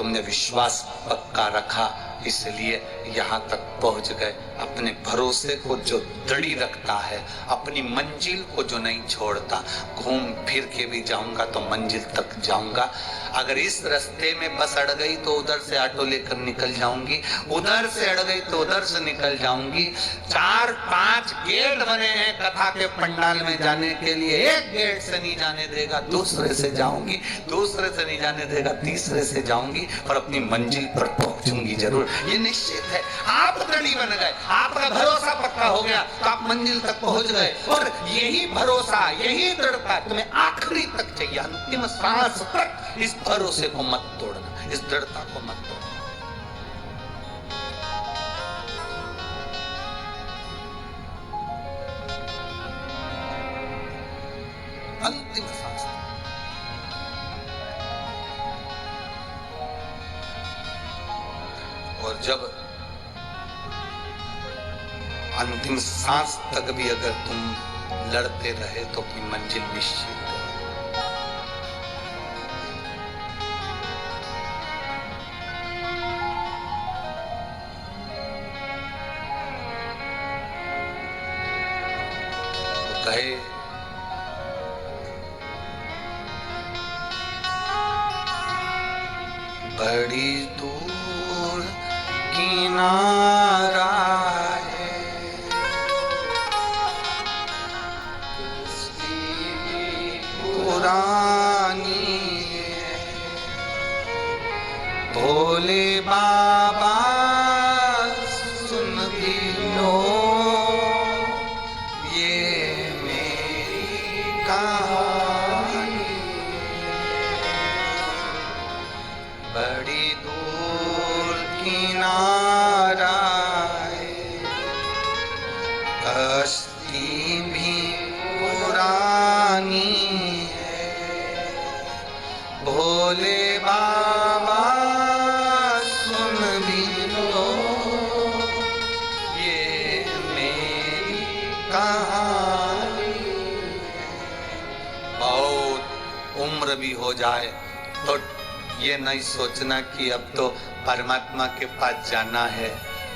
तुमने विश्वास पक्का रखा, इसलिए यहाँ तक पहुंच गए। अपने भरोसे को जो दृढ़ रखता है, अपनी मंजिल को जो नहीं छोड़ता, घूम फिर के भी जाऊंगा तो मंजिल तक जाऊंगा। अगर इस रास्ते में बस अड़ गई तो उधर से ऑटो लेकर निकल जाऊंगी, उधर से अड़ गई तो उधर से निकल जाऊंगी। 4-5 गेट बने हैं कथा के पंडाल में जाने के लिए, एक गेट से नहीं जाने देगा, दूसरे से जाऊंगी, दूसरे से नहीं जाने देगा, तीसरे से जाऊंगी, पर अपनी मंजिल पर पहुंचूंगी जरूर, ये निश्चित है। आप दृढ़ बन गए, आपका भरोसा पक्का हो गया तो आप मंजिल तक पहुंच गए। और यही भरोसा, यही दृढ़ता तुम्हें आखिरी तक चाहिए, अंतिम सांस तक इस भरोसे को मत तोड़ना, इस दृढ़ता को मत तोड़ना। अंतिम सांस। और जब अंतिम सांस तक भी अगर तुम लड़ते रहे तो अपनी मंजिल निश्चित है। तो कहे बड़ी दूर किनारा है, पुरानी है, भोले बाबा सुन भी लो ये मेरी कहानी। बड़ी दूर किनारा है, कश्ती भी पुरानी है, भोले बाबा सुन भी लो ये मेरी कहानी। बहुत उम्र भी हो जाए तो ये नहीं सोचना कि अब तो परमात्मा के पास जाना है।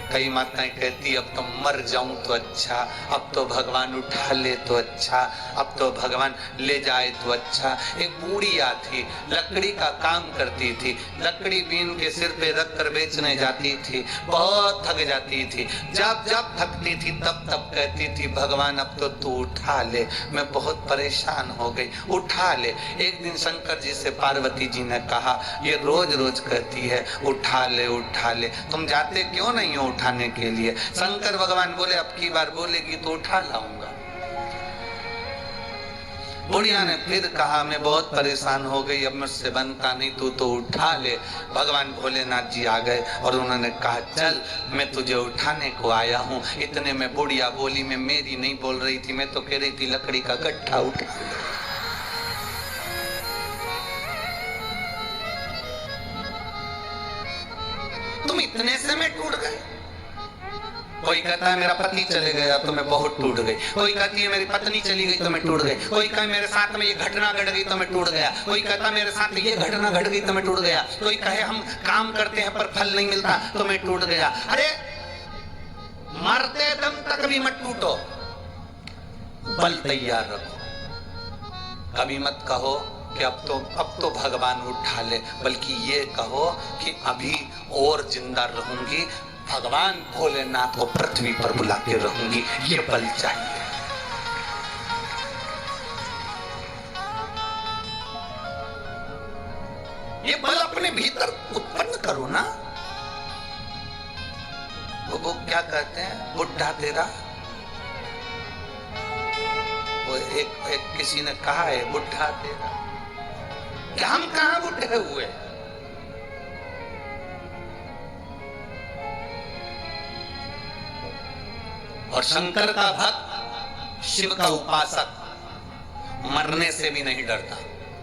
कई माताएं कहती अब तो मर जाऊं तो अच्छा, अब तो भगवान उठा ले तो अच्छा, अब तो भगवान ले जाए तो अच्छा। एक बूढ़िया थी, लकड़ी का काम करती थी, लकड़ी बीन के सिर पे रख कर बेचने जाती थी, बहुत थक जाती थी। जब जब थकती थी तब तब कहती थी भगवान अब तो तू उठा ले, मैं बहुत परेशान हो गई, उठा ले। एक दिन शंकर जी से पार्वती जी ने कहा ये रोज रोज कहती है उठा ले उठा ले, तुम जाते क्यों नहीं हो उठाने के लिए? शंकर भगवान बोले अब की बार बोलेगी तो उठा लाऊंगा। बुढ़िया ने फिर कहा मैं बहुत परेशान हो गई, अब मुझसे बनता नहीं, तू तो उठा ले। भगवान भोलेनाथ जी आ गए और उन्होंने कहा चल मैं तुझे उठाने को आया हूँ। इतने में बुढ़िया बोली, मैं मेरी नहीं बोल रही थी, मैं तो कह रही थी लकड़ी का गट्ठा उठा ले। तुम इतने से में टूट गए। कोई कहता है मेरा पति चले गया तो मैं बहुत टूट गई, कोई कहती है मेरी पत्नी चली गई तो मैं टूट गई, कोई कहे मेरे साथ में ये घटना घट गई तो मैं टूट गया, कोई कहता मेरे साथ ये घटना घट गई तो मैं टूट गया, कोई कहे हम काम करते हैं पर फल नहीं मिलता तो मैं टूट गया। अरे मरते दम तक भी मत टूटो, बल तैयार रखो। कभी मत कहो कि अब तो भगवान उठा ले, बल्कि ये कहो कि अभी और जिंदा रहूंगी, भगवान भोलेनाथ को पृथ्वी पर बुला के रहूंगी, ये बल चाहिए। ये बल अपने भीतर उत्पन्न करो ना। वो क्या कहते हैं, बुढ़ा तेरा, वो एक किसी ने कहा है बुढ़ा तेरा, क्या हम कहां बुढ़े हुए? और शंकर का भक्त, शिव का उपासक मरने से भी नहीं डरता।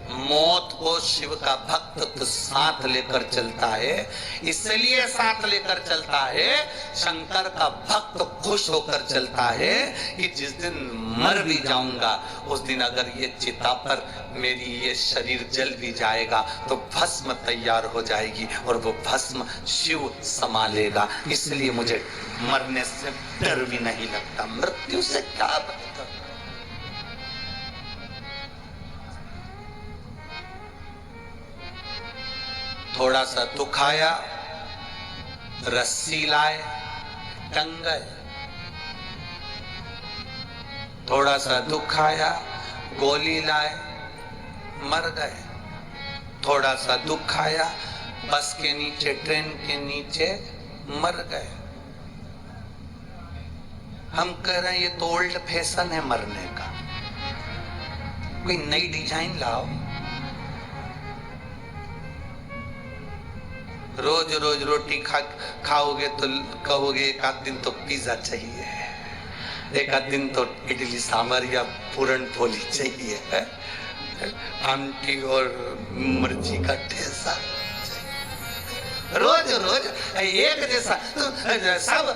मौत को शिव का भक्त तो साथ लेकर चलता है, इसलिए साथ लेकर चलता है। शंकर का भक्त खुश होकर चलता है कि जिस दिन मर भी जाऊंगा उस दिन अगर ये चिता पर मेरी ये शरीर जल भी जाएगा तो भस्म तैयार हो जाएगी और वो भस्म शिव संभालेगा। इसलिए मुझे मरने से डर भी नहीं लगता। मृत्यु से क्या बचता। थोड़ा सा दुख आया, रस्सी लाए, टंग गए। थोड़ा सा दुख आया, गोली लाए, मर गए। थोड़ा सा दुख आया, बस के नीचे, ट्रेन के नीचे मर गए। हम कह रहे हैं ये तो ओल्ड फैशन है मरने का, कोई नई डिजाइन लाओ। रोज रोज रोटी खाओगे तो कहोगे एक आध दिन तो पिज्जा चाहिए, एक आध दिन तो इडली सांभर या पूरन पोली चाहिए है? आमटी और मिर्ची का ठेसा। रोज रोज एक जैसा तो सब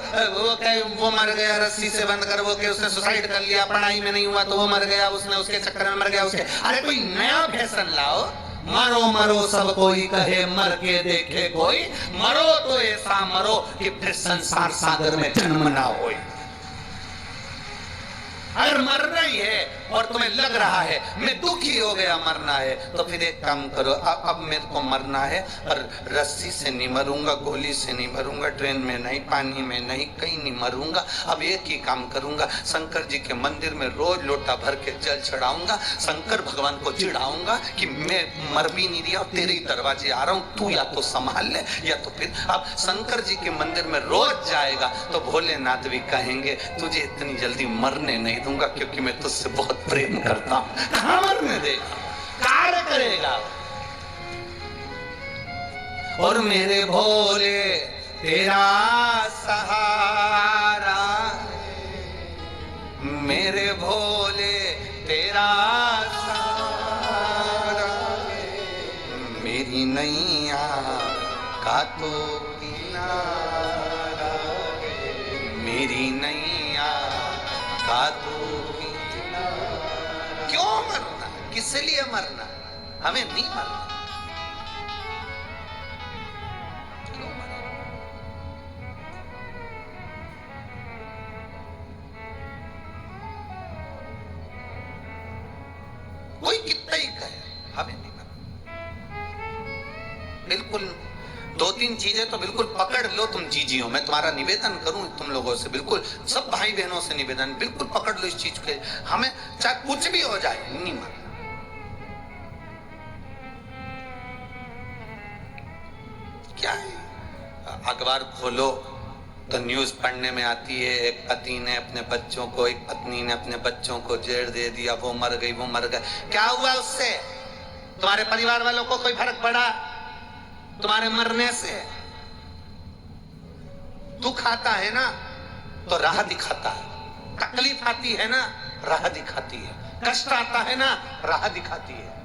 वो मर गया रस्सी से बंद कर, वो के उसने सुसाइड कर लिया, पढ़ाई में नहीं हुआ तो वो मर गया, उसने उसके चक्कर में मर गया उसके। अरे कोई नया फैशन लाओ। मरो मरो सब कोई कहे, मर के देखे कोई, मरो तो ऐसा मरो कि फिर संसार सागर में जन्म ना हो। अगर मरना ही है और तुम्हें लग रहा है मैं दुखी हो गया मरना है, तो फिर एक काम करो, अब मेरे को मरना है और रस्सी से नहीं मरूंगा, गोली से नहीं मरूंगा, ट्रेन में नहीं, पानी में नहीं, कहीं नहीं मरूंगा। अब एक ही काम करूंगा, शंकर जी के मंदिर में रोज लोटा भर के जल चढ़ाऊंगा, शंकर भगवान को चिढ़ाऊंगा कि मैं मर भी नहीं रहा, तेरे ही दरवाजे आ रहा हूं, तू या तो संभाल ले या तो फिर। अब शंकर जी के मंदिर में रोज जाएगा तो भोलेनाथ भी कहेंगे तुझे इतनी जल्दी मरने नहीं दूंगा क्योंकि मैं तुझसे बहुत प्रेम करता हूं। कहां मरने देगा, कार्य करेगा। और मेरे भोले तेरा सहारा, मेरे भोले तेरा सहारा, मेरी नैया का तो किनारा, मेरी नैया का तो। क्यों मरना, किस लिए मरना, हमें नहीं मरना। क्यों मरना? कोई कितना ही कहे, हमें नहीं मरना। बिल्कुल दो तीन चीजें तो बिल्कुल पकड़ लो तुम जीजियो। मैं तुम्हारा निवेदन करूं तुम लोगों से, बिल्कुल सब भाई बहनों से निवेदन, बिल्कुल पकड़ लो इस चीज के। हमें चाहे कुछ भी हो जाए नहीं मरना। क्या है, अखबार खोलो तो न्यूज पढ़ने में आती है एक पति ने अपने बच्चों को, एक पत्नी ने अपने बच्चों को जेल दे दिया, वो मर गई, वो मर गए। क्या हुआ उससे? तुम्हारे परिवार वालों को कोई फर्क पड़ा तुम्हारे मरने से? दुख आता है ना तो राह दिखाता है, तकलीफ आती है ना राह दिखाती है, कष्ट आता है ना राह दिखाती है।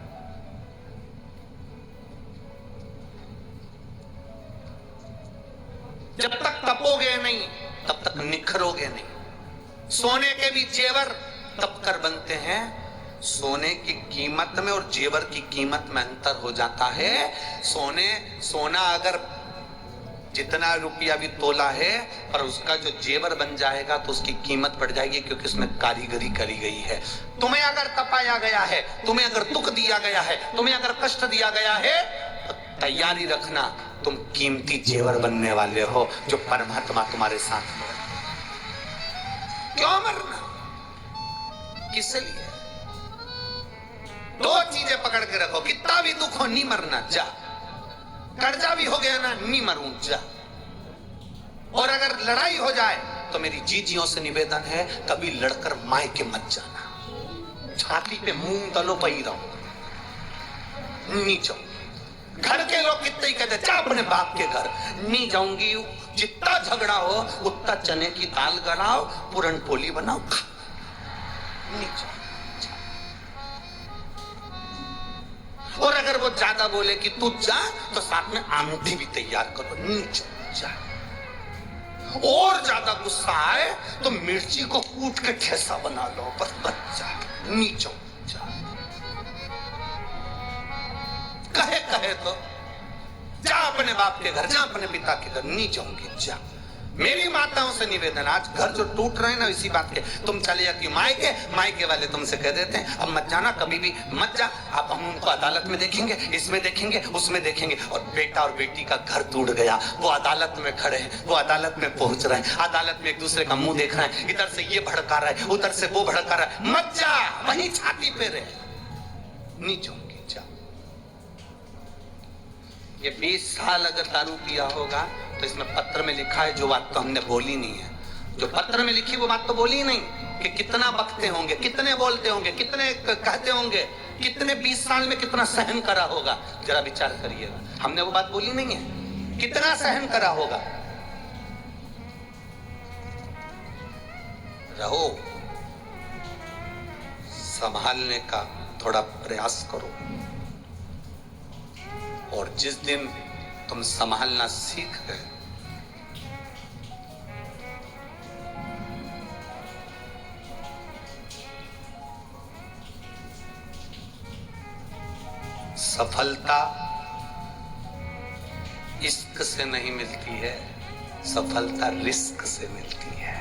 जब तक तपोगे नहीं तब तक निखरोगे नहीं। सोने के भी जेवर तप कर बनते हैं। सोने की कीमत में और जेवर की कीमत में अंतर हो जाता है। सोना अगर जितना रुपया भी तोला है पर उसका जो जेवर बन जाएगा तो उसकी कीमत बढ़ जाएगी क्योंकि उसमें कारीगरी करी गई है। तुम्हें अगर तपाया गया है, तुम्हें अगर दुख दिया गया है, तुम्हें अगर कष्ट दिया गया है तो तैयारी रखना, तुम कीमती जेवर बनने वाले हो जो परमात्मा तुम्हारे साथ है। क्यों मरना, किस लिए? दो चीजें पकड़ के रखो, कितना भी दुख हो नहीं मरना, जा। कर्जा भी हो गया ना, नहीं मरूं, जा। और अगर लड़ाई हो जाए तो मेरी जीजियों से निवेदन है कभी लड़कर मायके मत जाना। छाती पे मूंग दलो पही रहो, नहीं जाऊं। घर के लोग कितने ही कहते जा अपने बाप के घर, नहीं जाऊंगी। जितना झगड़ा हो उतना चने की दाल गलाओ, पूरन पोली बनाओ, नहीं जाऊं। और अगर वो ज्यादा बोले कि तू जा तो साथ में आंधी भी तैयार करो, नीचे जा। और ज्यादा गुस्सा आए तो मिर्ची को कूट के ठेसा बना लो, बस जा, नीचे जा। कहे तो जा अपने बाप के घर, जा अपने पिता के घर, नहीं जाऊंगी, जा। मेरी माताओं से निवेदन, आज घर जो टूट रहे हैं ना इसी बात के, तुम चले जाती हो मायके वाले तुमसे कह देते हैं अब मत जाना, कभी भी मत जा, अब हम उनको अदालत में देखेंगे, इसमें देखेंगे, उसमें देखेंगे। और बेटा और बेटी का घर टूट गया, वो अदालत में खड़े हैं, वो अदालत में पहुंच रहे हैं, अदालत में एक दूसरे का मुंह देख रहे हैं, इधर से ये भड़का रहा है, उधर से वो भड़का रहा है, मत जा, वहीं छाती पे रहे, नहीं जाऊंगी, जा। ये 20 साल अगर दारू पिया होगा तो इसमें पत्र में लिखा है जो बात तो हमने बोली नहीं है, जो पत्र में लिखी वो बात तो बोली नहीं, कि कितना बकते होंगे, कितने बोलते होंगे, कितने कहते होंगे, कितने 20 साल में कितना सहन करा होगा, जरा विचार करिएगा। हमने वो बात बोली नहीं है, कितना सहन करा होगा। रहो, संभालने का थोड़ा प्रयास करो, और जिस दिन तुम संभालना सीख गए, सफलता इश्क से नहीं मिलती है, सफलता रिस्क से मिलती है।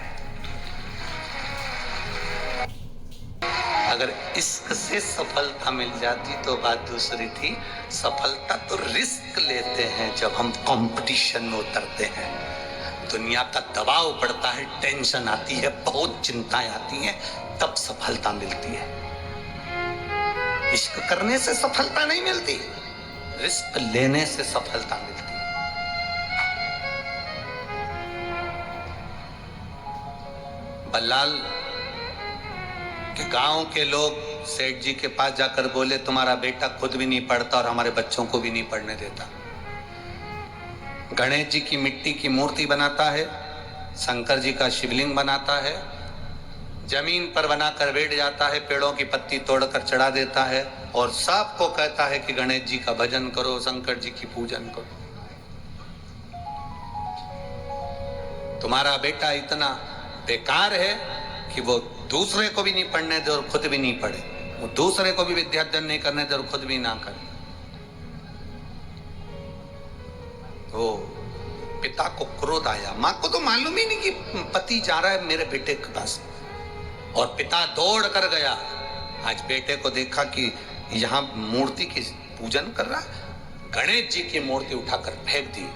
अगर इश्क से सफलता मिल जाती तो बात दूसरी थी। सफलता तो रिस्क लेते हैं जब हम कंपटीशन में उतरते हैं, दुनिया का दबाव पड़ता है, टेंशन आती है, बहुत चिंताएं आती हैं, तब सफलता मिलती है। इश्क करने से सफलता नहीं मिलती, रिस्क लेने से सफलता मिलती है। बल्लाल के गांव के लोग सेठ जी के पास जाकर बोले तुम्हारा बेटा खुद भी नहीं पढ़ता और हमारे बच्चों को भी नहीं पढ़ने देता। गणेश जी की मिट्टी की मूर्ति बनाता है, शंकर जी का शिवलिंग बनाता है, जमीन पर बनाकर बैठ जाता है, पेड़ों की पत्ती तोड़कर चढ़ा देता है और सबको कहता है कि गणेश जी का भजन करो, शंकर जी की पूजन करो। तुम्हारा बेटा इतना बेकार है कि वो दूसरे को भी नहीं पढ़ने दे और खुद भी नहीं पढ़े, वो दूसरे को भी विद्याध्ययन नहीं करने दे और खुद भी ना करे। तो पिता को क्रोध आया, मां को तो मालूम ही नहीं कि पति जा रहा है मेरे बेटे के पास, और पिता दौड़ कर गया। आज बेटे को देखा कि यहाँ मूर्ति की पूजन कर रहा, गणेश जी की मूर्ति उठाकर फेंक दी,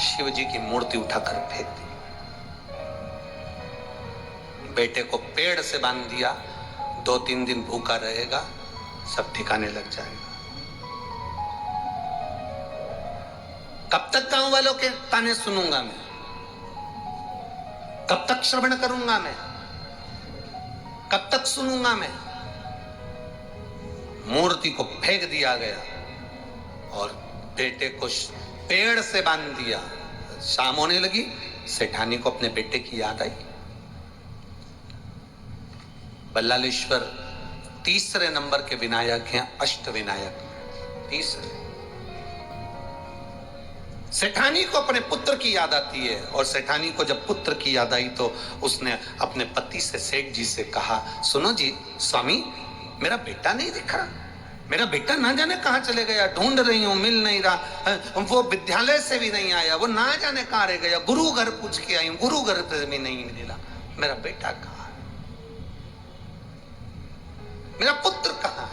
शिव जी की मूर्ति उठाकर फेंक दी। बेटे को पेड़ से बांध दिया, 2-3 दिन भूखा रहेगा, सब ठिकाने लग जाएगा। कब तक गांव वालों के ताने सुनूंगा मैं, कब तक श्रवण करूंगा मैं, कब तक सुनूंगा मैं। मूर्ति को फेंक दिया गया और बेटे को पेड़ से बांध दिया। शाम होने लगी, सेठानी को अपने बेटे की याद आई। बल्लालेश्वर तीसरे नंबर के विनायक हैं, अष्ट विनायक तीसरे। सेठानी को अपने पुत्र की याद आती है, और सेठानी को जब पुत्र की याद आई तो उसने अपने पति से, सेठ जी से कहा, सुनो जी स्वामी, मेरा बेटा नहीं दिख रहा, मेरा बेटा ना जाने कहाँ चले गया, ढूंढ रही हूँ, मिल नहीं रहा, वो विद्यालय से भी नहीं आया, वो ना जाने कहाँ रह गया, गुरु घर पूछ के आई हूँ, गुरु घर पे भी नहीं मिला, मेरा बेटा कहाँ, मेरा पुत्र कहाँ।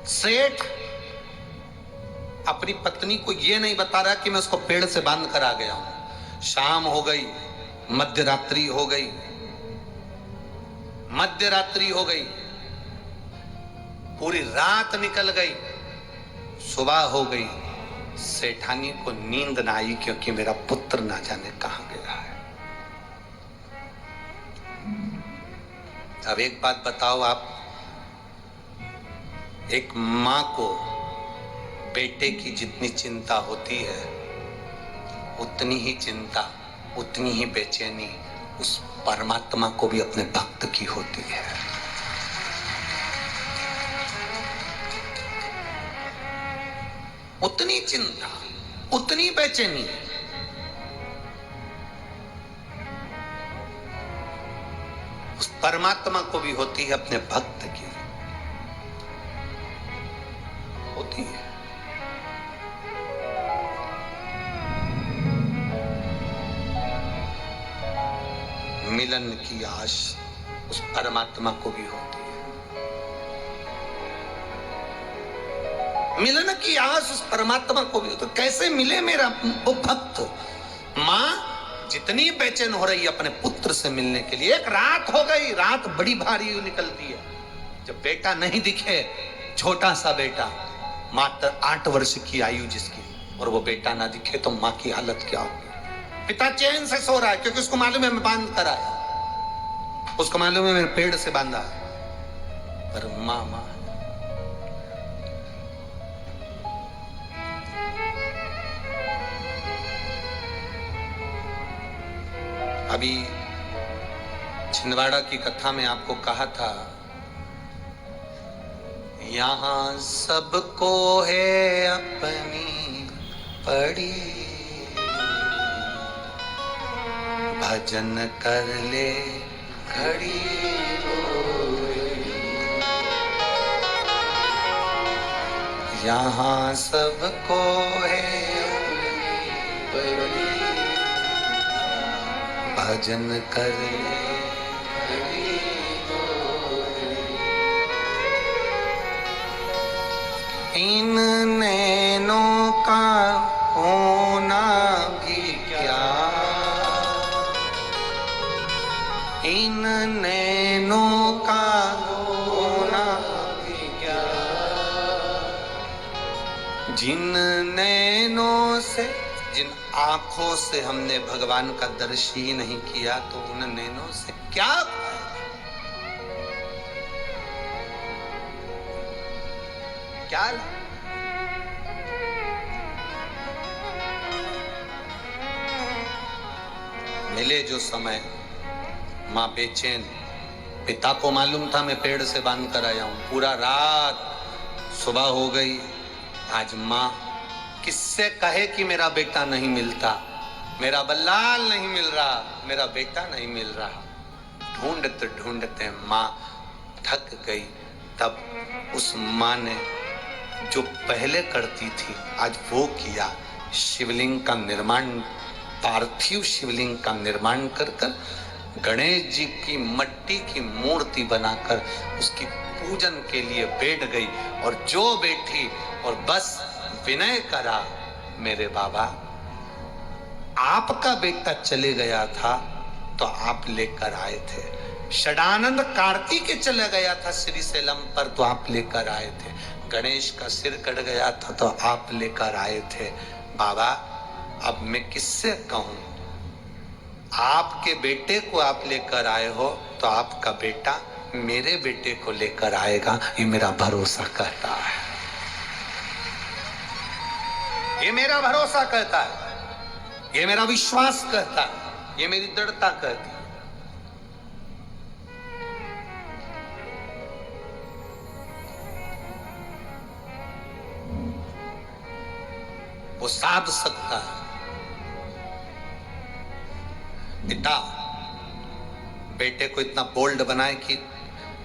सेठ अपनी पत्नी को यह नहीं बता रहा कि मैं उसको पेड़ से बांध कर आ गया हूं। शाम हो गई, मध्य रात्रि हो गई, पूरी रात निकल गई, सुबह हो गई, सेठानी को नींद ना आई क्योंकि मेरा पुत्र ना जाने कहां गया है। अब एक बात बताओ आप, एक मां को बेटे की जितनी चिंता होती है, उतनी ही चिंता, उतनी ही बेचैनी उस परमात्मा को भी अपने भक्त की होती है। उतनी चिंता, उतनी बेचैनी उस परमात्मा को भी होती है, अपने भक्त की होती है। मिलन की आश उस परमात्मा को भी होती है। मिलन की आस उस परमात्मा को भी होती है। कैसे मिले मेरा वो भक्त? मां जितनी बेचैन हो रही है अपने पुत्र से मिलने के लिए। एक रात हो गई, रात बड़ी भारी निकलती है, जब बेटा नहीं दिखे, छोटा सा बेटा, मात्र 8 वर्ष की आयु जिसकी, और वो बेटा ना दिखे तो मां की हालत क्या होगी? पिता चैन से सो रहा है क्योंकि उसको मालूम है मैं बांध कर आया, उसको मालूम है मेरे पेड़ से बांधा है, पर मां अभी छिंदवाड़ा की कथा में आपको कहा था, यहां सबको है अपनी पड़ी, भजन कर ले खड़ी यहाँ सबको है भजन कर ले इन नैनों का होना भी क्या, इन नैनों का होना भी क्या, जिन नैनों से, जिन आंखों से हमने भगवान का दर्शन ही नहीं किया तो उन नैनों से क्या क्या मिले जो समय माँ बेचैन, पिता को मालूम था मैं पेड़ से बांध कर आया हूं, पूरा रात, सुबह हो गई, आज माँ किससे कहे कि मेरा बेटा नहीं मिलता, मेरा बल्लाल नहीं मिल रहा, मेरा बेटा नहीं मिल रहा। ढूंढते ढूंढते माँ थक गई। तब उस माँ ने जो पहले करती थी आज वो किया, शिवलिंग का निर्माण, पार्थिव शिवलिंग का निर्माण कर कर गणेश जी की मट्टी की मूर्ति बनाकर उसकी पूजन के लिए बैठ गई। और जो बैठी और बस विनय करा, मेरे बाबा आपका बेटा चले गया था तो आप लेकर आए थे, षडानंद कार्तिक चले गया था श्रीशैलम पर तो आप लेकर आए थे, गणेश का सिर कट गया था तो आप लेकर आए थे। बाबा अब मैं किससे कहूं, आपके बेटे को आप लेकर आए हो तो आपका बेटा मेरे बेटे को लेकर आएगा, ये मेरा भरोसा कहता है, ये मेरा भरोसा कहता है, ये मेरा विश्वास कहता है, ये मेरी दृढ़ता कहती है। वो साध सकता है। पिता बेटे को इतना बोल्ड बनाए कि